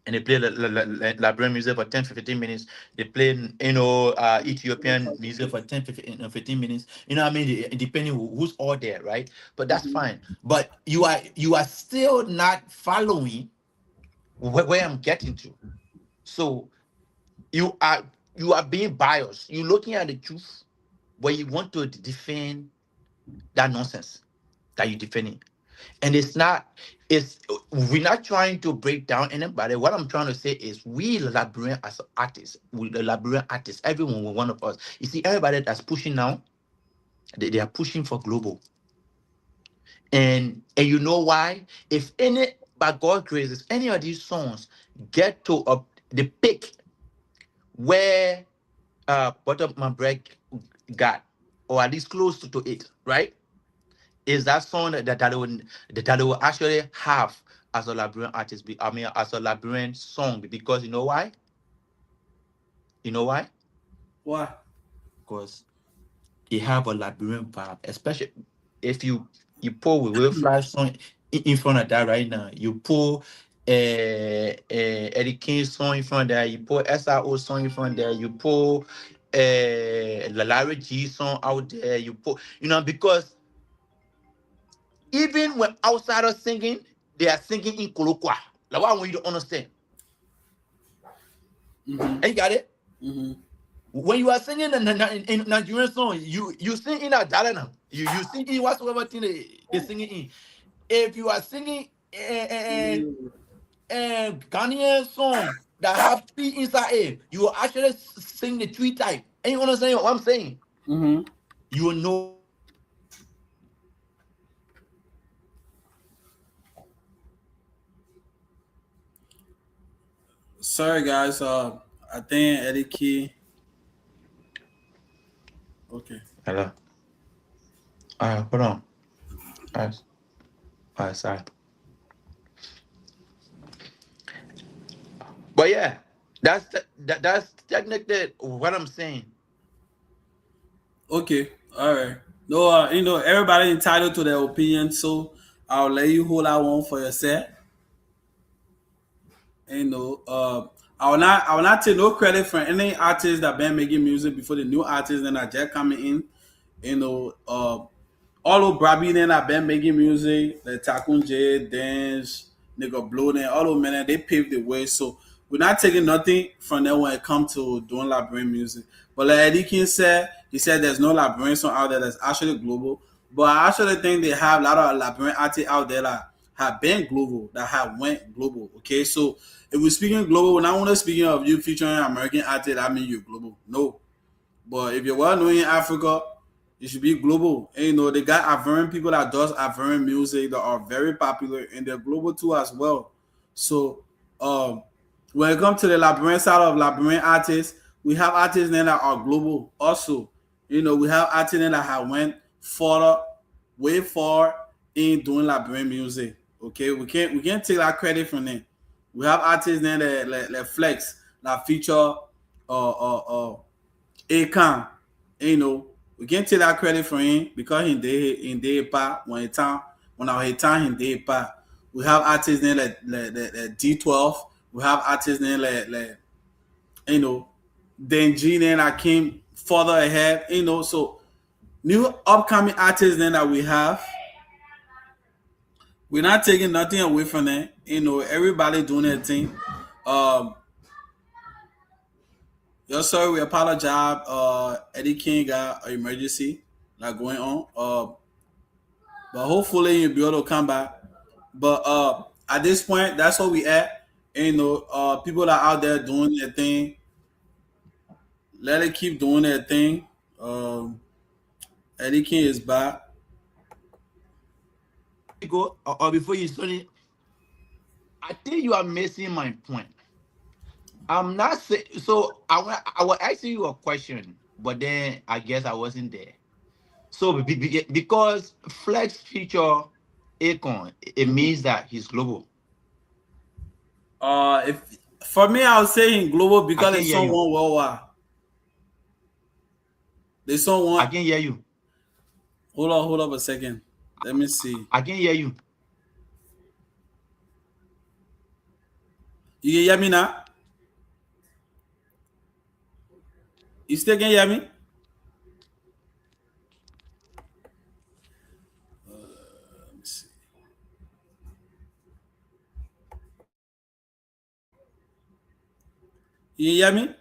and they play Liberian music for 10 15 minutes. They play, Ethiopian music for 10 15 minutes. You know what I mean? Depending who's all there, right? But that's fine. But you are still not following where I'm getting to. So you are you are being biased. You're looking at the truth, but you want to defend that nonsense that you're defending. And it's not, it's we're not trying to break down anybody. What I'm trying to say is we Liberian as artists, we the Liberian artists, everyone one of us. You see, everybody that's pushing now, they are pushing for global. And you know why? If any, by God's grace, if any of these songs get to the peak where Bottom My Break got, or at least close to it, right? Is that song that they will actually have as a Liberian artist, as a Liberian song, because you know why? You know why? Why? Because they have a Liberian vibe, especially if you pull with Will Flash song in front of that right now. You pull Eddie King song in front of that. You pull SRO song in front of there. You pull Larry G song out there. You pull, because even when outsiders singing, they are singing in Kolokwa. Like, what I want you to understand. And you got it? When you are singing in Nigerian song, you sing in a Dalana. You sing in whatsoever thing they singing in. If you are singing Ghanaian song that have three inside it, you will actually sing the three type. And you understand what I'm saying? You will know. Sorry, guys. I think Eddie Key. Okay. Hello. Hold on. Sorry. But yeah, that's technically what I'm saying. Okay. All right. No, everybody entitled to their opinion, so I'll let you hold that one for yourself. I will not take no credit for any artist that been making music before the new artists that are just coming in. All of Brabi then have been making music, like Takun J, Dance, Nigga Blow, then all of men, they paved the way. So we're not taking nothing from them when it comes to doing Liberian music. But like Eddie King said, he said there's no Liberian song out there that's actually global. But I actually think they have a lot of Liberian artists out there that have been global, that have went global. Okay, so if we're speaking global, we're not only speaking of you featuring American artists, that means you're global. No. But if you're well known in Africa, it should be global. And, they got Ivorian people that does Ivorian music that are very popular, and they're global too as well. So when it comes to the Liberian side of Liberian artists, we have artists then that are global also. We have artists then that have went further, way far in doing Liberian music. Okay, we can't take that credit from them. We have artists then that flex, that feature Akon, we can't take that credit for him because he did part when our time he did part. We have artists then like D12. We have artists then like Denji then that came further ahead. So new upcoming artists then that we have. We're not taking nothing away from them. Everybody doing their thing. Yes, sir. We apologize. Eddie King got an emergency like going on. But hopefully you'll be able to come back. But at this point, that's what we at. And, people that are out there doing their thing. Let it keep doing their thing. Eddie King is back. Go or before you study, I think you are missing my point. I'm not saying so. I will ask you a question, but then I guess I wasn't there. So because Flex feature Akon, it means that he's global. If for me, I was saying global I because can it's hear you. someone worldwide. They someone. I can hear you. Hold up a second. Let me see. I can hear you. You can hear me now? You still can hear me? Let me see. You can hear me?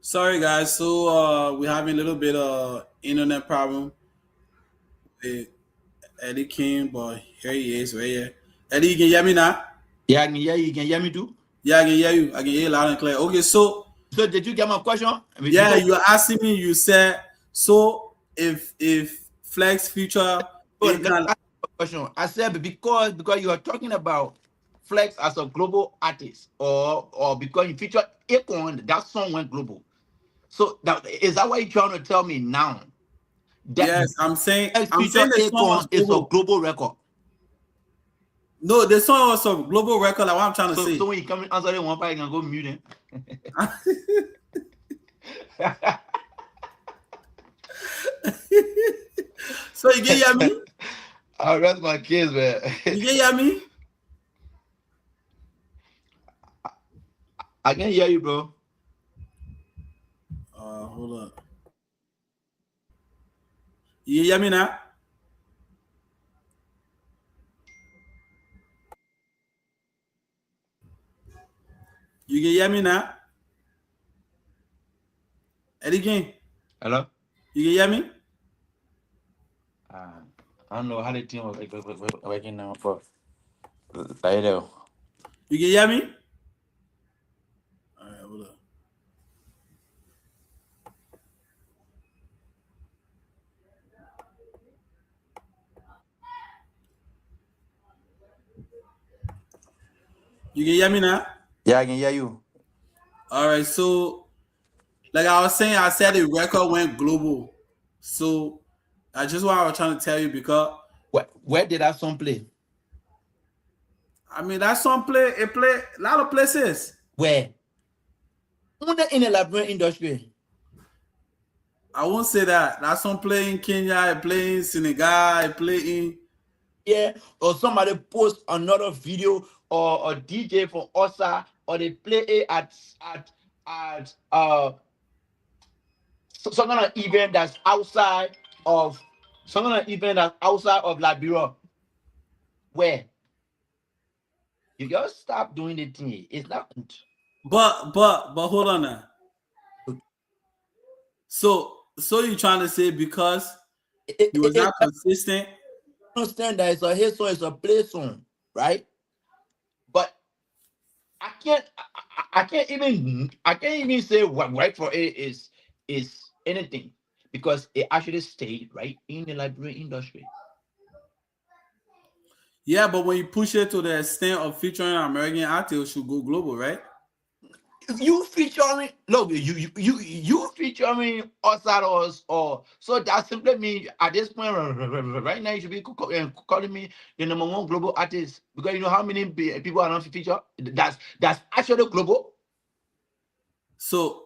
Sorry guys, so we're having a little bit of internet problem with Eddie King, but here he is right here. Eddie, you can hear me now? Yeah, I can hear you. You can hear me too. Yeah, I can hear you. I can hear you loud and clear. Okay, so So did you get my question? I mean, yeah, because you're asking me. You said so if Flex Future let me Akon. ask you a question. I said because you are talking about Flex as a global artist, or because you feature Akon, that song went global. So that is that what you're trying to tell me now? That Yes, Flex I'm feature saying the song was Akon is a global. global record. No, the song was a global record. Like what I'm trying to So say. when you come and answer the one part, you can go mute him. So you can hear me? I rest my kids, man. You can hear me? I can hear you, bro. Hold up. You can hear me now? You can hear me now? Eddie King, Hello? you can hear me? Uh, I don't know how the team was working now for later. You can hear me? All right, hold up. You can hear me now? Yeah, I can hear you. All right, so like I was saying, I said the record went global. So that's just what I was trying to tell you because Where did that song play? I mean that song play a lot of places. Where? In the library industry. I won't say that. That song play in Kenya, it play in Senegal, it play in Yeah, or somebody post another video or a DJ from Osa, or they play it at some kind of event that's outside of Liberia. Where? You just stop doing the thing. It's not good. but hold on now. So you trying to say because he was not I consistent? understand that it's a hit song, it's a play song, right? But I can't even say what right for it is anything, because it actually stayed right in the library industry. Yeah, but when you push it to the extent of featuring American artists, should go global, right? You featuring look, you featuring us at us, or so that simply means at this point right now you should be calling me the number one global artist, because you know how many people are not feature. That's actually global. So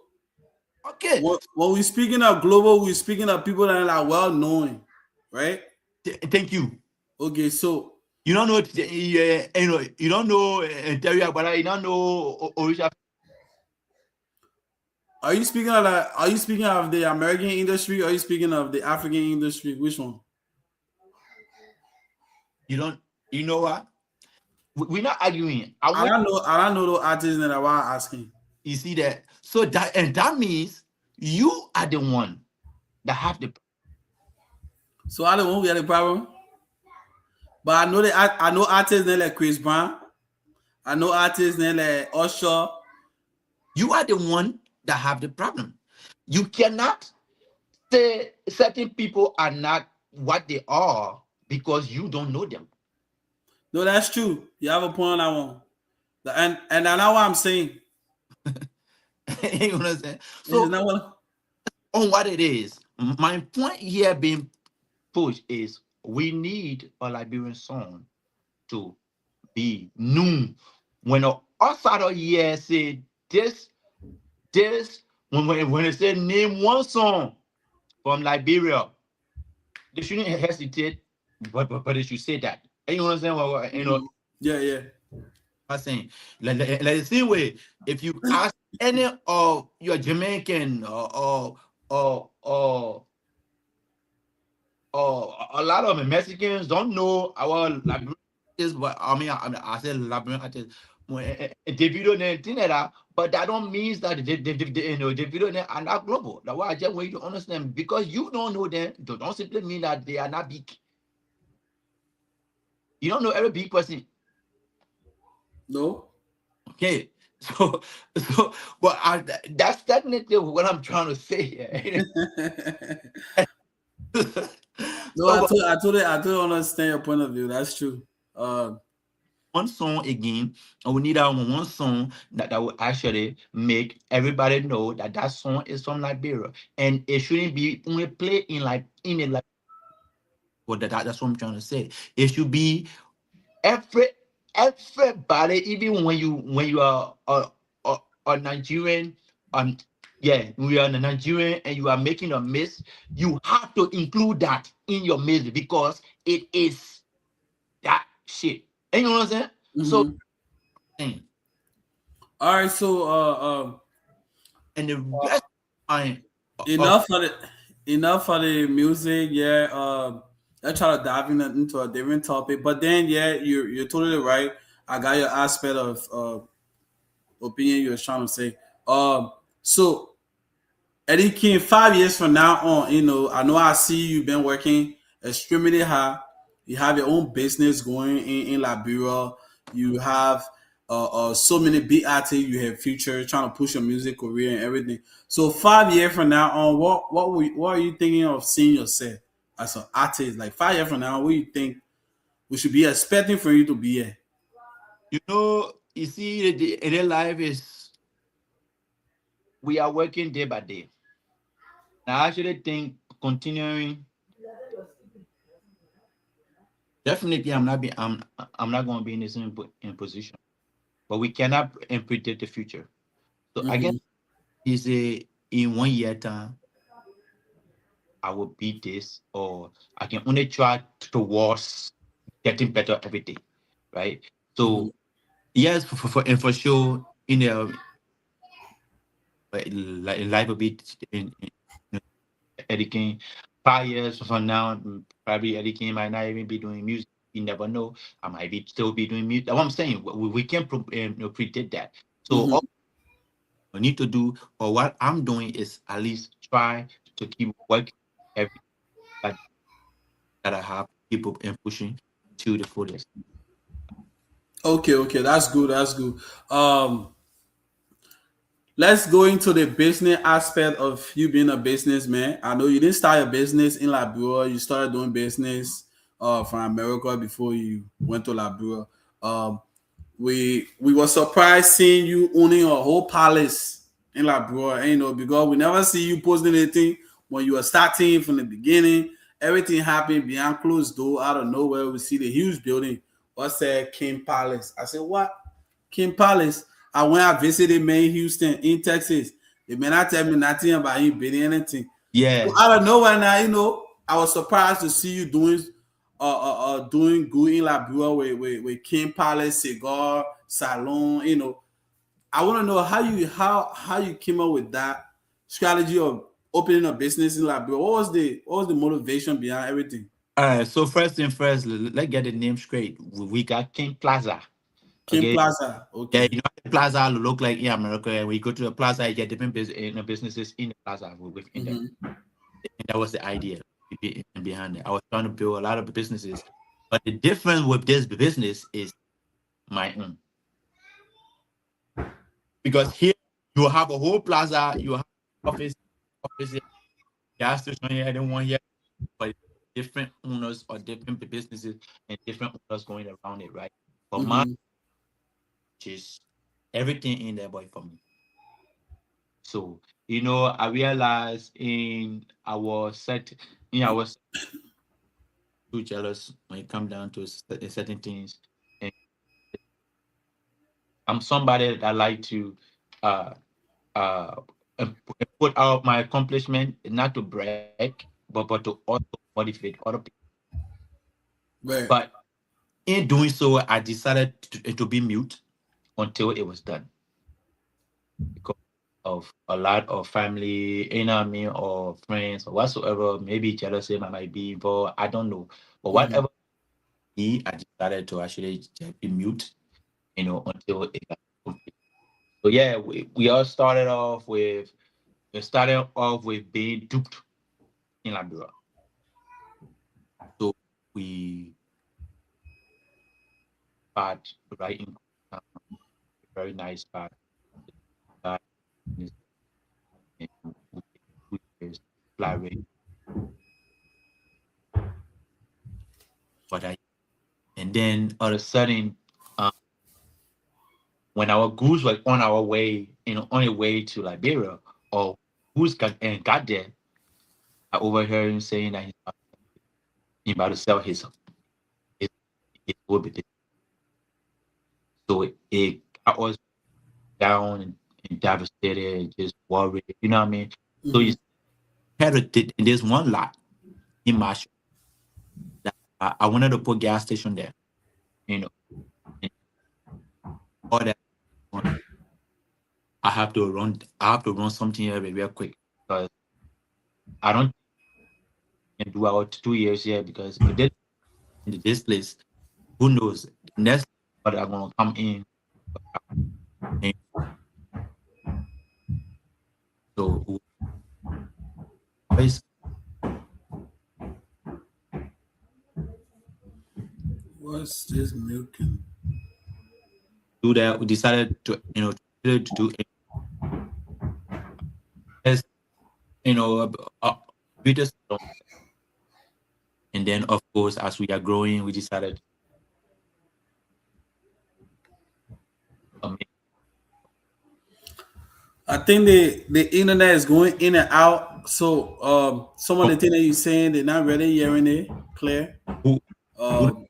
Okay, when we speaking of global, we speaking of people that are like well known, right? thank you. Okay, so You don't know, you don't know Terry, but you don't know Orisha. are you speaking of the American industry or are you speaking of the African industry? Which one? You don't, you know what? We're not arguing. I don't know the artists that are asking. You see that? So that means you are the one that have the. So I don't want to get a problem. But I know artists like Chris Brown. I know artists like Usher. You are the one that have the problem. You cannot say certain people are not what they are because you don't know them. No, that's true. You have a point on that one. And I know what I'm saying. You understand? It's So not what on what it is, my point here being pushed is we need a Liberian song to be new. When an outsider here say this when they say name one song from Liberia, they shouldn't hesitate, but they should say that. And you understand what you know? Yeah, yeah. I'm saying, like the same way, if you ask any of your Jamaican or a lot of Mexicans don't know our Liberian artists, but I said Liberian artists. Davido and thing like that, but that don't mean that Davido are not global. That's why I just want you to understand, because you don't know them, don't simply mean that they are not big. You don't know every big person. No. Okay, so but that's technically what I'm trying to say here. No, So, but I totally understand your point of view. That's true. Uh, one song again, and we need that one song that will actually make everybody know that that song is from Liberia, and it shouldn't be only played in like in a like. Well, that's what I'm trying to say. It should be every everybody, even when you are a Nigerian, um, yeah, we are a Nigerian, and you are making a mix, you have to include that in your music because it is that shit. And you know what I'm saying? So, mhm. mm, All right. So, and the rest of enough for the music. Yeah. Let's try to dive into a different topic. But then, yeah, you're totally right. I got your aspect of opinion you were trying to say. So Eddie King, 5 years from now on, I know I see you've been working extremely hard. You have your own business going in Liberia. You have so many big artists. You have future trying to push your music career and everything. So 5 years from now on, what are you thinking of seeing yourself as an artist? Like 5 years from now, what do you think we should be expecting for you to be here? you see, the real life is we are working day by day. And I actually think continuing. Definitely, I'm not going to be in the same in position, but we cannot predict the future. So I guess Mm-hmm. is a in 1 year time I will beat this, or I can only try towards getting better every day, right? Mm-hmm. So yes, and for sure, in the like life will be in Eddie King. 5 years from now, probably Eddie King might not even be doing music. You never know. I might be still be doing music. That's what I'm saying. We can't predict that. So Mm-hmm. all we need to do, or what I'm doing, is at least try to keep working every that, that I have, keep up and pushing to the fullest. Okay, okay, that's good. That's good. Um, let's go into the business aspect of you being a businessman. I know you didn't start a business in Liberia. You started doing business from America before you went to Liberia. Um, we were surprised seeing you owning a whole palace in Liberia, because we never see you posting anything when you were starting from the beginning. Everything happened behind closed door. Out of nowhere, we see the huge building. What's that? King Palace. I said, what? King Palace. I went, I visited Maine, Houston, in Texas. They may not tell me nothing about him building anything. So Yeah. out of nowhere now, I was surprised to see you doing good in Liberia with King Palace, Cigar, Salon. I want to know how you came up with that strategy of opening a business in Liberia. What was the motivation behind everything? All right. So first thing first, let's get the name straight. We got King Plaza. King Okay. Plaza. Yeah, Okay. you know how the plaza look like in America. And when you go to the plaza, you get different businesses in the plaza within them. Mm-hmm. And that was the idea behind it. I was trying to build a lot of businesses, but the difference with this business is my own, because here you have a whole plaza, you have office, here, gas station here, and then one here, but different owners or different businesses and different owners going around it, right? For my Mm-hmm. is everything in there, boy, for me. So, I realized I was too jealous when it come down to certain things. And I'm somebody that like to uh put out my accomplishment, not to brag, but to also motivate other people. Right. But in doing so, I decided to be mute until it was done because of a lot of family, you know what I mean, or friends or whatsoever. Maybe jealousy might be involved. I don't know. But Mm-hmm. whatever I decided to actually just be mute, until it got complete. So yeah, we all started off with being duped in Liberia. So we bought right in a very nice spot. Uh, and we just fly rate, but and then all of a sudden, um, when our goose was on our way, on the way to Liberia, or goose got there, I overheard him saying that he's about to sell his, his wood. So it got us down and devastated, and just worried. You know what I mean? So Mm-hmm. you had there's one lot in my shop that I wanted to put gas station there. You know, and all that. I have to run something here real quick because I don't can do out 2 years here because if they in this place, who knows? The next but are gonna come in. And so we always What's this milking? do that. We decided to do as you know we just and then of course as we are growing, we decided um, I think the internet is going in and out. So some of the things that you're saying, they're not really hearing it clear. who, who Um,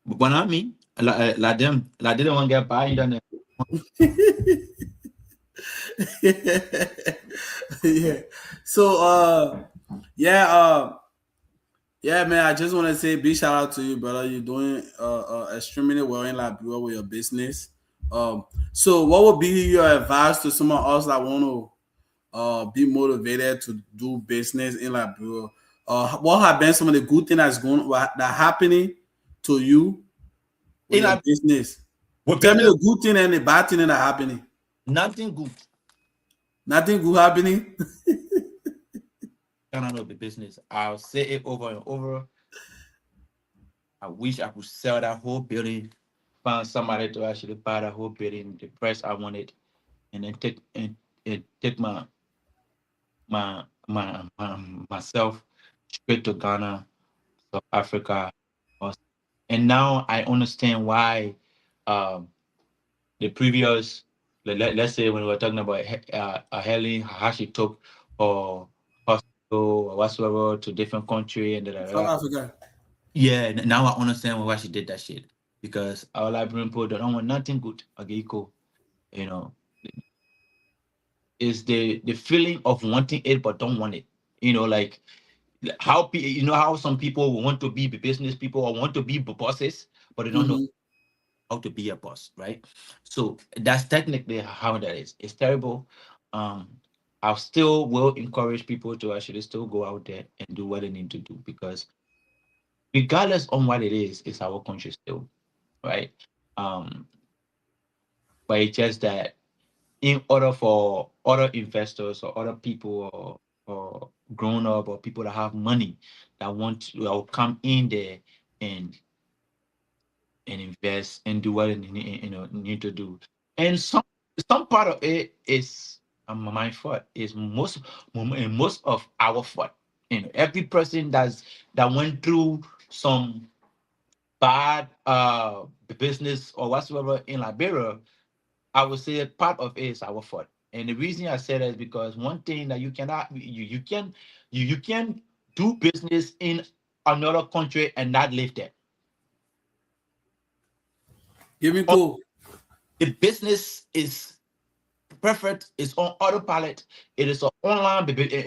when I mean like they don't want to get by internet. yeah. So yeah, yeah, man. I just want to say big shout out to you, brother. You're doing extremely well in Liberia with your business. So what would be your advice to someone else that want to be motivated to do business in Liberia? What have been some of the good things that happening to you with In your like business? with Tell me business, the good thing and the bad thing that happening. nothing good. Nothing good happening. Cannot be business. I'll say it over and over. I wish I could sell that whole building, find somebody to actually buy that whole building, the price I wanted, and then take myself straight to Ghana, South Africa, and now I understand why um, the previous, let's say when we were talking about Helen, how she took or hospital or whatsoever to different country and South Africa. yeah, now I understand why she did that shit because our Liberian people don't want nothing good. Okay, cool. You know, is the feeling of wanting it but don't want it. Like how how some people want to be business people or want to be bosses, but they don't know Mm-hmm. how to be a boss, right? So that's technically how that is. It's terrible. Um, I still will encourage people to actually still go out there and do what they need to do because regardless on what it is, it's our country still, right? Um, but it's just that in order for other investors or other people or grown up or people that have money that will come in there and invest and do what they need to do. And some part of it is my fault. Is most of our fault. Every person that went through some bad business or whatsoever in Liberia, I would say part of it is our fault. And the reason I say that is because one thing that you can do business in another country and not live there. Give me Or cool. the business is perfect. It's on autopilot. It is an online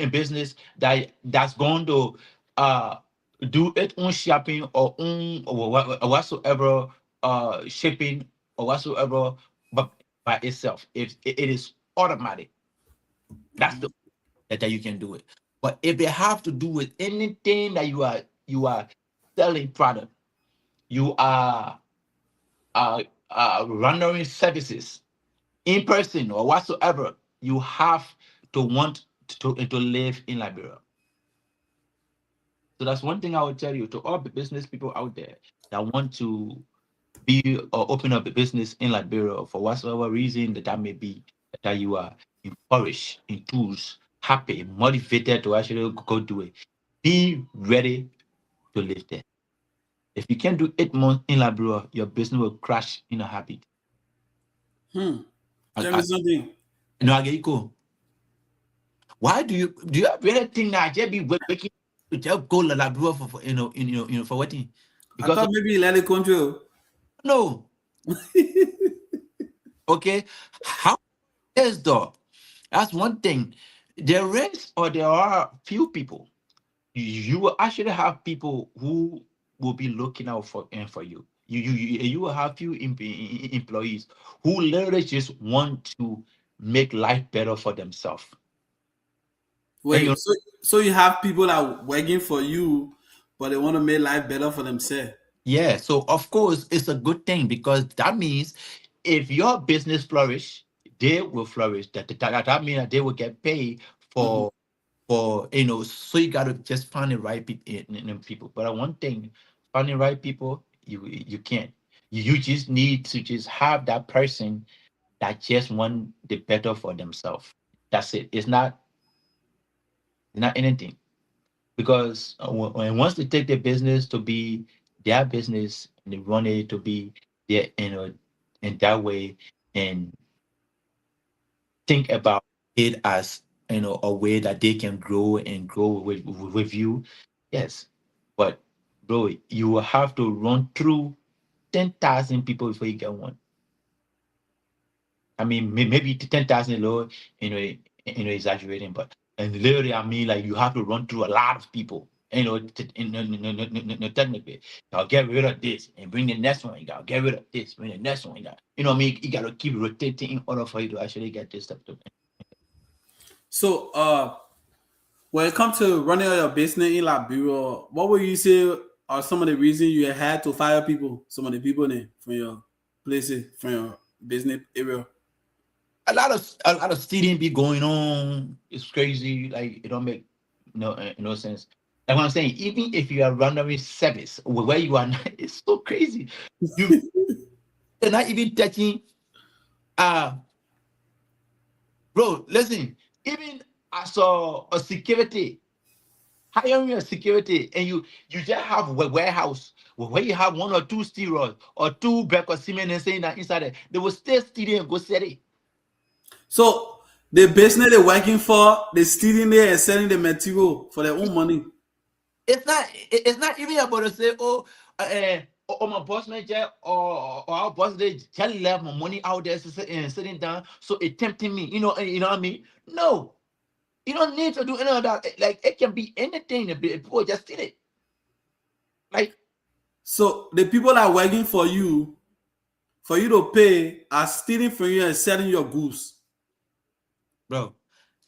business that's going to uh do its own shopping or own or whatsoever shipping or whatsoever, but by itself. It is automatic. That's the that you can do it. But if they have to do with anything that you are selling product, you are rendering services in person or whatsoever, you have to want to live in Liberia. So that's one thing I would tell you to all the business people out there that want to be or open up a business in Liberia for whatsoever reason that may be, that you are encouraged, enthused, happy, motivated to actually go do it. Be ready to live there. If you can't do 8 months in Liberia, your business will crash in a habit. Tell me I, something. no, I get you go. Why do you really think that I just be waking to just go to Liberia for for wedding? I Because thought maybe you let it control. no, okay. How is though? That's one thing. There are few people. You will actually have people who will be looking out for you. You will have few employees who literally just want to make life better for themselves. And Wait, so you have people that are working for you, but they want to make life better for themselves. yeah, so of course it's a good thing because that means if your business flourish, they will flourish. That means that they will get paid Mhm. for so you gotta just find the right people. But one thing, finding right people, you can't. You just need to just have that person that just want the better for themselves. That's it. It's not anything because when once they take their business to be their business and they run it to be their in that way and think about it as a way that they can grow and grow with you. Yes, but bro, you will have to run through 10,000 people before you get one. I mean, maybe 10,000 low, exaggerating, but and literally, I mean, like you have to run through a lot of people. Technically, I'll get rid of this and bring the next one. You gotta get rid of this, bring the next one. I mean, you gotta keep rotating in order for you to actually get this stuff to. So, when it comes to running your business in Liberia, what would you say are some of the reasons you had to fire people? Some of the people there from your places, from your business area. A lot of stealing be going on. It's crazy. Like it don't make no sense. Like what I'm saying, even if you are running service where you are, now, it's so crazy. You are not even touching. Uh Bro, listen. Even as a security, hiring a security, and you just have a warehouse where you have one or two steroids or two back of cement and saying that inside it, they will still steal it and go sell it. So, the business they're working for, they're stealing there and selling the material for their own money. It's not even about to say, my boss manager or our boss they just left my money out there sitting down, so it tempting me. You know what I mean? No, you don't need to do any of that. Like it can be anything. People just steal it. Like, So, the people that are working for you to pay, are stealing from you and selling your goods. bro,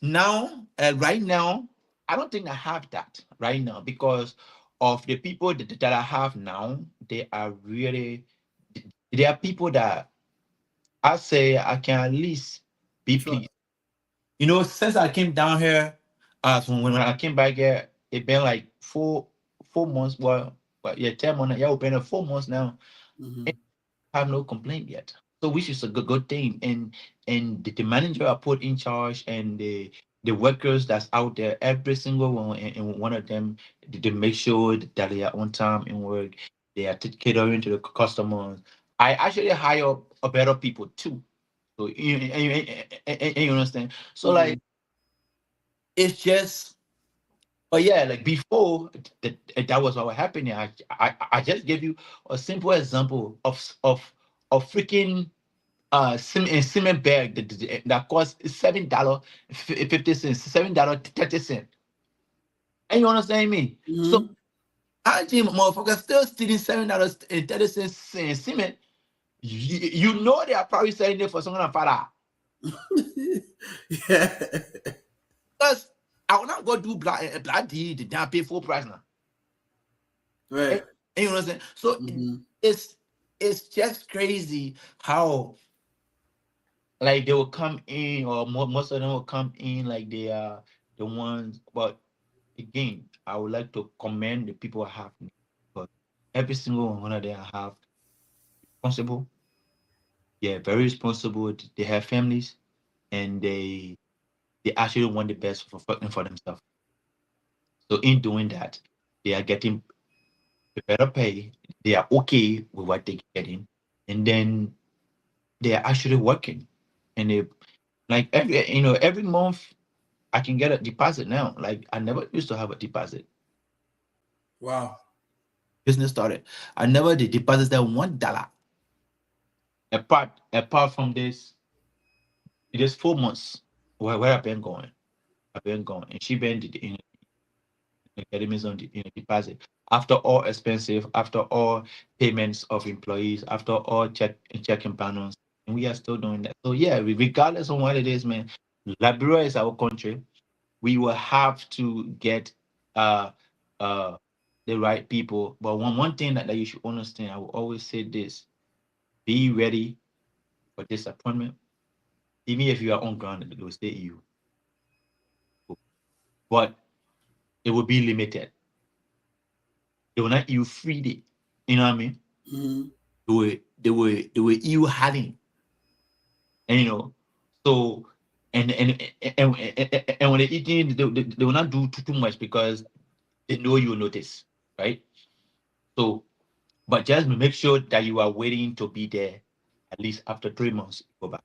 now, right now, I don't think I have that right now because of the people that I have now. They are really, they are people that I say I can at least be Sure. pleased. Since I came down here, from when I came back here, it been like 4 months. Well, yeah, 10 months. Yeah, it's been 4 months now. Mhm. I have no complaint yet. So which is a good thing. And the manager I put in charge and the workers that's out there, every single one and one of them, they make sure that they are on time in work. They are catering to the customers. I actually hire a better people too. So you understand. So like Mhm. it's just, but yeah, like before that was what was happening. I just gave you a simple example of freaking cement bag that costs $7.50, $7.30. And you understand me? So Mm-hmm. I think motherfuckers still stealing $7.30 in cement. You know they are probably selling it for something like $5. Yeah. Because I will not go do black deed, they don't pay full price now. Right. And you know what I'm saying? So Mm-hmm. it's it's just crazy how like they will come in, or most of them will come in like they are the ones. But again, I would like to commend the people I have, because every single one of them have responsible, yeah, very responsible. They have families, and they actually want the best for themselves. So in doing that, they are getting a better pay. They are okay with what they're getting, and then they are actually working. And they, like, every month I can get a deposit now. Like, I never used to have a deposit. Wow. Business started, I never did deposit that $1. Apart from this, it is 4 months where I've been going. I've been going, and she been getting me on the deposit. After all expensive, after all payments of employees, after all checking panels, and we are still doing that. So yeah, regardless of what it is, man, Liberia is our country. We will have to get uh uh the right people. But one thing that you should understand, I will always say this: be ready for disappointment. Even if you are on ground, it will stay you, but it will be limited. They will not you freely. You know what I mean? Mm-hmm. They were you hiding, and so and when they eating, they will not do too much, because they know you will notice, right? So, but just make sure that you are waiting to be there at least after 3 months. Go back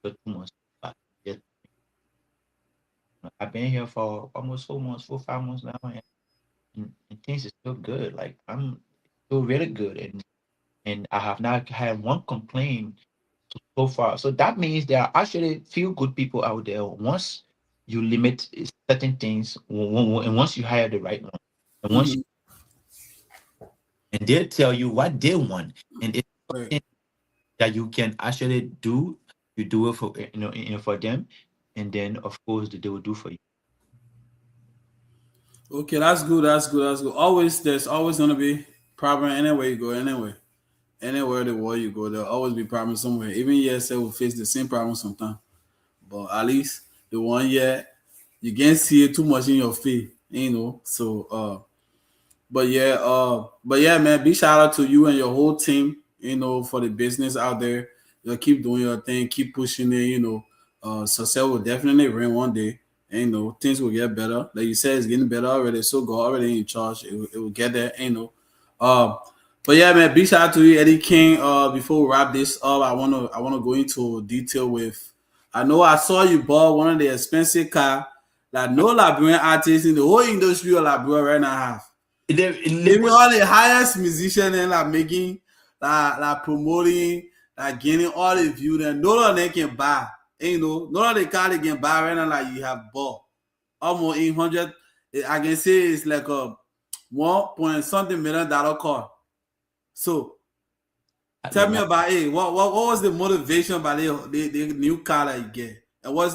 after 2 months. Back. Yes, I've been here for almost 4 months, 5 months now, and things is still good. Like, I'm still really good, and I have not had one complaint so far. So that means there are actually few good people out there. Once you limit certain things, and once you hire the right one, and once Mm-hmm. and they tell you what they want, and it's Right. something that you can actually do, you do it for for them, and then of course they will do for you. Okay, that's good. That's good. That's good. Always, there's always gonna be problem anywhere you go. Anyway, anywhere the world you go, there'll always be problem somewhere. Even ESL will face the same problem sometimes. But at least the one year you can't see it too much in your face, So but yeah, man, big shout out to you and your whole team, for the business out there. You keep doing your thing, keep pushing it, success will definitely reign one day. And, things will get better. Like you said, it's getting better already. So God already in charge. It will get there, Uh but yeah, man, big shout out to you, Eddie King. Before we wrap this up, I wanna go into detail with I know I saw you bought one of the expensive car that no Liberian artist in the whole industry of Liberia right now have. Even all the highest musician and like making like promoting like getting all the view then none of them can buy. None of the car they can buy right now like you have bought. Almost 800. I can say it's like a 1 point something million car. So tell me about it. What was the motivation by the new car that you get? And what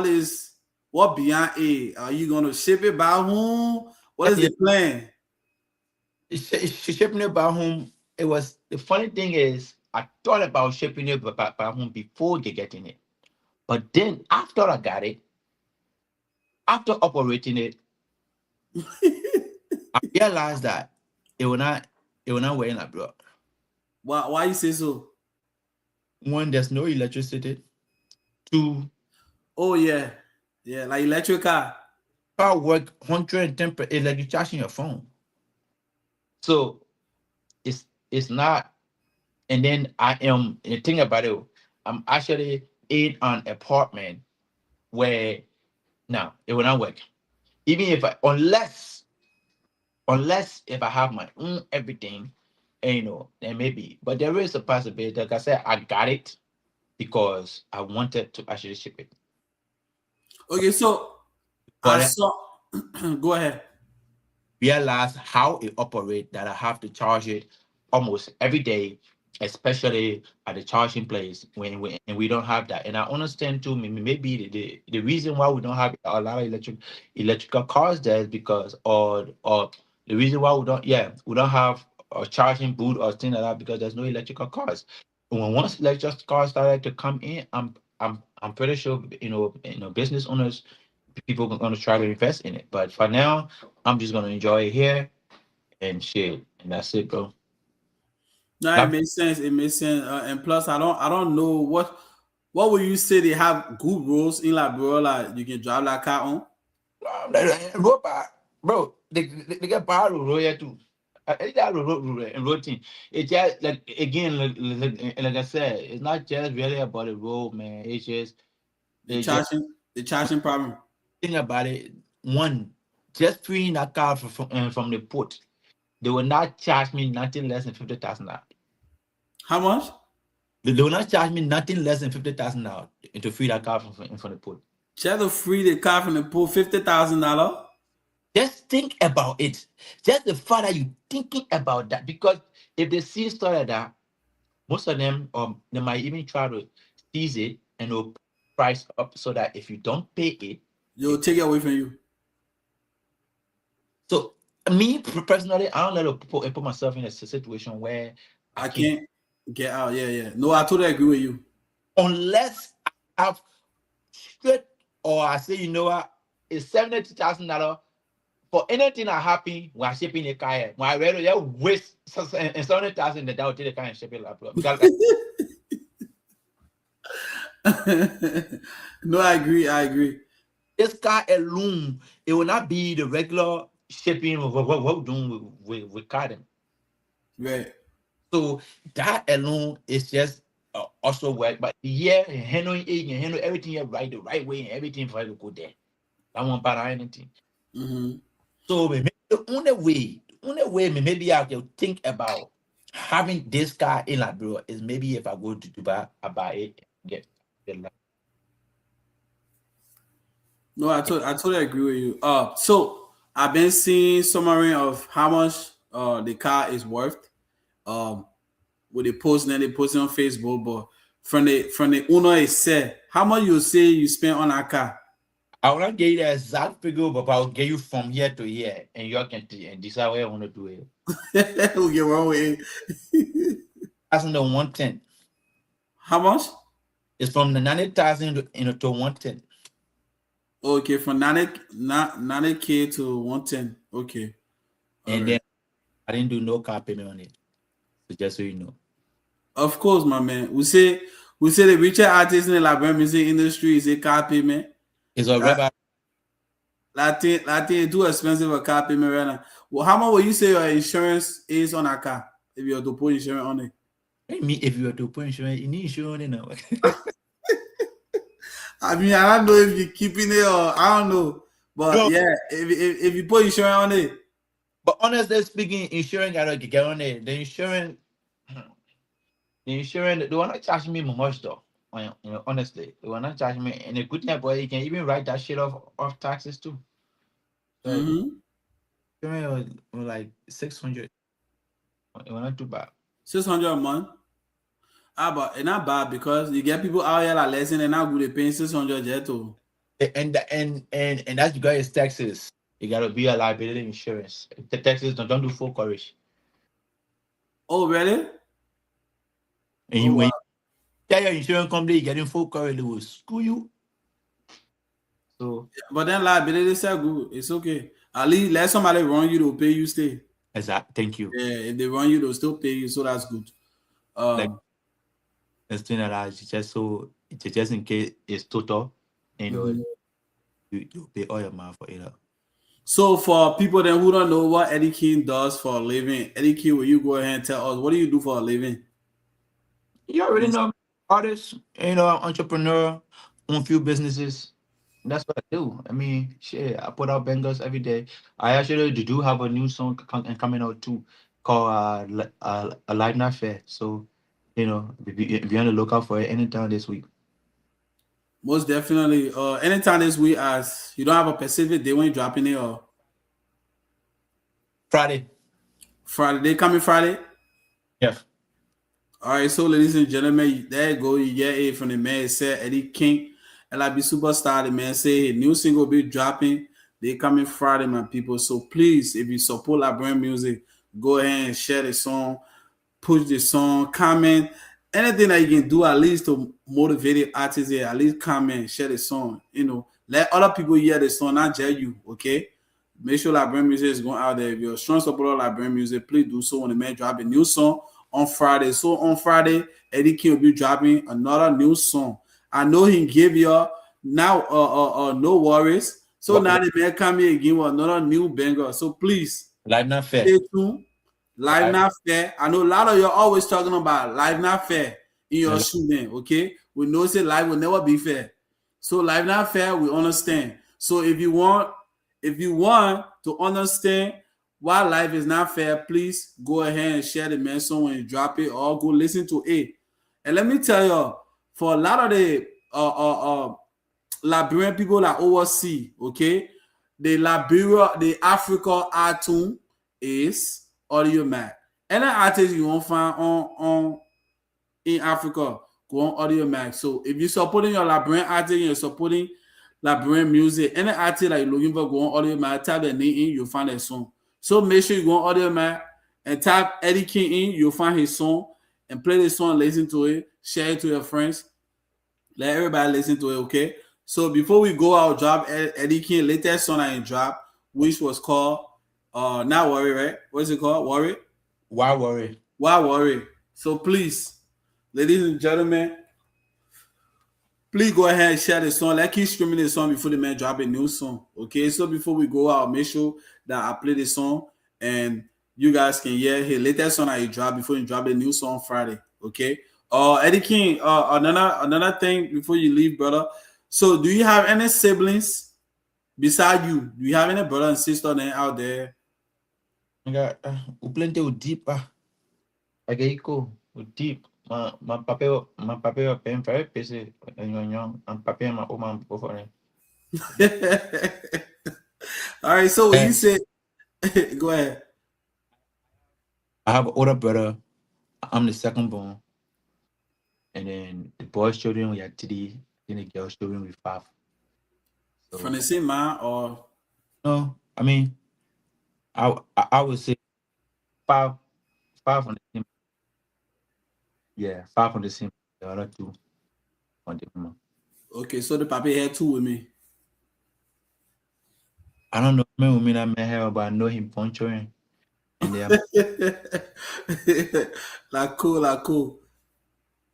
is what beyond it? Are you gonna ship it by home? What is Yeah, the plan? shipping it by home. It was the funny thing is, I thought about shipping it by home before getting it, but then after I got it, after operating it, I realized that it will not work in abroad. Why you say so? One, there's no electricity. Two, Oh yeah, yeah, like electric car. car work 110 per, it's like you're charging your phone. So it's not. And then I am, and think about it, I'm actually in an apartment where now it will not work. Even if unless if I have my own everything, and maybe, but there is a possibility. Like I said, I got it because I wanted to actually ship it. Okay, so I But saw. Go ahead. realize how it operates that I have to charge it almost every day, especially at the charging place when we don't have that. And I understand too, maybe the reason why we don't have a lot of electrical cars there is because or the reason why we don't have a charging booth or thing like that because there's no electrical cars. When once electric cars started to come in, I'm pretty sure business owners, people are going to try to invest in it. But for now, I'm just gonna enjoy it here and shit, and that's it, bro. No, it Not, makes sense. It makes sense. And plus, I don't know what would you say they have good roads in Liberia like you can drive that car on. robot, bro. They get power road here too. It's that road thing. It's just like again, like I said, it's not just really about the road, man. The It's just the charging problem. think about it. One, just freeing that car from the port, they will not charge me nothing less than 50,000. How much? They will not charge me nothing less than 50,000 now to free that car from the port. Just to free the car from the pool, $50,000. Just think about it. Just the fact that you thinking about that, because if they see stuff like that, most of them they might even try to seize it and they'll price up so that if you don't pay it, They'll take it away from you. so me personally, I don't let to put myself in a situation where I I can, can't get out. Yeah, yeah. No, I totally agree with you. unless I have straight, or I say, you know what, it's $72,000 for anything that happen when I shipping a car here. When I read it, waste and 70,000 that will take the car and ship it like because No, I agree. I agree. this car alone, it will not be the regular shipping what we're doing with car them. Right. So that alone is just also work. But yeah, handling it and handle everything right the right way and everything for it to go there. I won't buy anything. Mm-hmm. So maybe the only way maybe I can think about having this car in Liberia is maybe if I go to Dubai, I buy it and get like, No, I totally agree with you. So I've been seeing summary of how much the car is worth. Um, with the post and they post it on Facebook, but from the owner it said how much you say you spend on a car. I will not get you the exact figure, but I'll get you from here to here, and you all can and decide what you want to do it. We get wrong with it. That's in the 110. How much? It's from the 90,000 to 110. Okay, from 90K to 110. Okay. All And right. then I didn't do no car payment on it. So just so you know. Of course, my man. We say the richer artists in the Liberian music industry is a car payment. It's a rebel. That thing is too expensive for car payment right now. Well, how much will you say your insurance is on a car if you have to put insurance on it? Me, if you were to put insurance, you need insurance now. I mean, I don't know if you're keeping it or I don't know, but No. yeah, if you put insurance on it, But honestly speaking, insurance gotta get on it. The insurance, they will not charge me much though. Honestly, they will not charge me. And the good thing about it, you can even write that shit off taxes too. So mm-hmm. insurance was like 600. It was not too bad. 600 a month. Ah, but it's not bad because you get people out here like lesson and now good they paying 600 jet too. And that's because it's Texas. You gotta be a liability insurance. The Texas don't do full coverage. Oh, really? And Oh, you when wow. you tell your insurance company you're getting full coverage, they will screw you. So But then liability say good. It's okay. At least let somebody run you to pay you stay. exact. Thank you. Yeah, if they run you, they'll still pay you, so that's good. Like Um, let's do that. Just in case it's total, you know, mhm. you pay all your money for it. So for people then who don't know what Eddie King does for a living, Eddie King, will you go ahead and tell us what do you do for a living? You already know, artist, entrepreneur, own few businesses. That's what I do. I mean, shit, I put out bangers every day. I actually do have a new song coming out too called a live night fair. So, if you're on the lookout for it anytime this week. Most definitely. Anytime this week, as you don't have a specific day when you're dropping it, or Friday. Friday, they coming Friday. Yes. All right, so ladies and gentlemen, there you go. You get it from the man. It said Eddie King, LIB Superstar. The man say his new single be dropping. They coming Friday, my people. So please, if you support Liberian music, go ahead and share the song, push the song, comment, anything that you can do at least to motivate the artists here. At least comment, share the song. Let other people hear the song, not just you. Okay. Make sure Liberian music is going out there. If you're a strong supporter of Liberian music, please do so when the man drop a new song on Friday. So on Friday, Eddie King will be dropping another new song. I know he gave you now no worries. So now the man come here again with another new banger. So please Live not fair. stay tuned. Live not fair. I know a lot of you are always talking about live not fair in your shooting. Okay, we know say live will never be fair. So live not fair, we understand. So if you want to understand why life is not fair, please go ahead and share the man song when you drop it, or go listen to it. And let me tell you, for a lot of the Liberian people that oversee, okay, the Africa iTunes is Audio Mac. Any artist you won't find on in Africa, go on Audio Mac. So if you're supporting your Liberian artist, you're supporting Liberian music, any artist that you're looking for, go on Audio Mac, type the name in, you'll find that song. So make sure you go on Audio Mac and type Eddie King in, you'll find his song, and play the song, listen to it, share it to your friends. Let everybody listen to it, okay? So before we go, I'll drop Eddie King latest song I dropped, which was called Not Worry, right? What's it called? Worry? Why worry? Why worry? So please, ladies and gentlemen, please go ahead and share the song. Let's keep streaming the song before the man drop a new song. Okay, so before we go out, make sure that I play the song and you guys can hear his latest song that he dropped before you drop a new song Friday. Okay. Eddie King, another thing before you leave, brother. So do you have any siblings beside you? Do you have any brother and sister out there? I got plenty of deep. Okay, cool. Deep. My papa paying very busy and papa and my woman both of them. All right, so when you say go ahead. I have an older brother. I'm the second born. And then the boys' children we had 3, then the girls' children we 5. So, from the same man or no, I mean I would say 5 on the same. Yeah, 5 on the same. The other 2 on the mama. Okay, so the papa had 2 with me. I don't know man with me that met her, but I know him puncturing. And they like cool.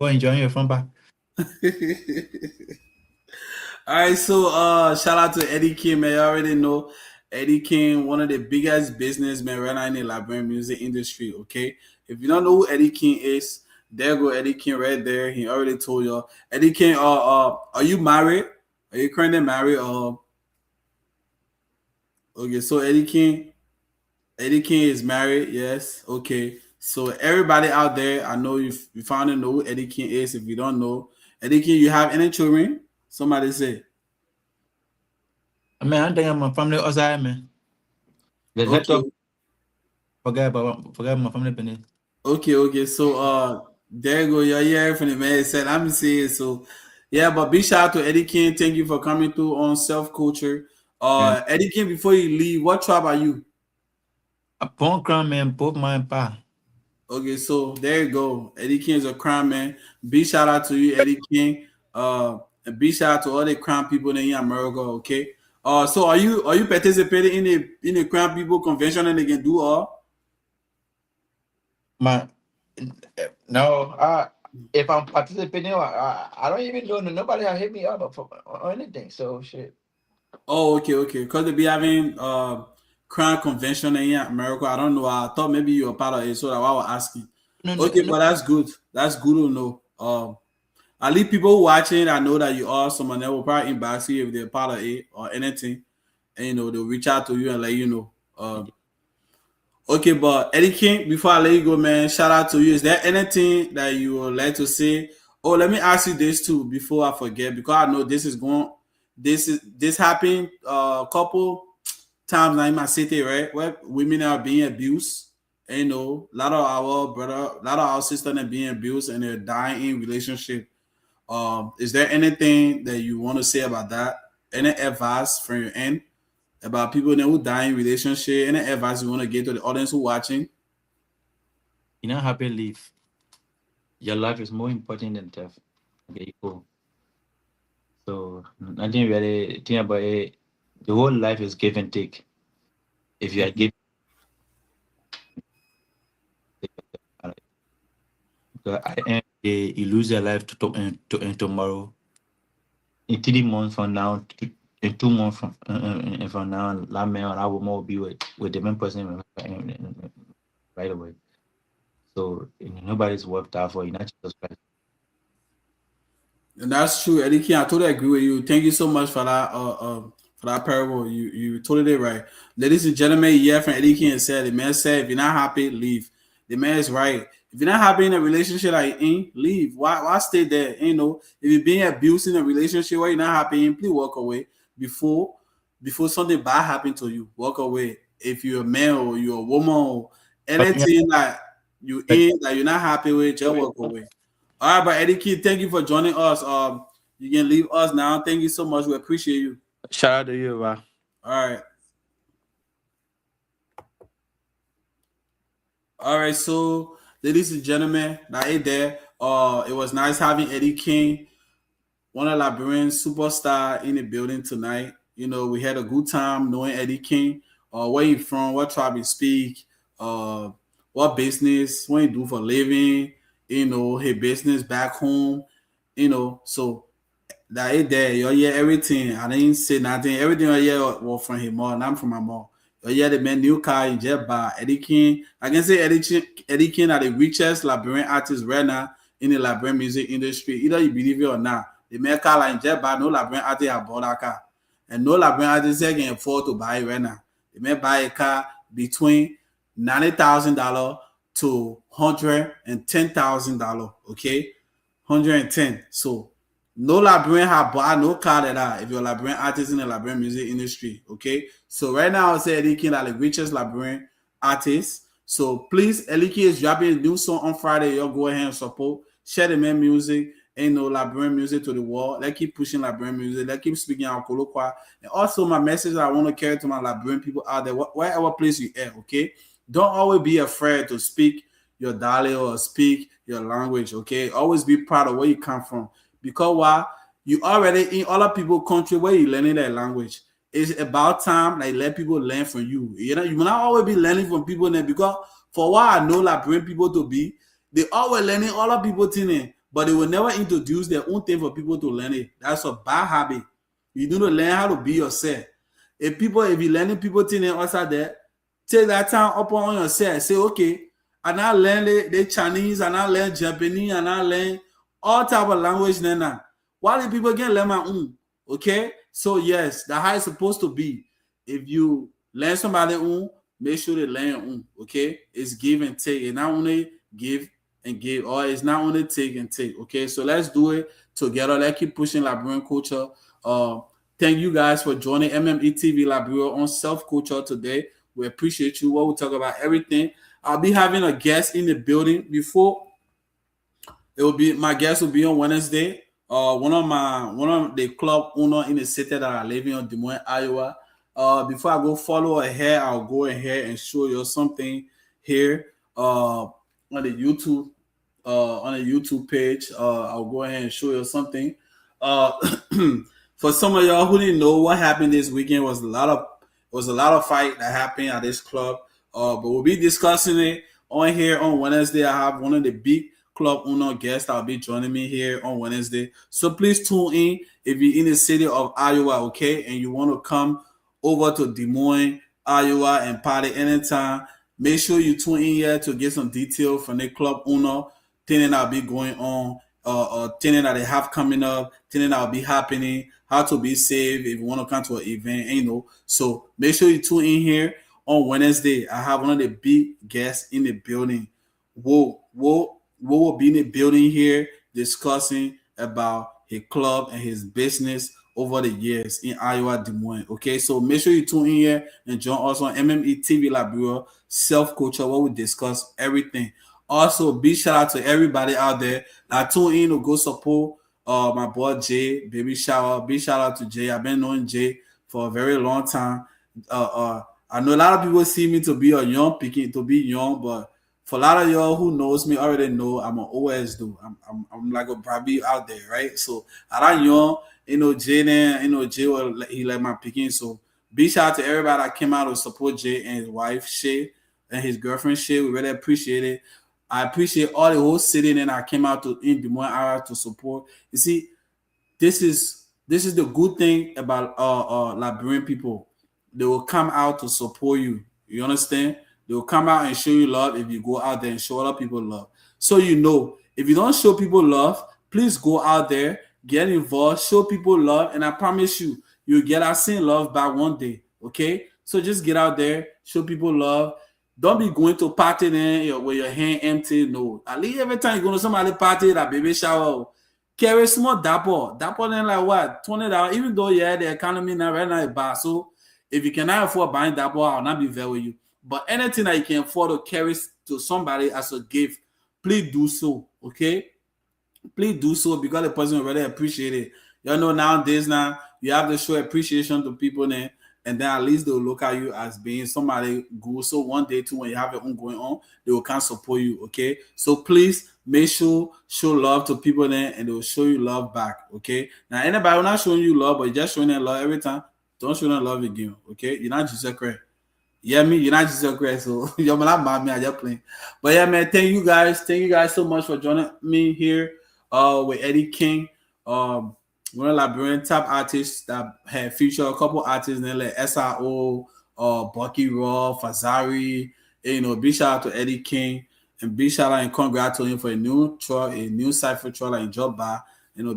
Go enjoying your fun back. All right, so shout out to Eddie King, man. You already know Eddie King, one of the biggest businessmen right now in the Liberian music industry. Okay, if you don't know who Eddie King is, there go Eddie King right there. He already told you. Eddie King, are you married? Are you currently married? Okay, so Eddie King is married. Yes. Okay. So everybody out there, I know you found to know who Eddie King is. If you don't know Eddie King, you have any children? Somebody say. I mean, I think I'm a family outside, man. Let's talk. Forget my family business. Okay. So there you go. You're here from the man said. I'm saying so. Yeah, but big shout out to Eddie King. Thank you for coming through on Self Culture. Eddie King, before you leave, what tribe are you? A born crown man, both my pa. Okay, so there you go. Eddie King is a crown man. Big shout out to you, Eddie King. And big shout out to all the crown people in America. Okay. So are you participating in the crown people convention and they can do all? No. If I'm participating, I don't even know. Nobody has hit me up or anything. So shit. Oh, okay. Because they be having crown convention in America. I don't know. I thought maybe you were part of it, so that's why I was asking. Okay, but that's good. That's good to know. At least people watching, I know that you are someone that will probably inbox you if they're part of it or anything, and they'll reach out to you and let you know. Okay, but Eddie King, before I let you go, man, shout out to you. Is there anything that you would like to say? Oh, let me ask you this too before I forget, because I know this happened a couple times now in my city, right? Where women are being abused. And, you know, a lot of our brother, a lot of our sisters are being abused and they're dying in relationship. Is there anything that you want to say about that? Any advice from your end about people who die in relationship? Any advice you want to give to the audience who watching? You're not happy, leave. Your life is more important than death. Okay, cool. So nothing really think about it. The whole life is give and take. If you are giving, because at the end of the day, you lose your life in tomorrow. In 3 months from now, in 2 months from now, that man or that woman will be with the main person right away. So nobody's worked out for you, not Jesus Christ. And that's true, Eddie King. I totally agree with you. Thank you so much for that parable. You totally right, ladies and gentlemen. Yeah, from Eddie King said, the man said, if you're not happy, leave. The man is right. If you're not happy in a relationship like in, leave. Why stay there? You know, if you're being abused in a relationship where you're not happy in, please walk away before something bad happen to you. Walk away. If you're a man or you're a woman or But yeah, anything that you but in that you're not happy with, just walk away. All right, but Eddie Key, thank you for joining us. You can leave us now. Thank you so much. We appreciate you. shout out to you, bro. All right. All right. So, ladies and gentlemen, that is there. It was nice having Eddie King, one of Liberian's superstar in the building tonight. You know, we had a good time knowing Eddie King. Where he from, what tribe he speak, uh, what business, what he do for living, you know, his business back home, you know. So that it there, you hear everything. I didn't say nothing. Everything I hear was from him more, and I'm from my mom. You hear the man new car in Jeba, Eddie King. I can say Eddie King are the richest Liberian artist right now in the Liberian music industry. Either you believe it or not. The man car like Jeba, no Liberian artist have bought that car. And no Liberian artist can afford to buy it right now. The man buy a car between $90,000 to $110,000. Okay, 110. So no Liberian have bought no car that are if you're a Liberian artist in the Liberian music industry. Okay. So right now I say Eddie King are the richest Liberian artist. So please, Eddie King is dropping a new song on Friday. Y'all go ahead and support. Share the man music. Ain't no Liberian music to the world. Let's keep pushing Liberian music. Let's keep speaking our Kolokwa. And also my message I want to carry to my Liberian people out there, wherever place you at, okay? Don't always be afraid to speak your dialect or speak your language, okay? Always be proud of where you come from. Because why? You already in other people's country where you learning that language. It's about time like let people learn from you. You know, you will not always be learning from people there because for what I know like bring people to be, they always learning other people thing, but they will never introduce their own thing for people to learn it. That's a bad habit. You need to learn how to be yourself. If you learning people thing outside there, take that time up on yourself. Say, okay, and I learn the Chinese, and I learn Japanese, and I learn all type of language now. Why do people can learn my own? Okay, so yes, that's how it's supposed to be. If you learn somebody own, make sure they learn your own. Okay, it's give and take. It's not only give and give, or it's not only take and take. Okay, so let's do it together. Let's keep pushing Liberian culture. Thank you guys for joining MME TV Liberia on self culture today. We appreciate you. What we talk about everything. I'll be having a guest in the building before. It will be my guest will be on Wednesday. One of the club owner in the city that I live in Des Moines, Iowa. Before I go follow ahead, I'll go ahead and show you something here on the YouTube page. I'll go ahead and show you something. Uh, for some of y'all who didn't know what happened this weekend was a lot of fight that happened at this club. But we'll be discussing it on here on Wednesday. I have one of the big club owner guests that'll be joining me here on Wednesday. So please tune in if you're in the city of Iowa, okay, and you want to come over to Des Moines, Iowa, and party anytime. Make sure you tune in here to get some detail from the club owner, thing that'll be going on, thing that they have coming up, thing that'll be happening, how to be safe if you want to come to an event, you know. So make sure you tune in here on Wednesday, I have one of the big guests in the building. Wo will be in the building here discussing about his club and his business over the years in Iowa, Des Moines. Okay, so make sure you tune in here and join us on MME TV Liberia Self Culture, where we discuss everything. Also, big shout out to everybody out there that tune in to go support my boy Jay. Baby shower, big shout out to Jay. I've been knowing Jay for a very long time. I know a lot of people see me to be a young picking to be young, but for a lot of y'all who knows me already know I'm an OS dude. I'm like a Bobby out there, right? So I don't young, Jay then, Jay he like my picking. So big shout out to everybody that came out to support Jay and his wife Shay and his girlfriend Shay. We really appreciate it. I appreciate all the whole city and I came out to in Des Moines area to support. You see, this is the good thing about Liberian people. They will come out to support you. You understand? They will come out and show you love if you go out there and show other people love. So if you don't show people love, please go out there, get involved, show people love, and I promise you, you'll get that same love back one day. Okay? So just get out there, show people love. Don't be going to party then with your hand empty. No. At least every time you go to somebody party, that baby shower, carry small dapper. Dapper then like what? $20. Even though the economy now right now is bad. So if you cannot afford buying dapper, I'll not be there with you. But anything that you can afford to carry to somebody as a gift, please do so. Okay? Please do so because the person will really appreciate it. You know, nowadays now you have to show appreciation to people then, and then at least they'll look at you as being somebody good. So one day too, when you have your own going on, they will come support you. Okay, so please make sure show love to people then, and they will show you love back. Okay, now anybody who not showing you love, but you're just showing them love every time, don't show them love again. Okay, you're not Jesus Christ. Yeah, you're not Jesus Christ, so you're not mad me. I just playing. But yeah, man, thank you guys so much for joining me here with Eddie King, one of the Liberian top artists that had featured a couple artists in like SRO, Bucky Raw, Fazari. Big shout out to Eddie King and big shout out and congrats to him for a new cypher truck like job by.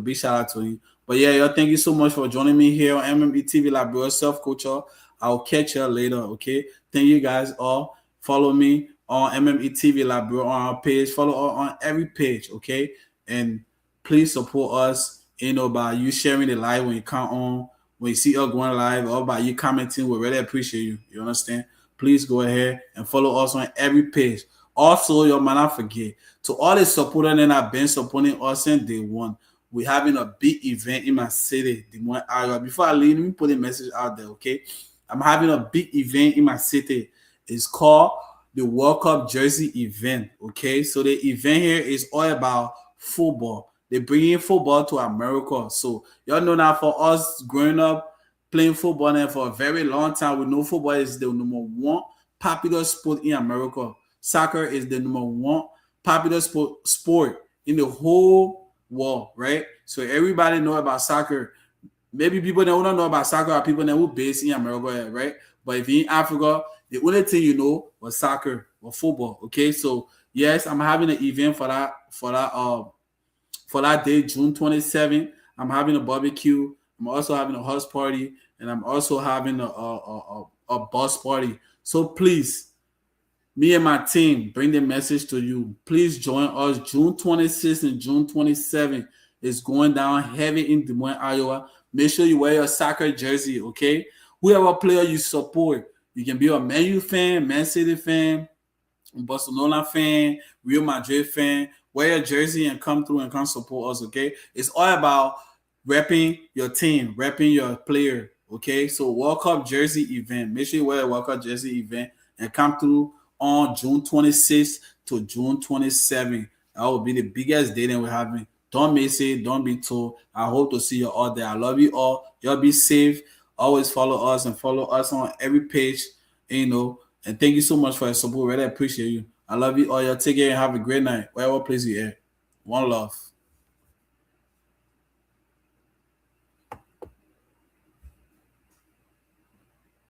Big shout out to him. But yeah, yo, thank you so much for joining me here on MME TV Liberia Self Culture. I'll catch you later. Okay, thank you guys all. Follow me on MME TV Liberia on our page. Follow us on every page. Okay, and please support us, by you sharing the live when you come on, when you see us going live, or by you commenting. We really appreciate you. You understand? Please go ahead and follow us on every page. Also, you might not forget, to all the supporters that have been supporting us since day one, we're having a big event in my city, Des Moines, Iowa. Before I leave, let me put a message out there, okay? I'm having a big event in my city. It's called the World Cup Jersey event, okay? So the event here is all about football. They bring in football to America. So y'all know now for us growing up playing football and for a very long time, we know football is the number one popular sport in America. Soccer is the number one popular sport in the whole world, right? So everybody know about soccer. Maybe people that don't know about soccer are people that were based in America, right? But if you're in Africa, the only thing you know was soccer or football. Okay, so yes, I'm having an event for that day, June 27th. I'm having a barbecue. I'm also having a house party, and I'm also having a bus party. So please, me and my team bring the message to you. Please join us June 26th and June 27th. It's going down heavy in Des Moines, Iowa. Make sure you wear your soccer jersey, okay? Whoever player you support. You can be a Man U fan, Man City fan, Barcelona fan, Real Madrid fan. Wear your jersey and come through and come support us, okay? It's all about repping your team, repping your player, okay? So World Cup jersey event. Make sure you wear a World Cup jersey event and come through on June 26th to June 27th. That will be the biggest day that we're having. Don't miss it. Don't be told. I hope to see you all there. I love you all. Y'all be safe. Always follow us and follow us on every page, and thank you so much for your support. Really appreciate you. I love you all. Y'all take care and have a great night. Wherever place you at. One love.